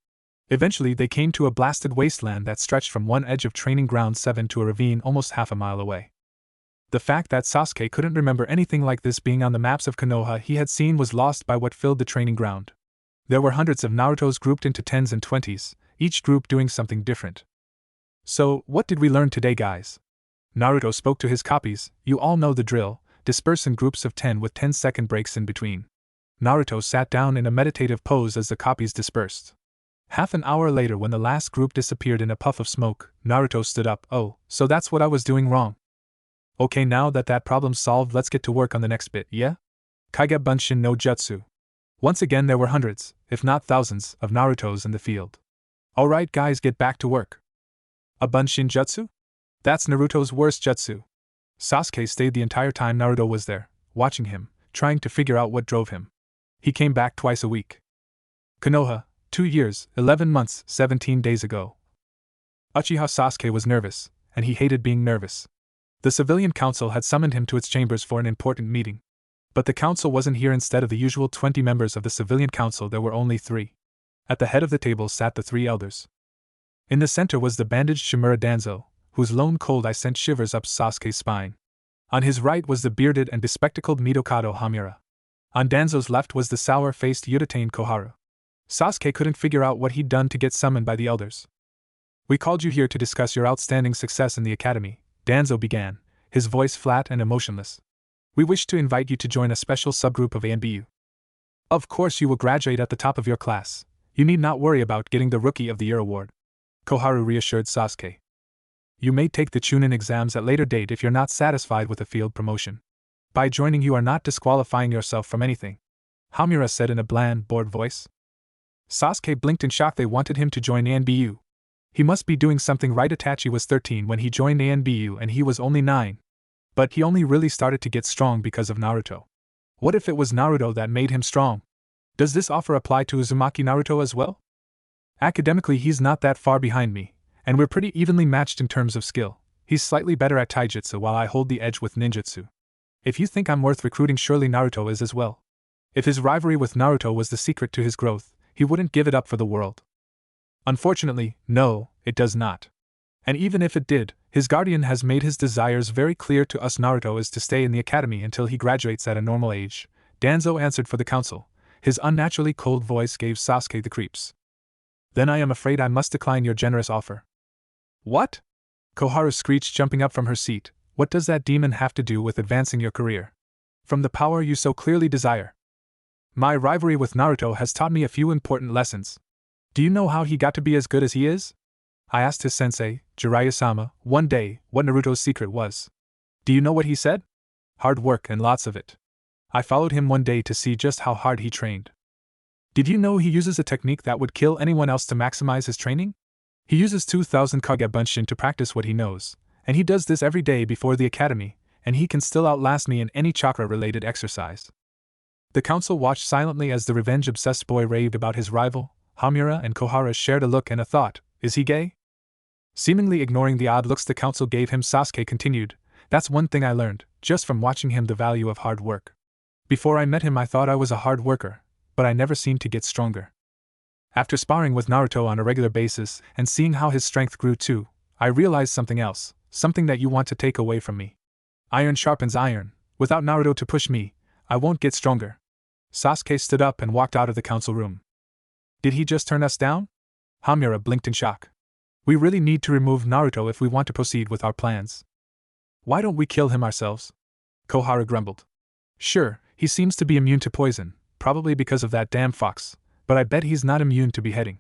Eventually they came to a blasted wasteland that stretched from one edge of Training Ground 7 to a ravine almost half a mile away. The fact that Sasuke couldn't remember anything like this being on the maps of Konoha he had seen was lost by what filled the training ground. There were hundreds of Narutos grouped into 10s and 20s, each group doing something different. So, what did we learn today, guys? Naruto spoke to his copies. You all know the drill, disperse in groups of 10 with 10-second breaks in between. Naruto sat down in a meditative pose as the copies dispersed. Half an hour later, when the last group disappeared in a puff of smoke, Naruto stood up. Oh, so that's what I was doing wrong. Okay, now that problem's solved, let's get to work on the next bit, yeah? Kage Bunshin no Jutsu. Once again there were hundreds, if not thousands, of Narutos in the field. Alright guys, get back to work. A Bunshin Jutsu? That's Naruto's worst jutsu. Sasuke stayed the entire time Naruto was there, watching him, trying to figure out what drove him. He came back twice a week. Konoha, 2 years, 11 months, 17 days ago. Uchiha Sasuke was nervous, and he hated being nervous. The civilian council had summoned him to its chambers for an important meeting. But the council wasn't here. Instead of the usual 20 members of the civilian council, there were only 3. At the head of the table sat the 3 elders. In the center was the bandaged Shimura Danzo, whose lone cold eye sent shivers up Sasuke's spine. On his right was the bearded and bespectacled Mitokado Hamiura. On Danzo's left was the sour-faced Udatane Koharu. Sasuke couldn't figure out what he'd done to get summoned by the elders. We called you here to discuss your outstanding success in the academy, Danzo began, his voice flat and emotionless. We wish to invite you to join a special subgroup of ANBU. Of course you will graduate at the top of your class. You need not worry about getting the Rookie of the Year award. Koharu reassured Sasuke. You may take the Chunin exams at later date if you're not satisfied with a field promotion. By joining you are not disqualifying yourself from anything, Hamiura said in a bland, bored voice. Sasuke blinked in shock. They wanted him to join ANBU. He must be doing something right. Itachi was 13 when he joined ANBU and he was only 9. But he only really started to get strong because of Naruto. What if it was Naruto that made him strong? Does this offer apply to Uzumaki Naruto as well? Academically he's not that far behind me, and we're pretty evenly matched in terms of skill. He's slightly better at taijutsu while I hold the edge with ninjutsu. If you think I'm worth recruiting, surely Naruto is as well. If his rivalry with Naruto was the secret to his growth, he wouldn't give it up for the world. Unfortunately, no, it does not. And even if it did, his guardian has made his desires very clear to us. Naruto is to stay in the academy until he graduates at a normal age. Danzo answered for the council. His unnaturally cold voice gave Sasuke the creeps. Then I am afraid I must decline your generous offer. What? Koharu screeched, jumping up from her seat. What does that demon have to do with advancing your career? From the power you so clearly desire. My rivalry with Naruto has taught me a few important lessons. Do you know how he got to be as good as he is? I asked his sensei, Jiraiya-sama, one day, what Naruto's secret was. Do you know what he said? Hard work and lots of it. I followed him one day to see just how hard he trained. Did you know he uses a technique that would kill anyone else to maximize his training? He uses 2,000 Kage Bunshin to practice what he knows, and he does this every day before the academy, and he can still outlast me in any chakra-related exercise. The council watched silently as the revenge-obsessed boy raved about his rival. Hamiura and Koharu shared a look and a thought. Is he gay? Seemingly ignoring the odd looks the council gave him, Sasuke continued. That's one thing I learned, just from watching him, the value of hard work. Before I met him I thought I was a hard worker, but I never seemed to get stronger. After sparring with Naruto on a regular basis, and seeing how his strength grew too, I realized something else, something that you want to take away from me. Iron sharpens iron. Without Naruto to push me, I won't get stronger. Sasuke stood up and walked out of the council room. Did he just turn us down? Hamiura blinked in shock. We really need to remove Naruto if we want to proceed with our plans. Why don't we kill him ourselves? Koharu grumbled. Sure, he seems to be immune to poison, probably because of that damn fox, but I bet he's not immune to beheading.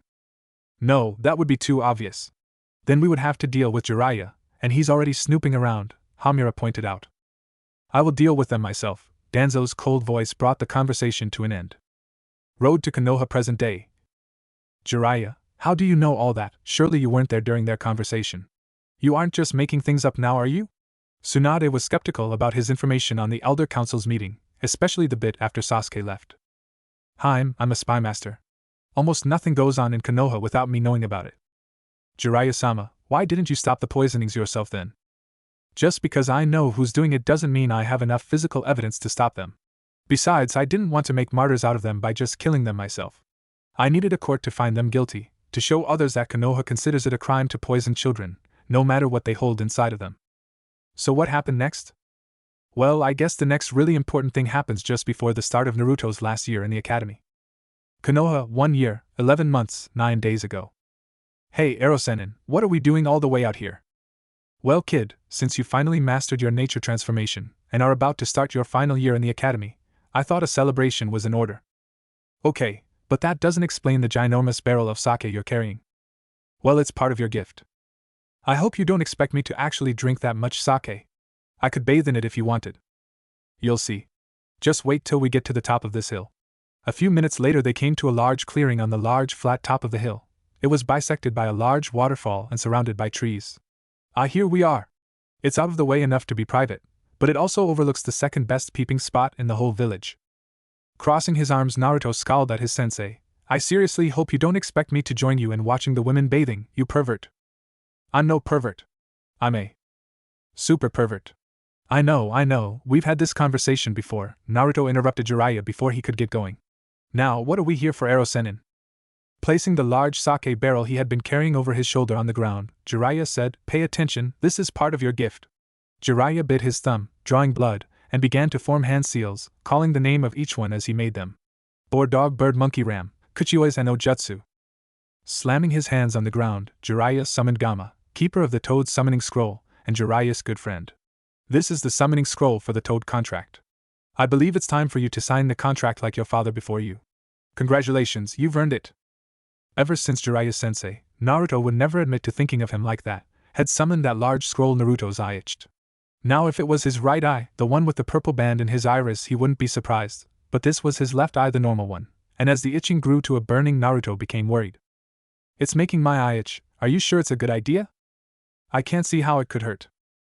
No, that would be too obvious. Then we would have to deal with Jiraiya, and he's already snooping around, Hamiura pointed out. I will deal with them myself. Danzo's cold voice brought the conversation to an end. Road to Konoha, present day. Jiraiya, how do you know all that? Surely you weren't there during their conversation. You aren't just making things up now, are you? Tsunade was skeptical about his information on the Elder Council's meeting, especially the bit after Sasuke left. I'm a spy master. Almost nothing goes on in Konoha without me knowing about it. Jiraiya-sama, why didn't you stop the poisonings yourself then? Just because I know who's doing it doesn't mean I have enough physical evidence to stop them. Besides, I didn't want to make martyrs out of them by just killing them myself. I needed a court to find them guilty, to show others that Konoha considers it a crime to poison children, no matter what they hold inside of them. So what happened next? Well, I guess the next really important thing happens just before the start of Naruto's last year in the academy. Konoha, 1 year, 11 months, 9 days ago. Hey, Erosenin, what are we doing all the way out here? Well, kid, since you finally mastered your nature transformation and are about to start your final year in the academy, I thought a celebration was in order. Okay, but that doesn't explain the ginormous barrel of sake you're carrying. Well, it's part of your gift. I hope you don't expect me to actually drink that much sake. I could bathe in it if you wanted. You'll see. Just wait till we get to the top of this hill. A few minutes later they came to a large clearing on the large flat top of the hill. It was bisected by a large waterfall and surrounded by trees. Ah, here we are. It's out of the way enough to be private, but it also overlooks the second best peeping spot in the whole village. Crossing his arms, Naruto scowled at his sensei. I seriously hope you don't expect me to join you in watching the women bathing, you pervert. I'm no pervert. I'm a super pervert. I know, we've had this conversation before, Naruto interrupted Jiraiya before he could get going. Now, what are we here for, Erosenin? Placing the large sake barrel he had been carrying over his shoulder on the ground, Jiraiya said, Pay attention, this is part of your gift. Jiraiya bit his thumb, drawing blood, and began to form hand seals, calling the name of each one as he made them. Boar, dog, bird, monkey, ram, Kuchiois and Ojutsu. Slamming his hands on the ground, Jiraiya summoned Gamma, keeper of the Toad summoning scroll, and Jiraiya's good friend. This is the summoning scroll for the Toad contract. I believe it's time for you to sign the contract like your father before you. Congratulations, you've earned it. Ever since Jiraiya-sensei, Naruto would never admit to thinking of him like that, had summoned that large scroll. Naruto's eye itched. Now if it was his right eye, the one with the purple band in his iris, he wouldn't be surprised, but this was his left eye, the normal one, and as the itching grew to a burning, Naruto became worried. It's making my eye itch, are you sure it's a good idea? I can't see how it could hurt.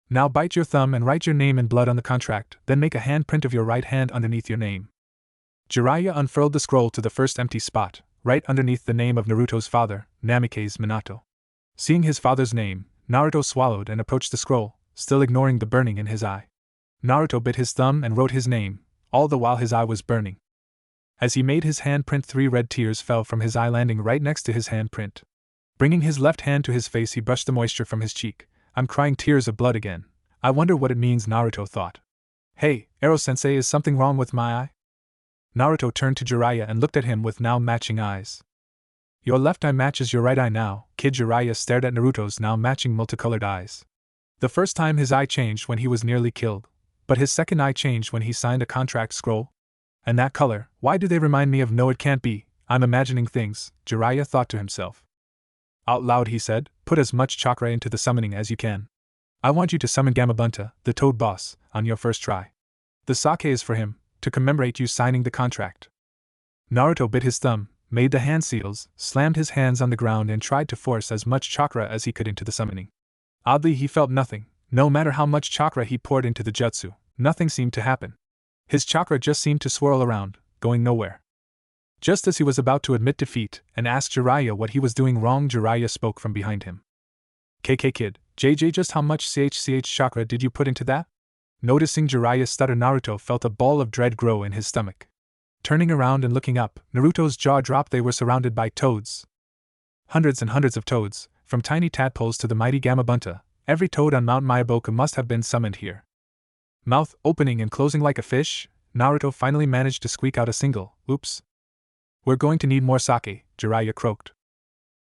Now bite your thumb and write your name in blood on the contract, then make a handprint of your right hand underneath your name. Jiraiya unfurled the scroll to the first empty spot, right underneath the name of Naruto's father, Namikaze Minato. Seeing his father's name, Naruto swallowed and approached the scroll, still ignoring the burning in his eye. Naruto bit his thumb and wrote his name, all the while his eye was burning. As he made his handprint, 3 red tears fell from his eye, landing right next to his handprint. Bringing his left hand to his face, he brushed the moisture from his cheek. I'm crying tears of blood again. I wonder what it means, Naruto thought. Hey, Ero-sensei, is something wrong with my eye? Naruto turned to Jiraiya and looked at him with now matching eyes. Your left eye matches your right eye now, kid. Jiraiya stared at Naruto's now matching multicolored eyes. The first time his eye changed when he was nearly killed, but his second eye changed when he signed a contract scroll. And that color, why do they remind me of? No, it can't be, I'm imagining things, Jiraiya thought to himself. Out loud he said, put as much chakra into the summoning as you can. I want you to summon Gamabunta, the Toad boss, on your first try. The sake is for him, to commemorate you signing the contract. Naruto bit his thumb, made the hand seals, slammed his hands on the ground and tried to force as much chakra as he could into the summoning. Oddly, he felt nothing. No matter how much chakra he poured into the jutsu, nothing seemed to happen. His chakra just seemed to swirl around, going nowhere. Just as he was about to admit defeat and ask Jiraiya what he was doing wrong, Jiraiya spoke from behind him. KK kid, JJ, just how much CHCH chakra did you put into that? Noticing Jiraiya's stutter, Naruto felt a ball of dread grow in his stomach. Turning around and looking up, Naruto's jaw dropped. They were surrounded by toads. Hundreds and hundreds of toads, from tiny tadpoles to the mighty Gamabunta. Every toad on Mount Myaboka must have been summoned here. Mouth opening and closing like a fish, Naruto finally managed to squeak out a single, oops. We're going to need more sake, Jiraiya croaked.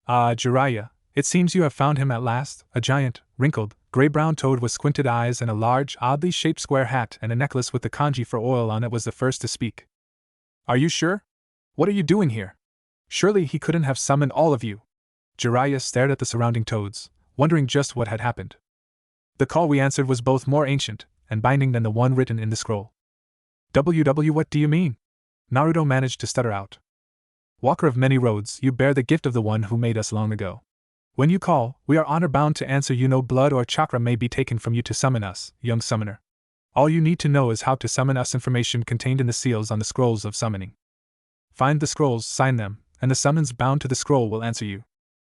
Ah, Jiraiya, it seems you have found him at last. A giant, wrinkled, gray-brown toad with squinted eyes and a large, oddly shaped square hat and a necklace with the kanji for oil on it was the first to speak. Are you sure? What are you doing here? Surely he couldn't have summoned all of you. Jiraiya stared at the surrounding toads, wondering just what had happened. The call we answered was both more ancient and binding than the one written in the scroll. WW, what do you mean? Naruto managed to stutter out. Walker of many roads, you bear the gift of the one who made us long ago. When you call, we are honor-bound to answer you. No blood or chakra may be taken from you to summon us, young summoner. All you need to know is how to summon us. Information contained in the seals on the scrolls of summoning. Find the scrolls, sign them, and the summons bound to the scroll will answer you.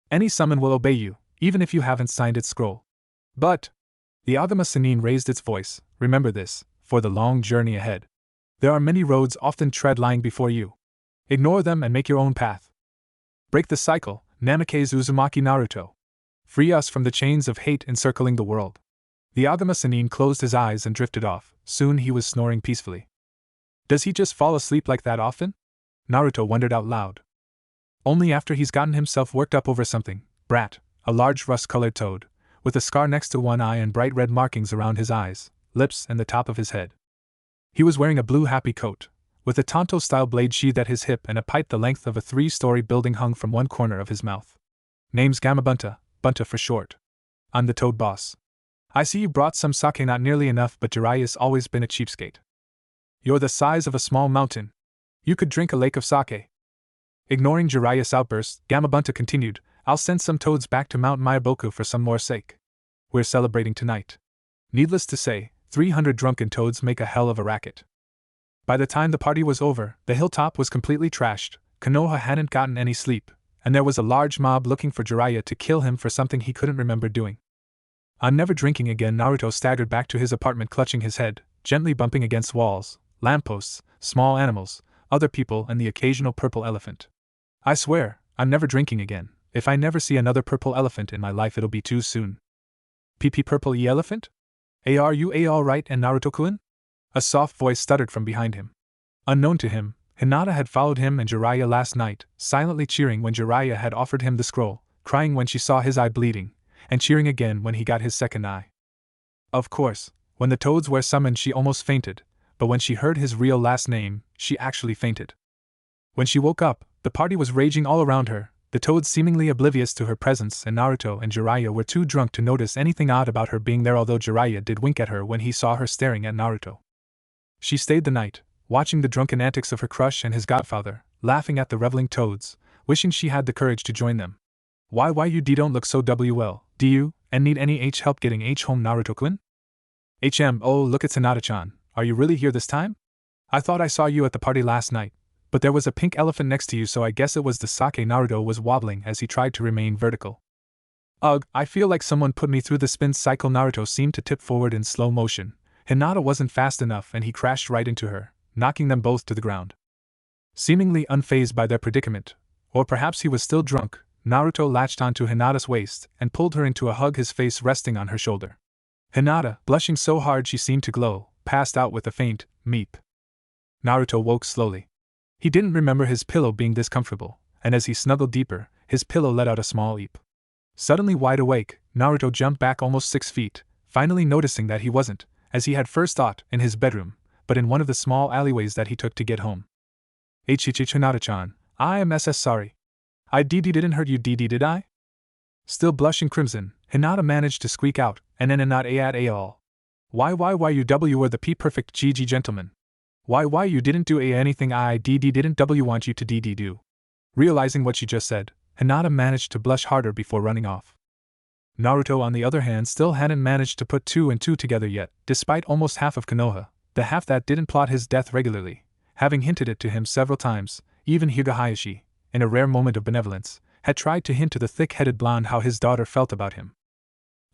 Any summon will obey you, even if you haven't signed its scroll. But the Agama Sannin raised its voice. Remember this, for the long journey ahead. There are many roads often tread lying before you. Ignore them and make your own path. Break the cycle, Namikaze Uzumaki Naruto. Free us from the chains of hate encircling the world. The Agama Sannin closed his eyes and drifted off. Soon he was snoring peacefully. Does he just fall asleep like that often? Naruto wondered out loud. Only after he's gotten himself worked up over something, Brat, a large rust-colored toad, with a scar next to one eye and bright red markings around his eyes, lips, and the top of his head. He was wearing a blue happy coat, with a Tonto-style blade sheathed at his hip and a pipe the length of a 3-story building hung from one corner of his mouth. Name's Gamabunta, Bunta for short. I'm the toad boss. I see you brought some sake, not nearly enough, but Jiraiya's always been a cheapskate. You're the size of a small mountain. You could drink a lake of sake. Ignoring Jiraiya's outburst, Gamabunta continued, I'll send some toads back to Mount Mayaboku for some more sake. We're celebrating tonight. Needless to say, 300 drunken toads make a hell of a racket. By the time the party was over, the hilltop was completely trashed, Konoha hadn't gotten any sleep, and there was a large mob looking for Jiraiya to kill him for something he couldn't remember doing. I'm never drinking again. Naruto staggered back to his apartment, clutching his head, gently bumping against walls, lampposts, small animals, other people, and the occasional purple elephant. I swear, I'm never drinking again. If I never see another purple elephant in my life, it'll be too soon. PP purple elephant? Are you alright, and Naruto-kun? A soft voice stuttered from behind him. Unknown to him, Hinata had followed him and Jiraiya last night, silently cheering when Jiraiya had offered him the scroll, crying when she saw his eye bleeding, and cheering again when he got his second eye. Of course, when the toads were summoned she almost fainted, but when she heard his real last name, she actually fainted. When she woke up, the party was raging all around her, the toads seemingly oblivious to her presence, and Naruto and Jiraiya were too drunk to notice anything odd about her being there, although Jiraiya did wink at her when he saw her staring at Naruto. She stayed the night, watching the drunken antics of her crush and his godfather, laughing at the reveling toads, wishing she had the courage to join them. Why you don't look so well, do you, and need any help getting home, Naruto-kun? Oh, look at Tsunade-chan, are you really here this time? I thought I saw you at the party last night, but there was a pink elephant next to you, so I guess it was the sake. Naruto was wobbling as he tried to remain vertical. Ugh, I feel like someone put me through the spin cycle. Naruto seemed to tip forward in slow motion. Hinata wasn't fast enough and he crashed right into her, knocking them both to the ground. Seemingly unfazed by their predicament, or perhaps he was still drunk, Naruto latched onto Hinata's waist and pulled her into a hug, his face resting on her shoulder. Hinata, blushing so hard she seemed to glow, passed out with a faint meep. Naruto woke slowly. He didn't remember his pillow being this comfortable, and as he snuggled deeper, his pillow let out a small eep. Suddenly wide awake, Naruto jumped back almost 6 feet, finally noticing that he wasn't, as he had first thought, in his bedroom, but in one of the small alleyways that he took to get home. Hinata-chan, I am sorry. I didn't hurt you, did I? Still blushing crimson, Hinata managed to squeak out, and then not at all. Why you were the perfect GG gentleman. Why you didn't do anything I didn't want you to do. Realizing what she just said, Hinata managed to blush harder before running off. Naruto, on the other hand, still hadn't managed to put 2 and 2 together yet, despite almost half of Konoha, the half that didn't plot his death regularly, having hinted it to him several times. Even Hyuga Hayashi, in a rare moment of benevolence, had tried to hint to the thick-headed blonde how his daughter felt about him.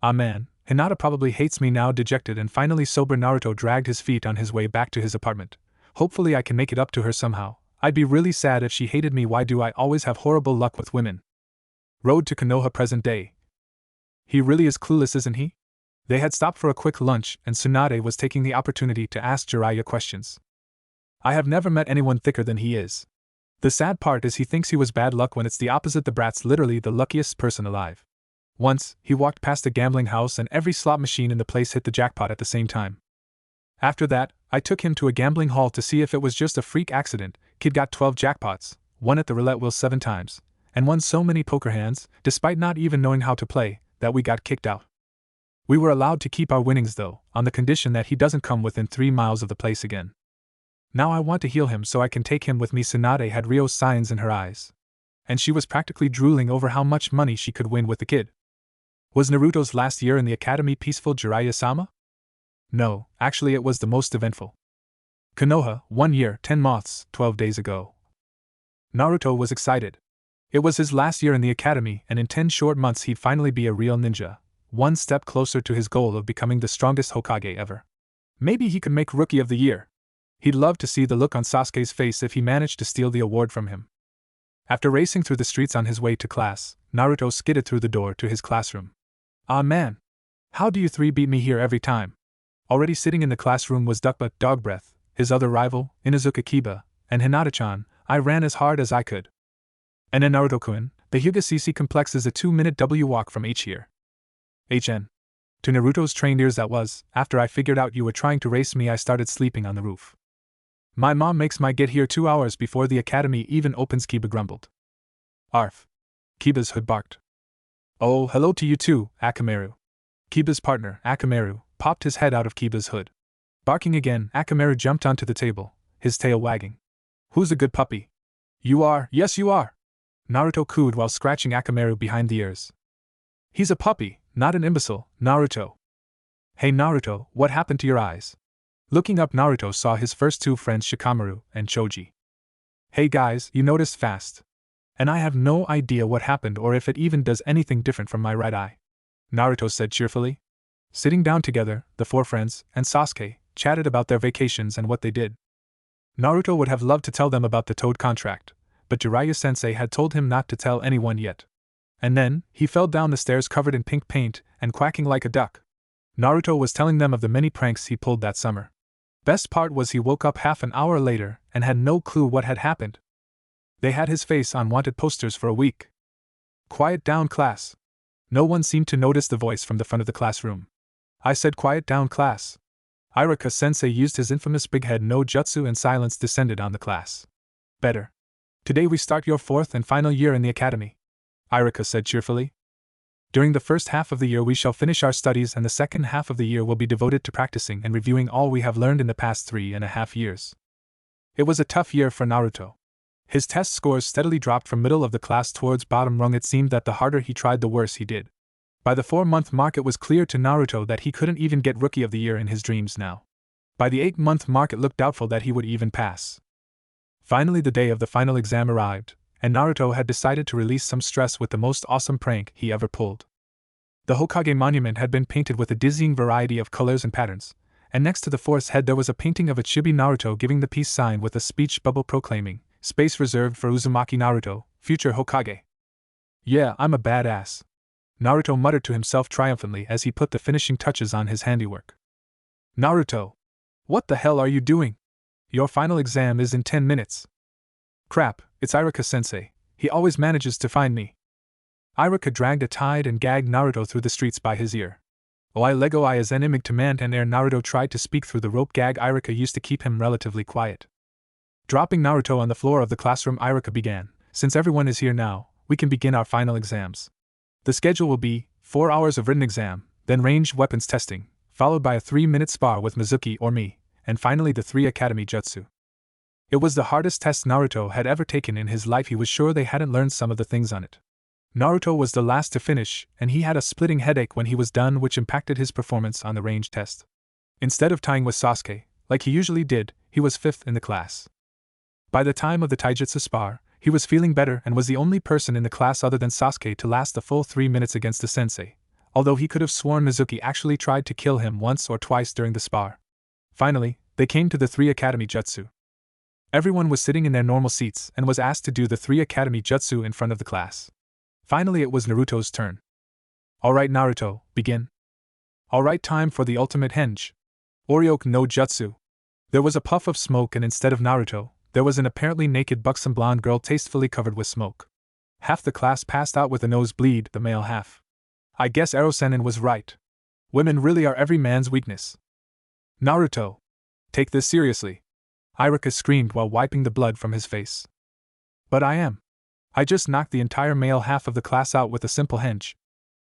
Ah man, Hinata probably hates me now. Dejected and finally sober, Naruto dragged his feet on his way back to his apartment. Hopefully I can make it up to her somehow. I'd be really sad if she hated me. Why do I always have horrible luck with women? Road to Konoha, present day. He really is clueless, isn't he? They had stopped for a quick lunch, and Tsunade was taking the opportunity to ask Jiraiya questions. I have never met anyone thicker than he is. The sad part is he thinks he was bad luck when it's the opposite. The brat's literally the luckiest person alive. Once, he walked past a gambling house and every slot machine in the place hit the jackpot at the same time. After that, I took him to a gambling hall to see if it was just a freak accident. Kid got 12 jackpots, won at the roulette wheel 7 times, and won so many poker hands, despite not even knowing how to play, that we got kicked out. We were allowed to keep our winnings though, on the condition that he doesn't come within 3 miles of the place again. Now I want to heal him so I can take him with me. Tsunade had real signs in her eyes, and she was practically drooling over how much money she could win with the kid. Was Naruto's last year in the academy peaceful, Jiraiya-sama? No, actually it was the most eventful. Konoha, 1 year, 10 months, 12 days ago. Naruto was excited. It was his last year in the academy, and in 10 short months he'd finally be a real ninja, one step closer to his goal of becoming the strongest Hokage ever. Maybe he could make Rookie of the Year. He'd love to see the look on Sasuke's face if he managed to steal the award from him. After racing through the streets on his way to class, Naruto skidded through the door to his classroom. Ah man! How do you 3 beat me here every time? Already sitting in the classroom was Duckbutt Dog Breath, his other rival, Inuzuka Kiba, and Hinata-chan. I ran as hard as I could. And then Naruto-kun, The Hyuga CC complex is a 2-minute W walk from H here. HN. To Naruto's trained ears that was, after I figured out you were trying to race me I started sleeping on the roof. My mom makes my get here 2 hours before the academy even opens, Kiba grumbled. Arf. Kiba's hood barked. Oh, hello to you too, Akamaru. Kiba's partner, Akamaru, popped his head out of Kiba's hood. Barking again, Akamaru jumped onto the table, his tail wagging. Who's a good puppy? You are, yes you are. Naruto cooed while scratching Akamaru behind the ears. He's a puppy, not an imbecile, Naruto. Hey Naruto, what happened to your eyes? Looking up, Naruto saw his first two friends Shikamaru and Choji. Hey guys, you noticed fast. And I have no idea what happened or if it even does anything different from my right eye. Naruto said cheerfully. Sitting down together, the four friends, and Sasuke, chatted about their vacations and what they did. Naruto would have loved to tell them about the Toad contract, but Jiraiya-sensei had told him not to tell anyone yet. And then, he fell down the stairs covered in pink paint and quacking like a duck. Naruto was telling them of the many pranks he pulled that summer. Best part was he woke up half an hour later and had no clue what had happened. They had his face on wanted posters for a week. Quiet down, class. No one seemed to notice the voice from the front of the classroom. I said quiet down, class. Iruka-sensei used his infamous big head no jutsu and silence descended on the class. Better. Today we start your fourth and final year in the academy, Iruka said cheerfully. During the first half of the year we shall finish our studies and the second half of the year will be devoted to practicing and reviewing all we have learned in the past 3.5 years. It was a tough year for Naruto. His test scores steadily dropped from middle of the class towards bottom rung. It seemed that the harder he tried the worse he did. By the 4-month mark it was clear to Naruto that he couldn't even get Rookie of the Year in his dreams now. By the 8-month mark it looked doubtful that he would even pass. Finally the day of the final exam arrived, and Naruto had decided to release some stress with the most awesome prank he ever pulled. The Hokage monument had been painted with a dizzying variety of colors and patterns, and next to the forest head there was a painting of a chibi Naruto giving the peace sign with a speech bubble proclaiming, "Space reserved for Uzumaki Naruto, future Hokage." Yeah, I'm a badass. Naruto muttered to himself triumphantly as he put the finishing touches on his handiwork. Naruto! What the hell are you doing? Your final exam is in 10 minutes. Crap, it's Iruka-sensei. He always manages to find me. Iruka dragged a tied and gagged Naruto through the streets by his ear. Oh, I Lego I as enimig to man and ere Naruto tried to speak through the rope gag Iruka used to keep him relatively quiet. Dropping Naruto on the floor of the classroom, Iruka began, "Since everyone is here now, we can begin our final exams. The schedule will be 4 hours of written exam, then ranged weapons testing, followed by a 3-minute spar with Mizuki or me, and finally the 3 Academy Jutsu." It was the hardest test Naruto had ever taken in his life. He was sure they hadn't learned some of the things on it. Naruto was the last to finish, and he had a splitting headache when he was done, which impacted his performance on the range test. Instead of tying with Sasuke, like he usually did, he was 5th in the class. By the time of the taijutsu spar, he was feeling better and was the only person in the class other than Sasuke to last the full 3 minutes against the sensei, although he could have sworn Mizuki actually tried to kill him once or twice during the spar. Finally, they came to the 3 Academy Jutsu. Everyone was sitting in their normal seats and was asked to do the 3 Academy Jutsu in front of the class. Finally it was Naruto's turn. Alright Naruto, begin. Alright, time for the ultimate henge. Oryoku no Jutsu. There was a puff of smoke and instead of Naruto, there was an apparently naked buxom blonde girl tastefully covered with smoke. Half the class passed out with a nosebleed, the male half. I guess Ero-sennin was right. Women really are every man's weakness. Naruto! Take this seriously. Iruka screamed while wiping the blood from his face. But I am. I just knocked the entire male half of the class out with a simple henge.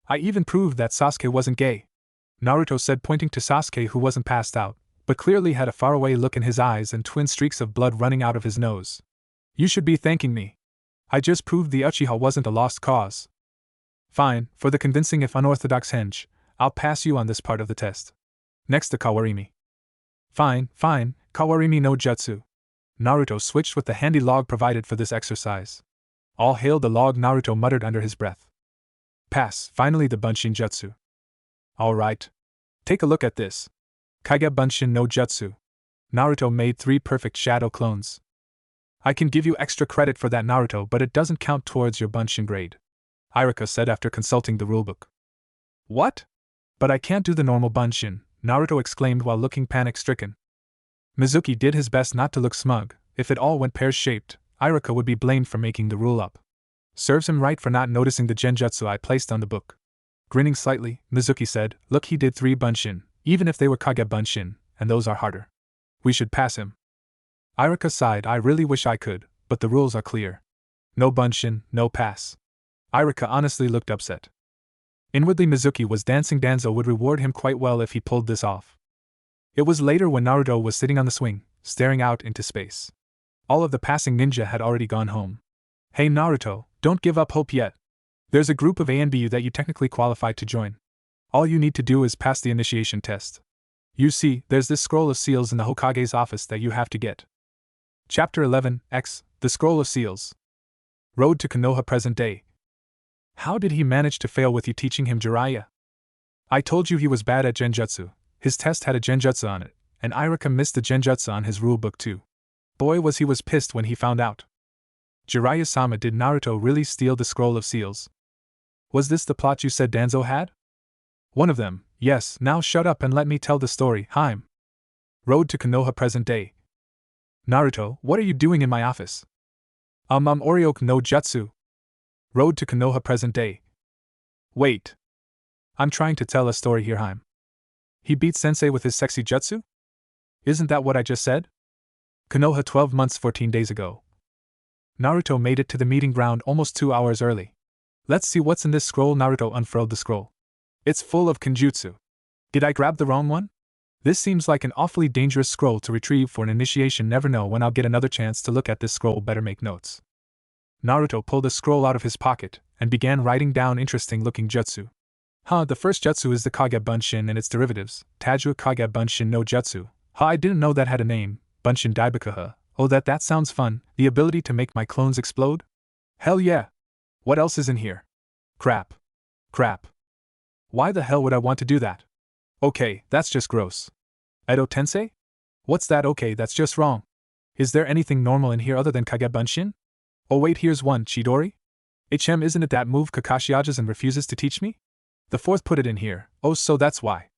I even proved that Sasuke wasn't gay. Naruto said, pointing to Sasuke, who wasn't passed out, but clearly had a faraway look in his eyes and twin streaks of blood running out of his nose. You should be thanking me. I just proved the Uchiha wasn't a lost cause. Fine, for the convincing if unorthodox henge, I'll pass you on this part of the test. Next to Kawarimi. Fine, Kawarimi no Jutsu. Naruto switched with the handy log provided for this exercise. All hail the log, Naruto muttered under his breath. Pass, finally the Bunshin Jutsu. Alright. Take a look at this. Kage Bunshin no Jutsu. Naruto made 3 perfect shadow clones. I can give you extra credit for that, Naruto, but it doesn't count towards your Bunshin grade, Iruka said after consulting the rulebook. What? But I can't do the normal Bunshin, Naruto exclaimed while looking panic-stricken. Mizuki did his best not to look smug. If it all went pear-shaped, Iruka would be blamed for making the rule up. Serves him right for not noticing the genjutsu I placed on the book. Grinning slightly, Mizuki said, look, he did 3 bunshin, even if they were kage bunshin, and those are harder. We should pass him. Irika sighed, I really wish I could, but the rules are clear. No bunshin, no pass. Irika honestly looked upset. Inwardly Mizuki was dancing. Danzo would reward him quite well if he pulled this off. It was later when Naruto was sitting on the swing, staring out into space. All of the passing ninja had already gone home. Hey Naruto, don't give up hope yet. There's a group of ANBU that you technically qualified to join. All you need to do is pass the initiation test. You see, there's this scroll of seals in the Hokage's office that you have to get. Chapter 11, X, The Scroll of Seals. Road to Konoha present day. How did he manage to fail with you teaching him Jiraiya? I told you he was bad at genjutsu. His test had a genjutsu on it, and Irika missed the genjutsu on his rulebook too. Boy was pissed when he found out. Jiraiya-sama, did Naruto really steal the scroll of seals? Was this the plot you said Danzo had? One of them, yes. Now shut up and let me tell the story. Heim. Road to Konoha present day. Naruto, what are you doing in my office? Orioke no jutsu. Road to Konoha present day. Wait. I'm trying to tell a story here, Heim. He beat Sensei with his sexy jutsu? Isn't that what I just said? Konoha 12 months 14 days ago. Naruto made it to the meeting ground almost 2 hours early. Let's see what's in this scroll. Naruto unfurled the scroll. It's full of kenjutsu. Did I grab the wrong one? This seems like an awfully dangerous scroll to retrieve for an initiation. Never know when I'll get another chance to look at this scroll. Better make notes. Naruto pulled a scroll out of his pocket and began writing down interesting-looking jutsu. The first jutsu is the Kage Bunshin and its derivatives, Tajua Kage Bunshin no Jutsu. I didn't know that had a name, Bunshin Daibakuha. Oh, that sounds fun, the ability to make my clones explode? Hell yeah! What else is in here? Crap. Why the hell would I want to do that? Okay, that's just gross. Edo Tensei? What's that? Okay, that's just wrong. Is there anything normal in here other than Kage Bunshin? Oh wait, here's one, Chidori? Isn't it that move Kakashi ages and refuses to teach me? The fourth put it in here. Oh, so that's why.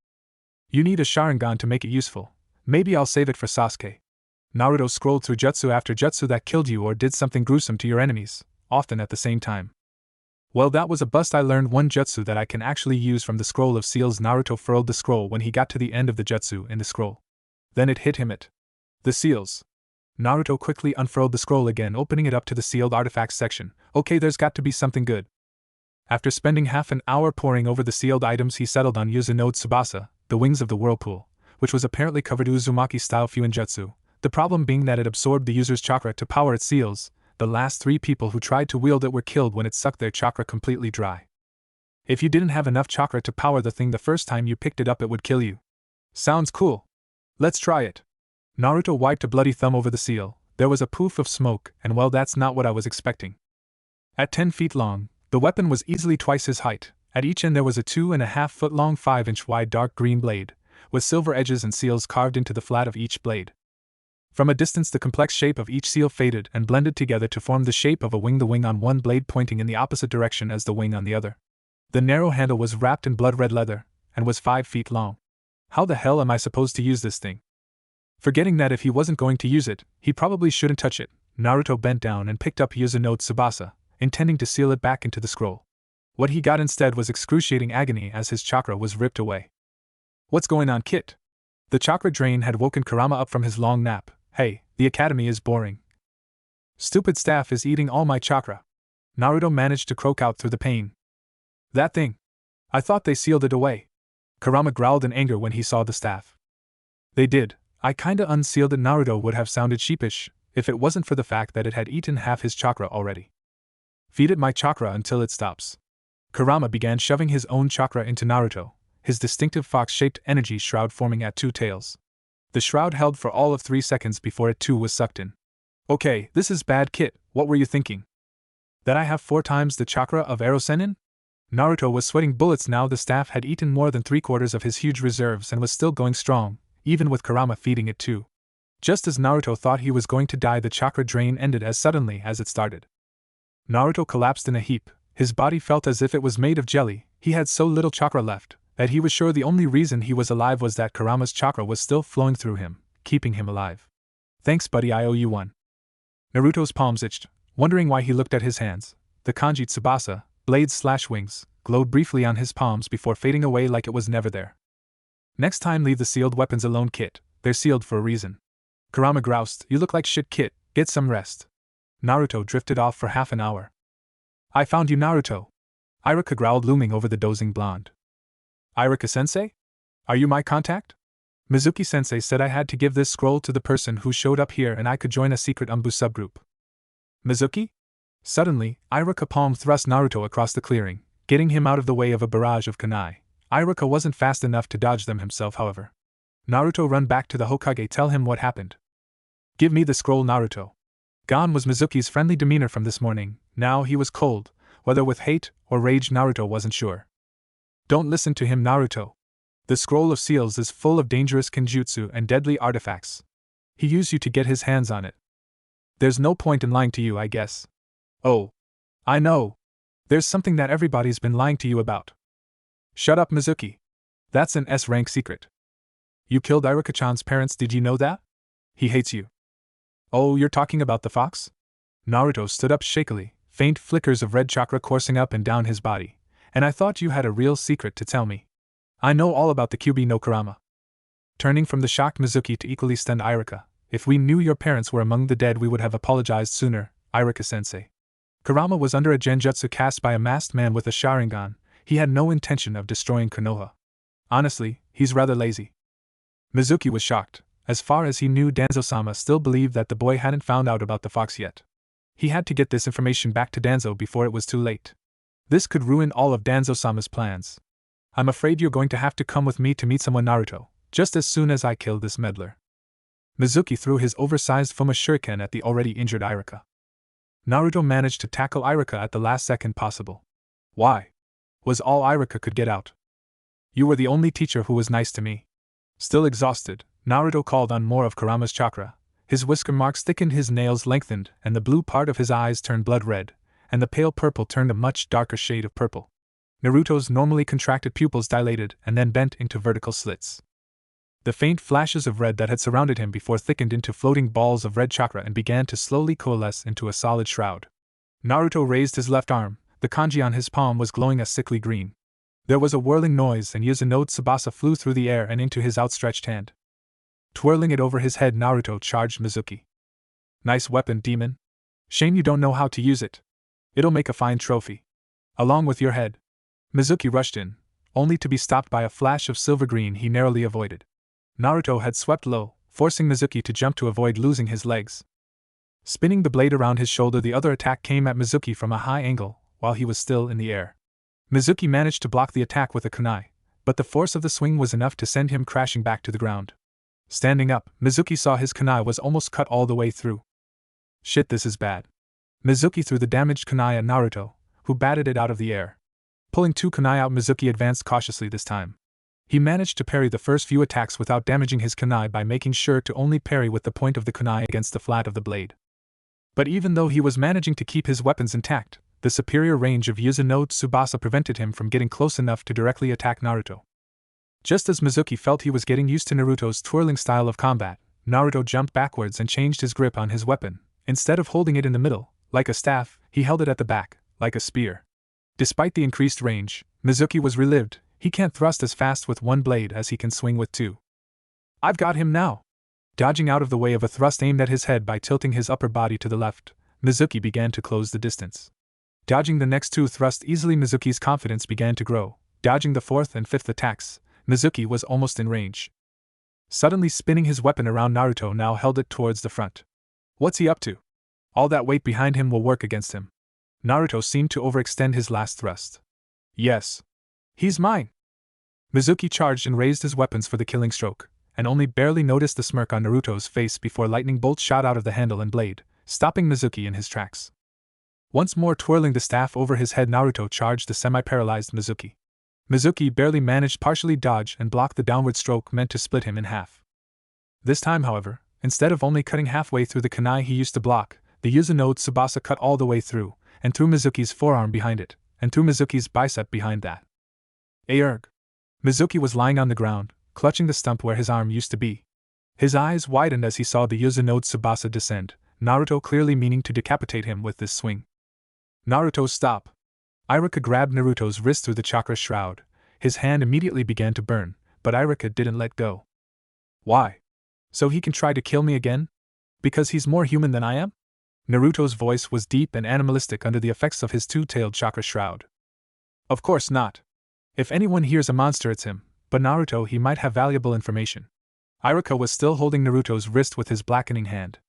You need a Sharingan to make it useful. Maybe I'll save it for Sasuke. Naruto scrolled through jutsu after jutsu that killed you or did something gruesome to your enemies, often at the same time. Well, that was a bust. I learned one jutsu that I can actually use from the scroll of seals. Naruto furled the scroll when he got to the end of the jutsu in the scroll. Then it hit him the seals. Naruto quickly unfurled the scroll again, opening it up to the sealed artifacts section. Okay, there's got to be something good. After spending half an hour poring over the sealed items, he settled on Uzunode Tsubasa, the wings of the whirlpool, which was apparently covered Uzumaki-style Fuinjutsu, the problem being that it absorbed the user's chakra to power its seals. The last 3 people who tried to wield it were killed when it sucked their chakra completely dry. If you didn't have enough chakra to power the thing the first time you picked it up, it would kill you. Sounds cool. Let's try it. Naruto wiped a bloody thumb over the seal. There was a poof of smoke, and well, that's not what I was expecting. At 10 feet long, the weapon was easily twice his height. At each end there was a 2.5 foot long 5-inch wide dark green blade, with silver edges and seals carved into the flat of each blade. From a distance the complex shape of each seal faded and blended together to form the shape of a wing, the wing on one blade pointing in the opposite direction as the wing on the other. The narrow handle was wrapped in blood red leather, and was 5 feet long. How the hell am I supposed to use this thing? Forgetting that if he wasn't going to use it, he probably shouldn't touch it, Naruto bent down and picked up Uzunode Tsubasa, intending to seal it back into the scroll. What he got instead was excruciating agony as his chakra was ripped away. What's going on, Kit? The chakra drain had woken Kurama up from his long nap. Hey, the academy is boring. Stupid staff is eating all my chakra. Naruto managed to croak out through the pain. That thing. I thought they sealed it away. Kurama growled in anger when he saw the staff. They did. I kinda unsealed it. Naruto would have sounded sheepish if it wasn't for the fact that it had eaten half his chakra already. Feed it my chakra until it stops. Kurama began shoving his own chakra into Naruto, his distinctive fox-shaped energy shroud forming at 2 tails. The shroud held for all of 3 seconds before it too was sucked in. Okay, this is bad, Kit. What were you thinking? That I have 4 times the chakra of Erosenin? Naruto was sweating bullets now. The staff had eaten more than 3/4 of his huge reserves and was still going strong, even with Kurama feeding it too. Just as Naruto thought he was going to die, the chakra drain ended as suddenly as it started. Naruto collapsed in a heap. His body felt as if it was made of jelly. He had so little chakra left that he was sure the only reason he was alive was that Kurama's chakra was still flowing through him, keeping him alive. Thanks, buddy, I owe you one. Naruto's palms itched, wondering why he looked at his hands. The kanji Tsubasa, blades/wings, glowed briefly on his palms before fading away like it was never there. Next time leave the sealed weapons alone, Kit. They're sealed for a reason. Kurama groused, you look like shit, Kit. Get some rest. Naruto drifted off for half an hour. I found you, Naruto. Iruka growled, looming over the dozing blonde. Iruka-sensei? Are you my contact? Mizuki-sensei said I had to give this scroll to the person who showed up here and I could join a secret Umbu subgroup. Mizuki? Suddenly, Iruka palm thrust Naruto across the clearing, getting him out of the way of a barrage of kunai. Iruka wasn't fast enough to dodge them himself, however. Naruto run back to the Hokage, tell him what happened. Give me the scroll, Naruto. Gone was Mizuki's friendly demeanor from this morning. Now he was cold, whether with hate or rage Naruto wasn't sure. Don't listen to him, Naruto. The scroll of seals is full of dangerous kenjutsu and deadly artifacts. He used you to get his hands on it. There's no point in lying to you, I guess. Oh. I know. There's something that everybody's been lying to you about. Shut up, Mizuki. That's an S-rank secret. You killed Iruka-chan's parents, did you know that? He hates you. Oh, you're talking about the fox? Naruto stood up shakily, faint flickers of red chakra coursing up and down his body. And I thought you had a real secret to tell me. I know all about the Kyuubi no Kurama. Turning from the shocked Mizuki to equally stunned Iruka, if we knew your parents were among the dead we would have apologized sooner, Iruka-sensei. Kurama was under a genjutsu cast by a masked man with a Sharingan. He had no intention of destroying Konoha. Honestly, he's rather lazy. Mizuki was shocked. As far as he knew, Danzo-sama still believed that the boy hadn't found out about the fox yet. He had to get this information back to Danzo before it was too late. This could ruin all of Danzo-sama's plans. I'm afraid you're going to have to come with me to meet someone, Naruto, just as soon as I kill this meddler. Mizuki threw his oversized Fuma shuriken at the already injured Iruka. Naruto managed to tackle Iruka at the last second possible. Why? Was all Iruka could get out. You were the only teacher who was nice to me. Still exhausted, Naruto called on more of Kurama's chakra. His whisker marks thickened, his nails lengthened, and the blue part of his eyes turned blood red, and the pale purple turned a much darker shade of purple. Naruto's normally contracted pupils dilated and then bent into vertical slits. The faint flashes of red that had surrounded him before thickened into floating balls of red chakra and began to slowly coalesce into a solid shroud. Naruto raised his left arm. The kanji on his palm was glowing a sickly green. There was a whirling noise and Tsunade Tsubasa flew through the air and into his outstretched hand. Twirling it over his head, Naruto charged Mizuki. Nice weapon, demon. Shame you don't know how to use it. It'll make a fine trophy. Along with your head. Mizuki rushed in, only to be stopped by a flash of silver green he narrowly avoided. Naruto had swept low, forcing Mizuki to jump to avoid losing his legs. Spinning the blade around his shoulder, the other attack came at Mizuki from a high angle, while he was still in the air. Mizuki managed to block the attack with a kunai, but the force of the swing was enough to send him crashing back to the ground. Standing up, Mizuki saw his kunai was almost cut all the way through. Shit, this is bad. Mizuki threw the damaged kunai at Naruto, who batted it out of the air. Pulling two kunai out, Mizuki advanced cautiously this time. He managed to parry the first few attacks without damaging his kunai by making sure to only parry with the point of the kunai against the flat of the blade. But even though he was managing to keep his weapons intact, the superior range of Tsunade Tsubasa prevented him from getting close enough to directly attack Naruto. Just as Mizuki felt he was getting used to Naruto's twirling style of combat, Naruto jumped backwards and changed his grip on his weapon. Instead of holding it in the middle, like a staff, he held it at the back, like a spear. Despite the increased range, Mizuki was relieved. He can't thrust as fast with one blade as he can swing with two. I've got him now! Dodging out of the way of a thrust aimed at his head by tilting his upper body to the left, Mizuki began to close the distance. Dodging the next two thrusts easily, Mizuki's confidence began to grow. Dodging the fourth and fifth attacks, Mizuki was almost in range. Suddenly spinning his weapon around, Naruto now held it towards the front. What's he up to? All that weight behind him will work against him. Naruto seemed to overextend his last thrust. Yes. He's mine! Mizuki charged and raised his weapons for the killing stroke, and only barely noticed the smirk on Naruto's face before lightning bolts shot out of the handle and blade, stopping Mizuki in his tracks. Once more twirling the staff over his head, Naruto charged the semi-paralyzed Mizuki. Mizuki barely managed partially dodge and block the downward stroke meant to split him in half. This time, however, instead of only cutting halfway through the kunai he used to block, the Tsunade Tsubasa cut all the way through, and through Mizuki's forearm behind it, and through Mizuki's bicep behind that. Erg! Mizuki was lying on the ground, clutching the stump where his arm used to be. His eyes widened as he saw the Tsunade Tsubasa descend, Naruto clearly meaning to decapitate him with this swing. Naruto, stop! Iruka grabbed Naruto's wrist through the chakra shroud. His hand immediately began to burn, but Iruka didn't let go. Why? So he can try to kill me again? Because he's more human than I am? Naruto's voice was deep and animalistic under the effects of his two-tailed chakra shroud. Of course not. If anyone hears a monster, it's him, but Naruto, he might have valuable information. Iruka was still holding Naruto's wrist with his blackening hand.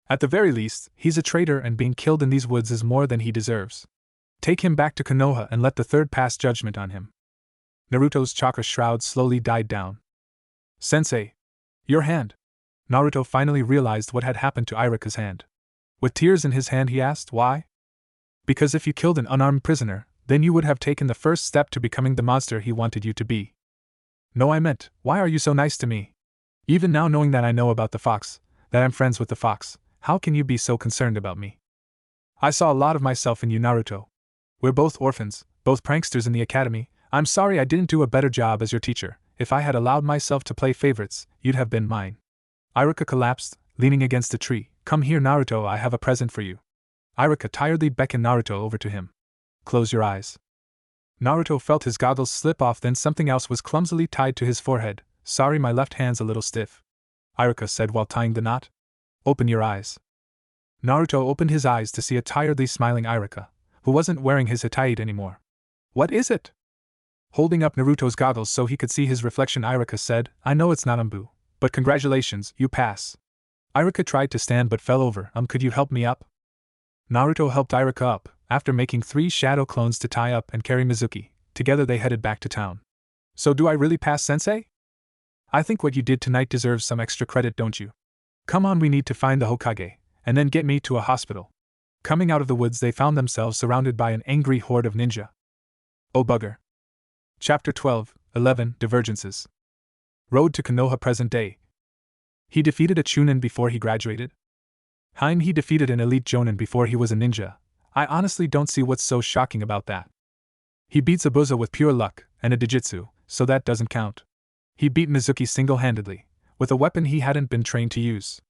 At the very least, he's a traitor, and being killed in these woods is more than he deserves. Take him back to Konoha and let the third pass judgment on him. Naruto's chakra shroud slowly died down. Sensei! Your hand! Naruto finally realized what had happened to Iruka's hand. With tears in his hand, he asked, why? Because if you killed an unarmed prisoner, then you would have taken the first step to becoming the monster he wanted you to be. No, I meant, why are you so nice to me? Even now, knowing that I know about the fox, that I'm friends with the fox, how can you be so concerned about me? I saw a lot of myself in you, Naruto. We're both orphans, both pranksters in the academy. I'm sorry I didn't do a better job as your teacher. If I had allowed myself to play favorites, you'd have been mine. Iruka collapsed, leaning against a tree. Come here, Naruto, I have a present for you. Iruka tiredly beckoned Naruto over to him. Close your eyes. Naruto felt his goggles slip off, then something else was clumsily tied to his forehead. Sorry, my left hand's a little stiff, Iruka said while tying the knot. Open your eyes. Naruto opened his eyes to see a tiredly smiling Iruka, who wasn't wearing his hataite anymore. What is it? Holding up Naruto's goggles so he could see his reflection, Iruka said, I know it's not Ambu, but congratulations, you pass. Iruka tried to stand but fell over. Could you help me up? Naruto helped Iruka up, after making 3 shadow clones to tie up and carry Mizuki. Together they headed back to town. So do I really pass, Sensei? I think what you did tonight deserves some extra credit, don't you? Come on, we need to find the Hokage, and then get me to a hospital. Coming out of the woods, they found themselves surrounded by an angry horde of ninja. Oh bugger. Chapter 12:11 Divergences. Road to Konoha, present day. He defeated a Chunin before he graduated? He defeated an elite Jonin before he was a ninja. I honestly don't see what's so shocking about that. He beat Zabuza with pure luck, and a Dijitsu, so that doesn't count. He beat Mizuki single-handedly, with a weapon he hadn't been trained to use.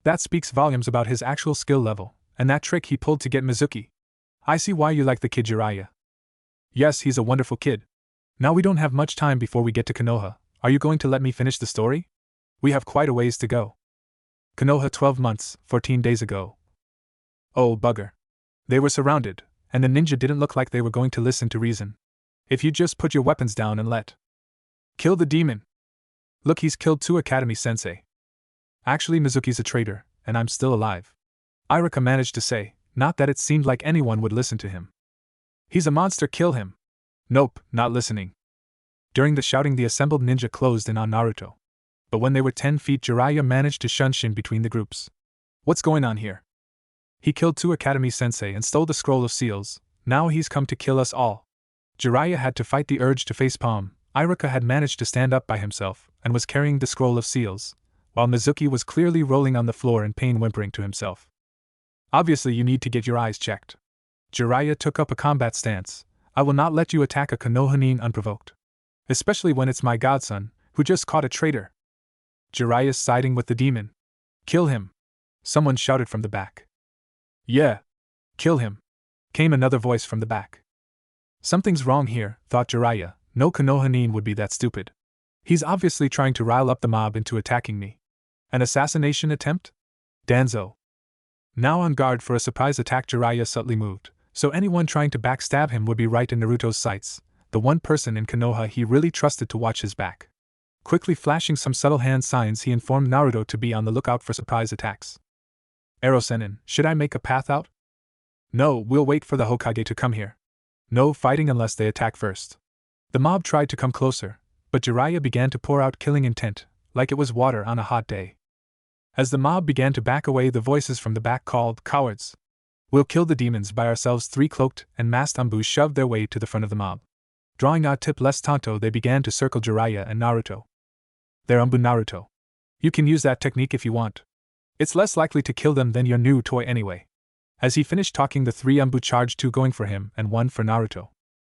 That speaks volumes about his actual skill level, and that trick he pulled to get Mizuki. I see why you like the kid Jiraiya. Yes, he's a wonderful kid. Now we don't have much time before we get to Konoha. Are you going to let me finish the story? We have quite a ways to go. Konoha, 12 months, 14 days ago. Oh bugger. They were surrounded, and the ninja didn't look like they were going to listen to reason. If you just put your weapons down and let kill the demon. Look, he's killed 2 Academy Sensei. Actually, Mizuki's a traitor, and I'm still alive. Iruka managed to say, not that it seemed like anyone would listen to him. He's a monster, kill him. Nope, not listening. During the shouting, the assembled ninja closed in on Naruto. But when they were 10 feet, Jiraiya managed to shunshin between the groups. What's going on here? He killed 2 Academy Sensei and stole the scroll of seals. Now he's come to kill us all. Jiraiya had to fight the urge to facepalm. Iruka had managed to stand up by himself and was carrying the scroll of seals, while Mizuki was clearly rolling on the floor in pain, whimpering to himself. Obviously, you need to get your eyes checked. Jiraiya took up a combat stance. I will not let you attack a Konohanin unprovoked. Especially when it's my godson, who just caught a traitor. Jiraiya's siding with the demon. Kill him. Someone shouted from the back. Yeah. Kill him. Came another voice from the back. Something's wrong here, thought Jiraiya. No Konohanin would be that stupid. He's obviously trying to rile up the mob into attacking me. An assassination attempt? Danzo. Now on guard for a surprise attack, Jiraiya subtly moved, so anyone trying to backstab him would be right in Naruto's sights, the one person in Konoha he really trusted to watch his back. Quickly flashing some subtle hand signs, he informed Naruto to be on the lookout for surprise attacks. Ero-sennin, should I make a path out? No, we'll wait for the Hokage to come here. No fighting unless they attack first. The mob tried to come closer, but Jiraiya began to pour out killing intent, like it was water on a hot day. As the mob began to back away, the voices from the back called, Cowards! We'll kill the demons by ourselves. 3 cloaked and masked Ambu shoved their way to the front of the mob. Drawing out tip less Tonto, they began to circle Jiraiya and Naruto. They're Ambu, Naruto. You can use that technique if you want. It's less likely to kill them than your new toy anyway. As he finished talking, the 3 Ambu charged, 2 going for him and 1 for Naruto.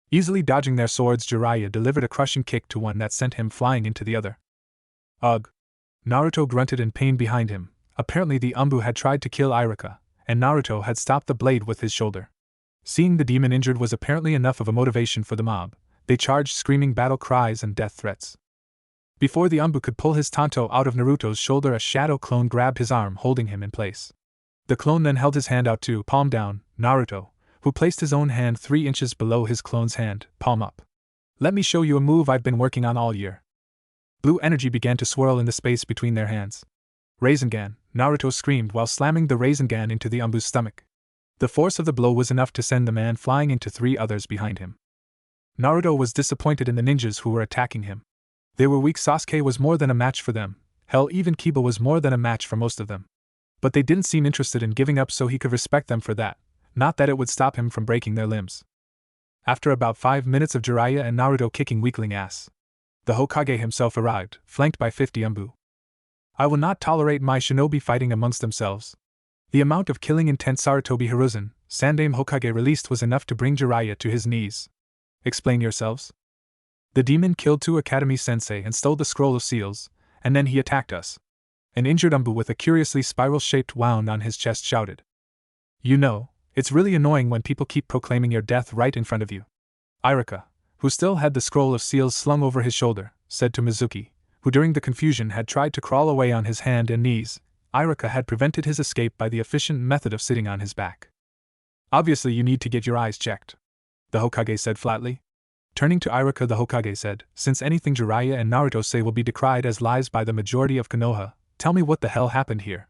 Easily dodging their swords, Jiraiya delivered a crushing kick to one that sent him flying into the other. Ugh! Naruto grunted in pain behind him. Apparently the Ambu had tried to kill Iruka, and Naruto had stopped the blade with his shoulder. Seeing the demon injured was apparently enough of a motivation for the mob. They charged, screaming battle cries and death threats. Before the Umbu could pull his tanto out of Naruto's shoulder, a shadow clone grabbed his arm, holding him in place. The clone then held his hand out to, palm down, Naruto, who placed his own hand 3 inches below his clone's hand, palm up. "Let me show you a move I've been working on all year." Blue energy began to swirl in the space between their hands. "Rasengan," Naruto screamed while slamming the Rasengan into the Umbu's stomach. The force of the blow was enough to send the man flying into 3 others behind him. Naruto was disappointed in the ninjas who were attacking him. They were weak. Sasuke was more than a match for them. Hell, even Kiba was more than a match for most of them. But they didn't seem interested in giving up, so he could respect them for that, not that it would stop him from breaking their limbs. After about 5 minutes of Jiraiya and Naruto kicking weakling ass, the Hokage himself arrived, flanked by 50 Umbu. "I will not tolerate my shinobi fighting amongst themselves." The amount of killing intent Sarutobi Hiruzen, Sandaime Hokage, released was enough to bring Jiraiya to his knees. "Explain yourselves." "The demon killed 2 Academy sensei and stole the scroll of seals, and then he attacked us." An injured Umbu with a curiously spiral-shaped wound on his chest shouted. "You know, it's really annoying when people keep proclaiming your death right in front of you." Iruka, who still had the scroll of seals slung over his shoulder, said to Mizuki, who during the confusion had tried to crawl away on his hand and knees. Iruka had prevented his escape by the efficient method of sitting on his back. "Obviously you need to get your eyes checked," the Hokage said flatly. Turning to Iruka, the Hokage said, "Since anything Jiraiya and Naruto say will be decried as lies by the majority of Konoha, tell me what the hell happened here."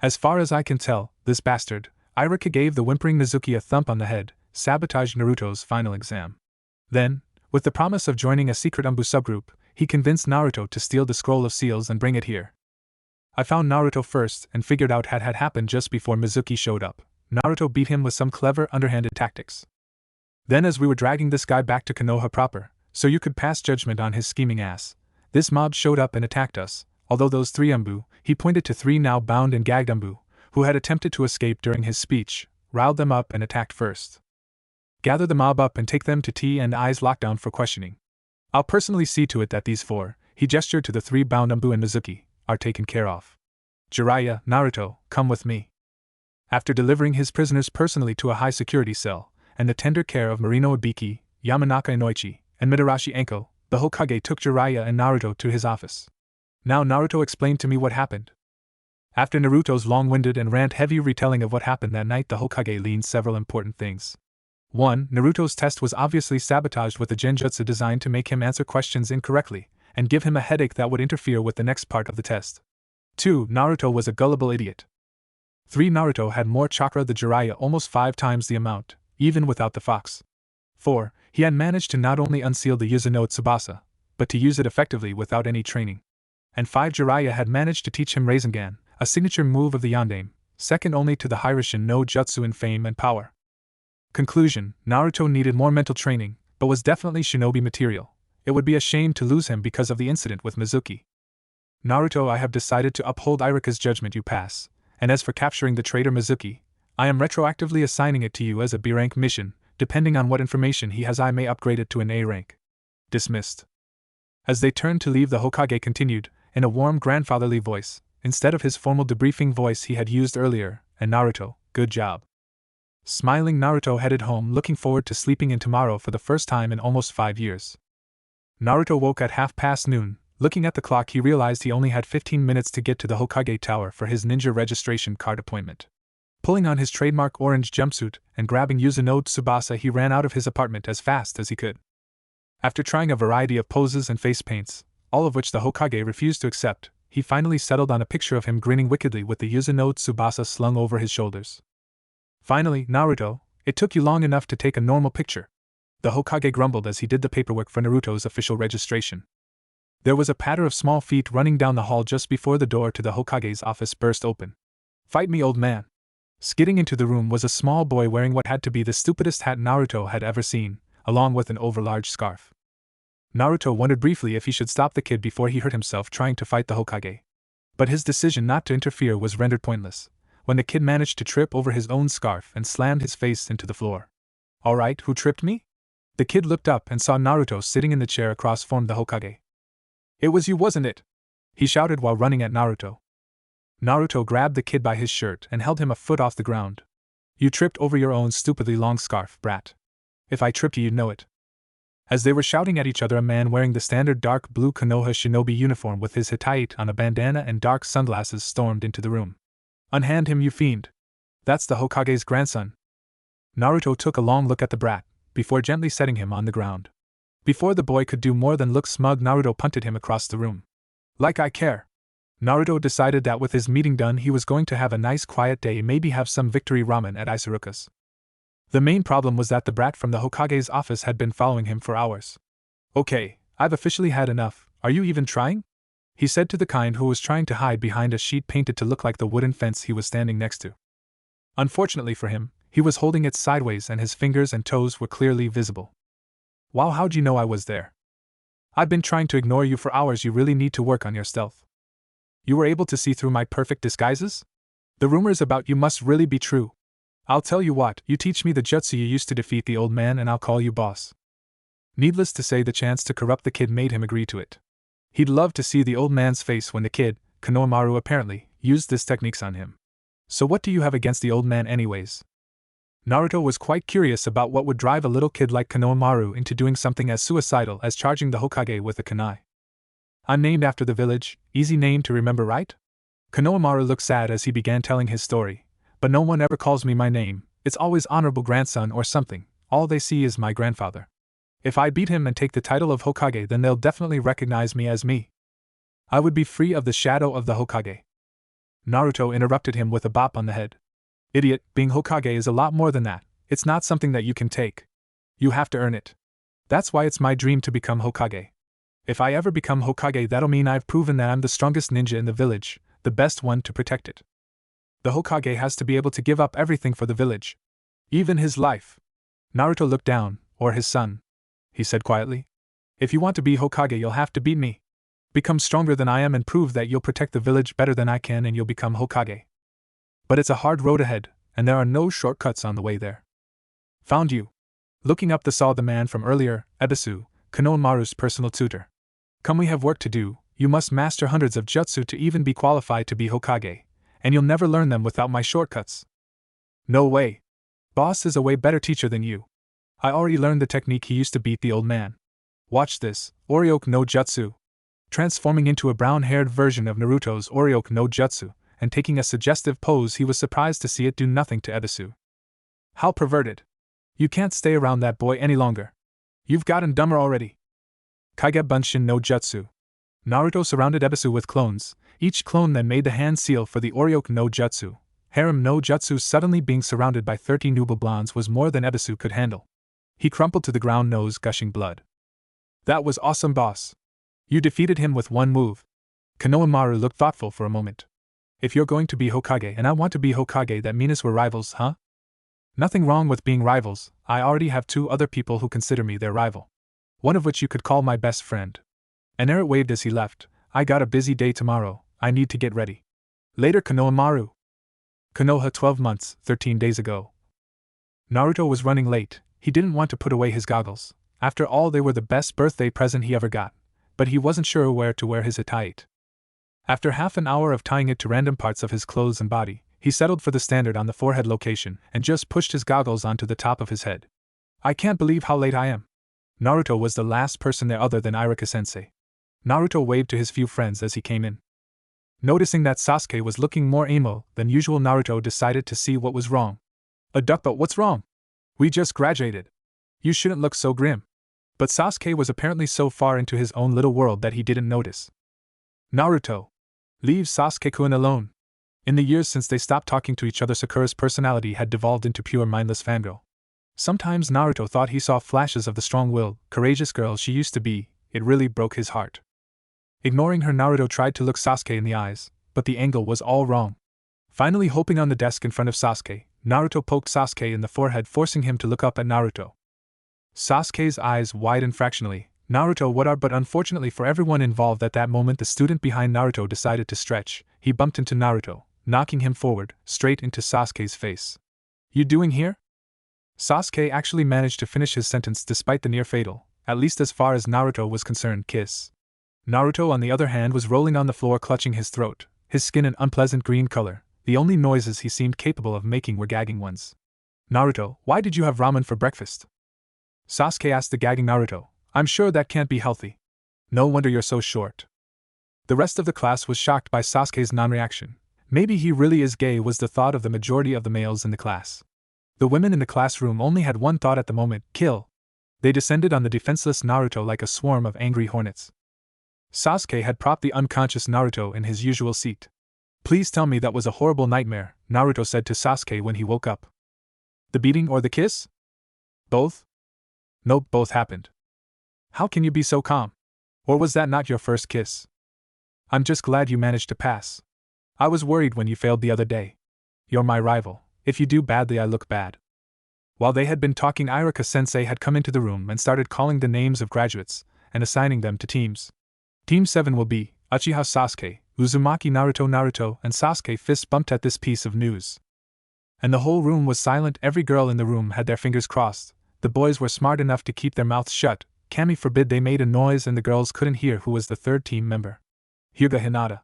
"As far as I can tell, this bastard," Iruka gave the whimpering Mizuki a thump on the head, "sabotaged Naruto's final exam. Then, with the promise of joining a secret Umbu subgroup, he convinced Naruto to steal the scroll of seals and bring it here. I found Naruto first and figured out what had happened just before Mizuki showed up. Naruto beat him with some clever underhanded tactics. Then as we were dragging this guy back to Konoha proper, so you could pass judgment on his scheming ass, this mob showed up and attacked us, although those 3 Umbu," he pointed to 3 now bound and gagged Umbu, who had attempted to escape during his speech, "riled them up and attacked first. Gather the mob up and take them to T&I's lockdown for questioning. I'll personally see to it that these 4, he gestured to the 3 bound Umbu and Mizuki, are taken care of. Jiraiya, Naruto, come with me." After delivering his prisoners personally to a high-security cell, and the tender care of Marino Ibiki, Yamanaka Inoichi, and Mitarashi Enko, the Hokage took Jiraiya and Naruto to his office. "Now Naruto, explain to me what happened." After Naruto's long-winded and rant-heavy retelling of what happened that night, the Hokage leaned several important things. 1. Naruto's test was obviously sabotaged with a genjutsu designed to make him answer questions incorrectly, and give him a headache that would interfere with the next part of the test. 2. Naruto was a gullible idiot. 3. Naruto had more chakra than Jiraiya, almost 5 times the amount, even without the fox. 4. He had managed to not only unseal the Yuzuno Tsubasa, but to use it effectively without any training. And 5. Jiraiya had managed to teach him Rasengan, a signature move of the Yondaime, second only to the Hirishin no Jutsu in fame and power. Conclusion: Naruto needed more mental training, but was definitely shinobi material. It would be a shame to lose him because of the incident with Mizuki. Naruto, I have decided to uphold Iruka's judgment. You pass, and as for capturing the traitor Mizuki, I am retroactively assigning it to you as a B rank mission. Depending on what information he has, I may upgrade it to an A rank. Dismissed. As they turned to leave, the Hokage continued, in a warm grandfatherly voice, instead of his formal debriefing voice he had used earlier, "And Naruto, good job." Smiling, Naruto headed home, looking forward to sleeping in tomorrow for the first time in almost 5 years. Naruto woke at noon. Looking at the clock, he realized he only had 15 minutes to get to the Hokage Tower for his ninja registration card appointment. Pulling on his trademark orange jumpsuit and grabbing Yuzuno Tsubasa, he ran out of his apartment as fast as he could. After trying a variety of poses and face paints, all of which the Hokage refused to accept, he finally settled on a picture of him grinning wickedly with the Yuzuno Tsubasa slung over his shoulders. "Finally, Naruto, it took you long enough to take a normal picture," the Hokage grumbled as he did the paperwork for Naruto's official registration. There was a patter of small feet running down the hall just before the door to the Hokage's office burst open. "Fight me, old man." Skidding into the room was a small boy wearing what had to be the stupidest hat Naruto had ever seen, along with an overlarge scarf. Naruto wondered briefly if he should stop the kid before he hurt himself trying to fight the Hokage. But his decision not to interfere was rendered pointless, when the kid managed to trip over his own scarf and slammed his face into the floor. "All right, who tripped me?" The kid looked up and saw Naruto sitting in the chair across from the Hokage. "It was you, wasn't it?" he shouted while running at Naruto. Naruto grabbed the kid by his shirt and held him a foot off the ground. You tripped over your own stupidly long scarf, brat. If I tripped you, you'd know it. As they were shouting at each other, a man wearing the standard dark blue Konoha shinobi uniform with his Hittite on a bandana and dark sunglasses stormed into the room. Unhand him, you fiend. That's the Hokage's grandson. Naruto took a long look at the brat, before gently setting him on the ground. Before the boy could do more than look smug, Naruto punted him across the room. Like I care. Naruto decided that with his meeting done, he was going to have a nice quiet day, maybe have some victory ramen at Isuruka's. The main problem was that the brat from the Hokage's office had been following him for hours. Okay, I've officially had enough, are you even trying? He said to the kind who was trying to hide behind a sheet painted to look like the wooden fence he was standing next to. Unfortunately for him, he was holding it sideways and his fingers and toes were clearly visible. Wow, how'd you know I was there? I've been trying to ignore you for hours, you really need to work on your stealth. You were able to see through my perfect disguises? The rumors about you must really be true. I'll tell you what, you teach me the jutsu you used to defeat the old man and I'll call you boss. Needless to say, the chance to corrupt the kid made him agree to it. He'd love to see the old man's face when the kid, Konohamaru apparently, used this techniques on him. So what do you have against the old man anyways? Naruto was quite curious about what would drive a little kid like Konohamaru into doing something as suicidal as charging the Hokage with a kunai. I'm named after the village, easy name to remember, right? Konohamaru looked sad as he began telling his story. But no one ever calls me my name, it's always honorable grandson or something, all they see is my grandfather. If I beat him and take the title of Hokage, then they'll definitely recognize me as me. I would be free of the shadow of the Hokage. Naruto interrupted him with a bop on the head. Idiot, being Hokage is a lot more than that, it's not something that you can take. You have to earn it. That's why it's my dream to become Hokage. If I ever become Hokage, that'll mean I've proven that I'm the strongest ninja in the village, the best one to protect it. The Hokage has to be able to give up everything for the village. Even his life. Naruto looked down, or his son. He said quietly. If you want to be Hokage, you'll have to beat me. Become stronger than I am and prove that you'll protect the village better than I can and you'll become Hokage. But it's a hard road ahead, and there are no shortcuts on the way there. Found you. Looking up, saw the man from earlier, Ebisu, Konohamaru's personal tutor. Come, we have work to do, you must master hundreds of jutsu to even be qualified to be Hokage. And you'll never learn them without my shortcuts. No way. Boss is a way better teacher than you. I already learned the technique he used to beat the old man. Watch this, Oryoku no Jutsu. Transforming into a brown-haired version of Naruto's Oryoku no Jutsu, and taking a suggestive pose, he was surprised to see it do nothing to Ebisu. How perverted. You can't stay around that boy any longer. You've gotten dumber already. Kage Bunshin no Jutsu. Naruto surrounded Ebisu with clones. Each clone then made the hand seal for the Oryoku no Jutsu. Harem no Jutsu. Suddenly being surrounded by 30 noble blondes was more than Ebisu could handle. He crumpled to the ground, nose gushing blood. That was awesome, boss. You defeated him with one move. Konohamaru looked thoughtful for a moment. If you're going to be Hokage and I want to be Hokage, that means we're rivals, huh? Nothing wrong with being rivals, I already have 2 other people who consider me their rival. One of which you could call my best friend. And Eret waved as he left. I got a busy day tomorrow. I need to get ready. Later, Konohamaru. Konoha 12 months, 13 days ago. Naruto was running late. He didn't want to put away his goggles. After all, they were the best birthday present he ever got. But he wasn't sure where to wear his Hittite. After half an hour of tying it to random parts of his clothes and body, he settled for the standard on the forehead location and just pushed his goggles onto the top of his head. I can't believe how late I am. Naruto was the last person there other than Iruka-sensei. Naruto waved to his few friends as he came in. Noticing that Sasuke was looking more emo than usual, Naruto decided to see what was wrong. A duck, but what's wrong? We just graduated. You shouldn't look so grim. But Sasuke was apparently so far into his own little world that he didn't notice. Naruto. Leave Sasuke-kun alone. In the years since they stopped talking to each other, Sakura's personality had devolved into pure mindless fangirl. Sometimes Naruto thought he saw flashes of the strong-willed, courageous girl she used to be. It really broke his heart. Ignoring her, Naruto tried to look Sasuke in the eyes, but the angle was all wrong. Finally, hoping on the desk in front of Sasuke, Naruto poked Sasuke in the forehead, forcing him to look up at Naruto. Sasuke's eyes widened fractionally. Naruto, what are? But unfortunately for everyone involved at that moment, the student behind Naruto decided to stretch. He bumped into Naruto, knocking him forward, straight into Sasuke's face. You doing here? Sasuke actually managed to finish his sentence despite the near-fatal, at least as far as Naruto was concerned, kiss. Naruto, on the other hand, was rolling on the floor, clutching his throat, his skin an unpleasant green color. The only noises he seemed capable of making were gagging ones. Naruto, why did you have ramen for breakfast? Sasuke asked the gagging Naruto. I'm sure that can't be healthy. No wonder you're so short. The rest of the class was shocked by Sasuke's non-reaction. Maybe he really is gay was the thought of the majority of the males in the class. The women in the classroom only had one thought at the moment: kill. They descended on the defenseless Naruto like a swarm of angry hornets. Sasuke had propped the unconscious Naruto in his usual seat. Please tell me that was a horrible nightmare, Naruto said to Sasuke when he woke up. The beating or the kiss? Both? Nope, both happened. How can you be so calm? Or was that not your first kiss? I'm just glad you managed to pass. I was worried when you failed the other day. You're my rival. If you do badly, I look bad. While they had been talking, Iruka-sensei had come into the room and started calling the names of graduates and assigning them to teams. Team 7 will be Uchiha Sasuke, Uzumaki Naruto, and Sasuke fist bumped at this piece of news. And the whole room was silent. Every girl in the room had their fingers crossed. The boys were smart enough to keep their mouths shut. Kami forbid they made a noise and the girls couldn't hear who was the third team member. Hyuga Hinata.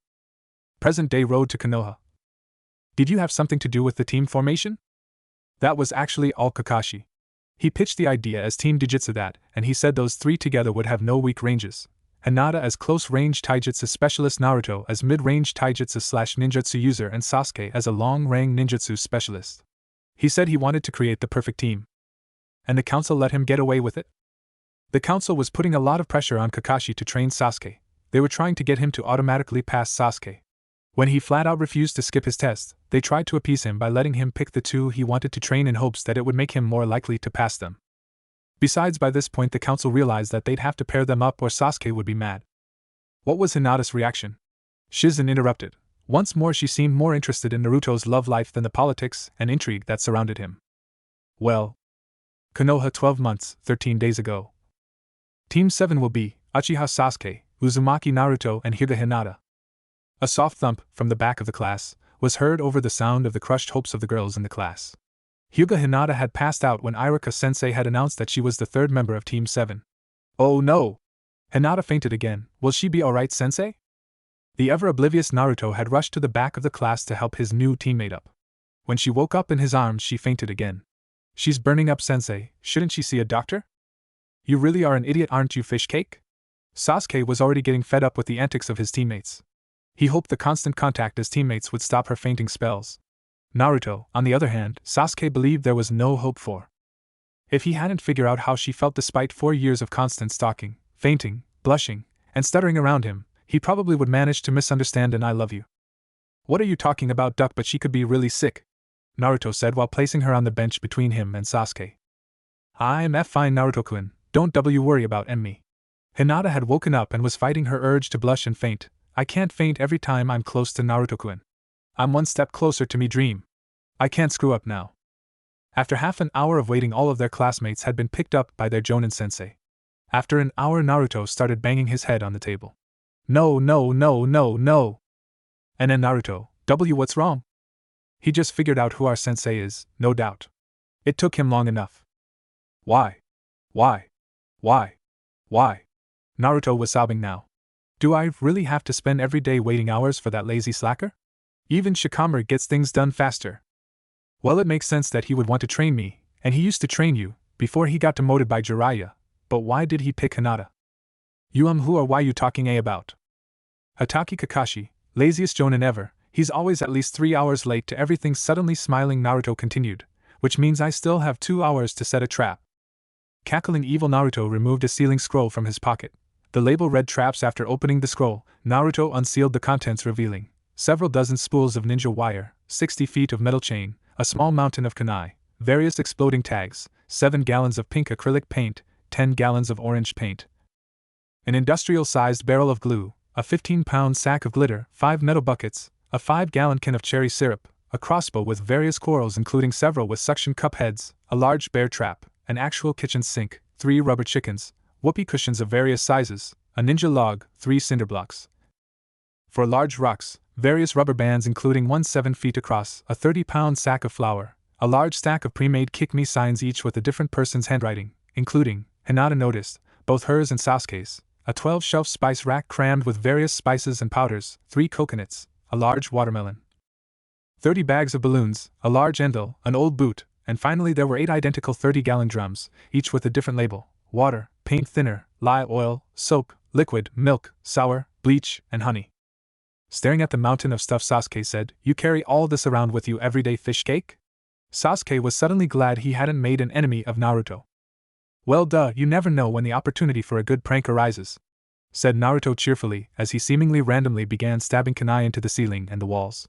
Present-day road to Konoha. Did you have something to do with the team formation? That was actually all Kakashi. He pitched the idea as Team Dijutsu that, and he said those three together would have no weak ranges. Hinata as close-range taijutsu specialist, Naruto as mid-range taijutsu/ninjutsu user, and Sasuke as a long-range ninjutsu specialist. He said he wanted to create the perfect team. And the council let him get away with it? The council was putting a lot of pressure on Kakashi to train Sasuke. They were trying to get him to automatically pass Sasuke. When he flat-out refused to skip his test, they tried to appease him by letting him pick the two he wanted to train in hopes that it would make him more likely to pass them. Besides, by this point the council realized that they'd have to pair them up or Sasuke would be mad. What was Hinata's reaction? Shizen interrupted. Once more she seemed more interested in Naruto's love life than the politics and intrigue that surrounded him. Well, Konoha 12 months, 13 days ago. Team 7 will be Uchiha Sasuke, Uzumaki Naruto, and Hyuga Hinata. A soft thump from the back of the class was heard over the sound of the crushed hopes of the girls in the class. Hyuga Hinata had passed out when Iruka-sensei had announced that she was the third member of Team 7. Oh no! Hinata fainted again. Will she be alright, sensei? The ever-oblivious Naruto had rushed to the back of the class to help his new teammate up. When she woke up in his arms, she fainted again. She's burning up, sensei. Shouldn't she see a doctor? You really are an idiot, aren't you, fish cake? Sasuke was already getting fed up with the antics of his teammates. He hoped the constant contact as teammates would stop her fainting spells. Naruto, on the other hand, Sasuke believed there was no hope for. If he hadn't figured out how she felt despite 4 years of constant stalking, fainting, blushing, and stuttering around him, he probably would manage to misunderstand an I love you. What are you talking about, duck? But she could be really sick, Naruto said while placing her on the bench between him and Sasuke. I'm fine, Naruto-kun, don't worry about me. Hinata had woken up and was fighting her urge to blush and faint. I can't faint every time I'm close to Naruto-kun. I'm one step closer to me dream. I can't screw up now. After half an hour of waiting, all of their classmates had been picked up by their Jonin-sensei. After an hour, Naruto started banging his head on the table. No. And then Naruto, what's wrong? He just figured out who our sensei is, no doubt. It took him long enough. Why? Naruto was sobbing now. Do I really have to spend every day waiting hours for that lazy slacker? Even Shikamaru gets things done faster. Well, it makes sense that he would want to train me, and he used to train you, before he got demoted by Jiraiya, but why did he pick Hinata? Who or why you talking about? Hatake Kakashi, laziest Jonin ever, he's always at least 3 hours late to everything. Suddenly smiling, Naruto continued, which means I still have 2 hours to set a trap. Cackling evil, Naruto removed a sealing scroll from his pocket. The label read traps. After opening the scroll, Naruto unsealed the contents, revealing several dozen spools of ninja wire, 60 feet of metal chain, a small mountain of kunai, various exploding tags, 7 gallons of pink acrylic paint, 10 gallons of orange paint, an industrial-sized barrel of glue, a 15-pound sack of glitter, 5 metal buckets, a 5-gallon can of cherry syrup, a crossbow with various quarrels including several with suction cup heads, a large bear trap, an actual kitchen sink, 3 rubber chickens, whoopee cushions of various sizes, a ninja log, 3 cinder blocks for large rocks, various rubber bands including one 7 feet across, a 30-pound sack of flour, a large stack of pre-made kick-me signs each with a different person's handwriting, including, Hinata noticed, both hers and Sasuke's, a 12-shelf spice rack crammed with various spices and powders, 3 coconuts, a large watermelon, 30 bags of balloons, a large endel, an old boot, and finally there were 8 identical 30-gallon drums, each with a different label: water, paint thinner, lye oil, soap, liquid, milk, sour, bleach, and honey. Staring at the mountain of stuff, Sasuke said, "You carry all this around with you every day, fish cake?" Sasuke was suddenly glad he hadn't made an enemy of Naruto. "Well duh, you never know when the opportunity for a good prank arises," said Naruto cheerfully as he seemingly randomly began stabbing kunai into the ceiling and the walls.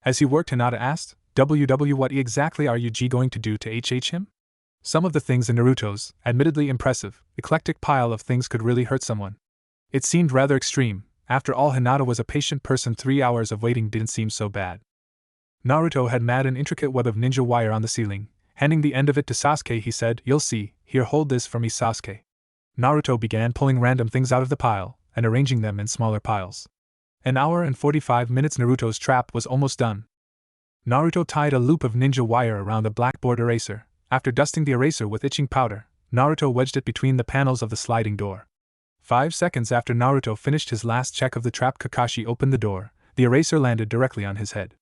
As he worked, Hinata asked, what exactly are you going to do to him? Some of the things in Naruto's, admittedly impressive, eclectic pile of things could really hurt someone. It seemed rather extreme. After all, Hinata was a patient person. 3 hours of waiting didn't seem so bad. Naruto had made an intricate web of ninja wire on the ceiling. Handing the end of it to Sasuke, he said, "You'll see, here, hold this for me, Sasuke." Naruto began pulling random things out of the pile and arranging them in smaller piles. An hour and 45 minutes. Naruto's trap was almost done. Naruto tied a loop of ninja wire around the blackboard eraser. After dusting the eraser with itching powder, Naruto wedged it between the panels of the sliding door. 5 seconds after Naruto finished his last check of the trap, Kakashi opened the door. The eraser landed directly on his head.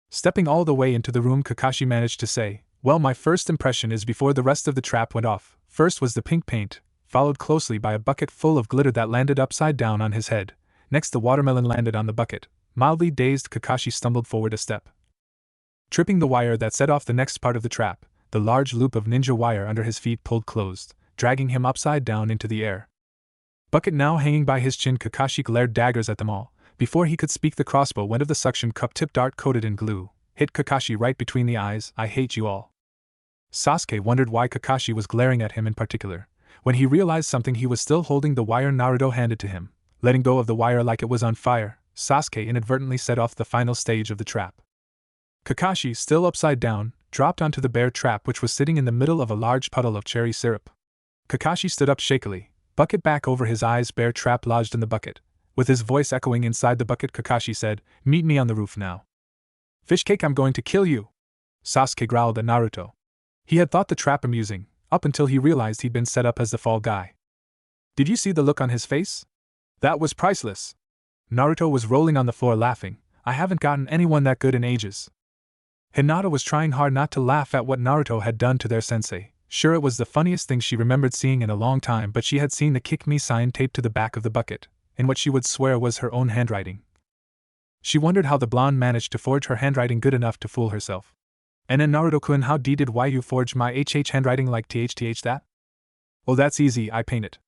Stepping all the way into the room, Kakashi managed to say, "Well, my first impression is before the rest of the trap went off. First was the pink paint, followed closely by a bucket full of glitter that landed upside down on his head. Next the watermelon landed on the bucket." Mildly dazed, Kakashi stumbled forward a step, tripping the wire that set off the next part of the trap. The large loop of ninja wire under his feet pulled closed, dragging him upside down into the air. Bucket now hanging by his chin, Kakashi glared daggers at them all. Before he could speak, the crossbow went of the suction cup tip dart coated in glue, hit Kakashi right between the eyes. "I hate you all." Sasuke wondered why Kakashi was glaring at him in particular. When he realized something, he was still holding the wire Naruto handed to him. Letting go of the wire like it was on fire, Sasuke inadvertently set off the final stage of the trap. Kakashi, still upside down, dropped onto the bear trap, which was sitting in the middle of a large puddle of cherry syrup. Kakashi stood up shakily, bucket back over his eyes. Bear trap lodged in the bucket. With his voice echoing inside the bucket, Kakashi said, "Meet me on the roof now." "Fishcake, I'm going to kill you," Sasuke growled at Naruto. He had thought the trap amusing, up until he realized he'd been set up as the fall guy. Did you see the look on his face? That was priceless. Naruto was rolling on the floor laughing. I haven't gotten anyone that good in ages. Hinata was trying hard not to laugh at what Naruto had done to their sensei. Sure, it was the funniest thing she remembered seeing in a long time, but she had seen the "Kick Me" sign taped to the back of the bucket, in what she would swear was her own handwriting. She wondered how the blonde managed to forge her handwriting good enough to fool herself. "And then Naruto-kun, how did why you forge my handwriting like thth that?" "Oh, that's easy, I paint it."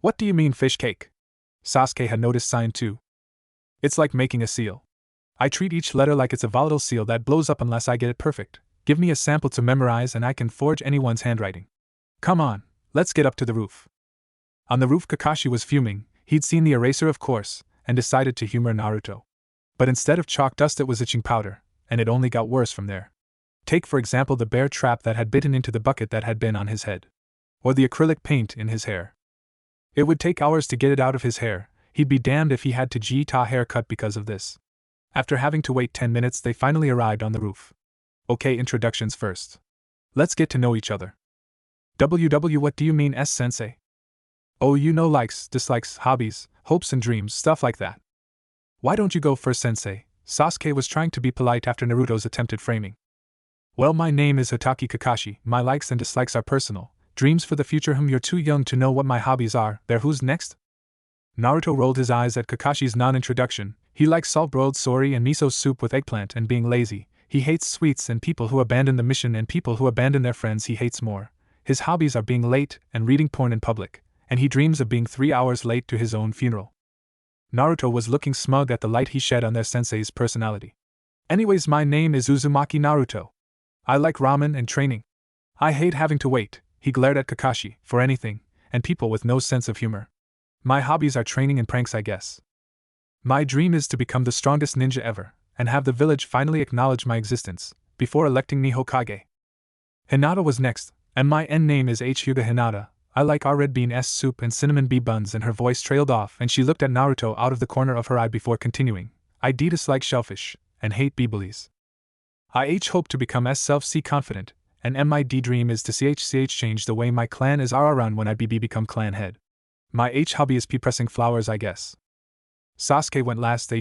"What do you mean, fish cake?" Sasuke had noticed sign too. "It's like making a seal. I treat each letter like it's a volatile seal that blows up unless I get it perfect. Give me a sample to memorize and I can forge anyone's handwriting. Come on, let's get up to the roof." On the roof, Kakashi was fuming. He'd seen the eraser, of course, and decided to humor Naruto. But instead of chalk dust, it was itching powder, and it only got worse from there. Take, for example, the bear trap that had bitten into the bucket that had been on his head. Or the acrylic paint in his hair. It would take hours to get it out of his hair. He'd be damned if he had to get a haircut because of this. After having to wait 10 minutes, they finally arrived on the roof. Okay, introductions first. Let's get to know each other. What do you mean, sensei? Oh, you know, likes, dislikes, hobbies, hopes and dreams, stuff like that. Why don't you go first, sensei? Sasuke was trying to be polite after Naruto's attempted framing. Well, my name is Hotaki Kakashi. My likes and dislikes are personal. Dreams for the future. You're too young to know what my hobbies are. There, who's next? Naruto rolled his eyes at Kakashi's non-introduction. He likes salt-broiled sori and miso soup with eggplant and being lazy. He hates sweets and people who abandon the mission and people who abandon their friends he hates more. His hobbies are being late and reading porn in public, and he dreams of being 3 hours late to his own funeral. Naruto was looking smug at the light he shed on their sensei's personality. Anyways, my name is Uzumaki Naruto. I like ramen and training. I hate having to wait, he glared at Kakashi, for anything, and people with no sense of humor. My hobbies are training and pranks, I guess. My dream is to become the strongest ninja ever, and have the village finally acknowledge my existence, before electing me Hokage. Hinata was next, and my name is Hyuga Hinata. I like our red bean soup and cinnamon bee buns, and her voice trailed off and she looked at Naruto out of the corner of her eye before continuing. I dislike shellfish, and hate bee-bullies. I hope to become self-confident, and my dream is to change the way my clan is around when I become clan head. My hobby is pressing flowers, I guess. Sasuke went last.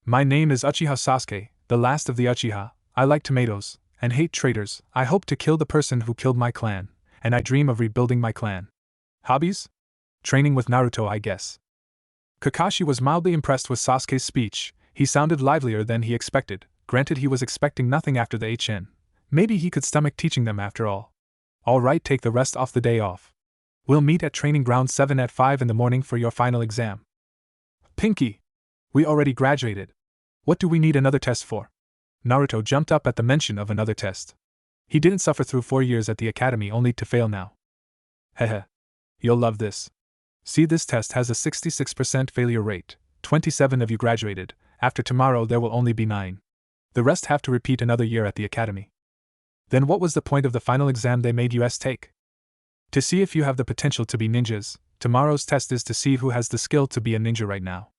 My name is Uchiha Sasuke, the last of the Uchiha. I like tomatoes, and hate traitors. I hope to kill the person who killed my clan, and I dream of rebuilding my clan. Hobbies? Training with Naruto, I guess. Kakashi was mildly impressed with Sasuke's speech. He sounded livelier than he expected. Granted, he was expecting nothing after the HN. Maybe he could stomach teaching them after all. Alright, take the rest off the day off. We'll meet at Training Ground 7 at 5 in the morning for your final exam. Pinky! We already graduated. What do we need another test for? Naruto jumped up at the mention of another test. He didn't suffer through 4 years at the academy only to fail now. Hehe. You'll love this. See, this test has a 66% failure rate. 27 of you graduated. After tomorrow there will only be 9. The rest have to repeat another year at the academy. Then what was the point of the final exam they made us take? To see if you have the potential to be ninjas. Tomorrow's test is to see who has the skill to be a ninja right now.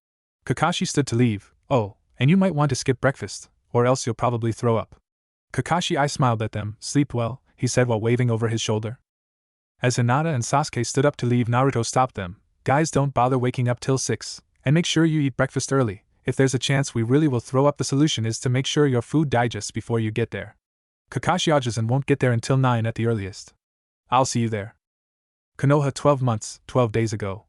Kakashi stood to leave. Oh, and you might want to skip breakfast, or else you'll probably throw up. Kakashi I smiled at them. Sleep well, he said while waving over his shoulder. As Hinata and Sasuke stood up to leave, Naruto stopped them. Guys, don't bother waking up till 6, and make sure you eat breakfast early. If there's a chance we really will throw up, the solution is to make sure your food digests before you get there. Kakashi Ajisen won't get there until 9 at the earliest. I'll see you there. Konoha 12 months, 12 days ago.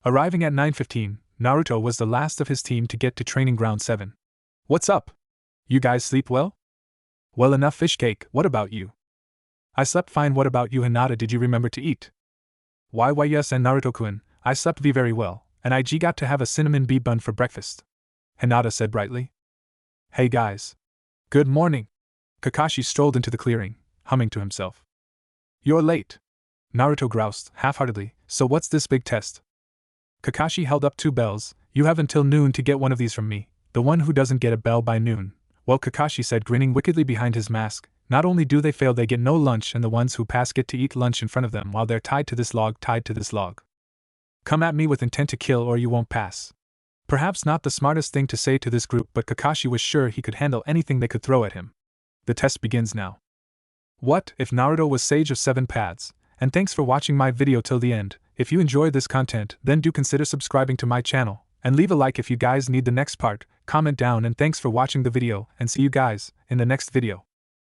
Arriving at 9:15, Naruto was the last of his team to get to Training Ground 7. What's up? You guys sleep well? Well enough, fish cake. What about you? I slept fine. What about you, Hinata? Did you remember to eat? Why yes, and Naruto-kun, I slept very well, and I got to have a cinnamon bee bun for breakfast. Hinata said brightly. Hey guys. Good morning. Kakashi strolled into the clearing, humming to himself. You're late. Naruto groused, half-heartedly, so what's this big test? Kakashi held up 2 bells. You have until noon to get one of these from me. The one who doesn't get a bell by noon. Well, Kakashi said, grinning wickedly behind his mask, not only do they fail, they get no lunch, and the ones who pass get to eat lunch in front of them while they're tied to this log. Come at me with intent to kill or you won't pass. Perhaps not the smartest thing to say to this group, but Kakashi was sure he could handle anything they could throw at him. The test begins now. What if Naruto was Sage of 7 Paths? And thanks for watching my video till the end. If you enjoyed this content, then do consider subscribing to my channel, and leave a like if you guys need the next part. Comment down, and thanks for watching the video, and see you guys in the next video.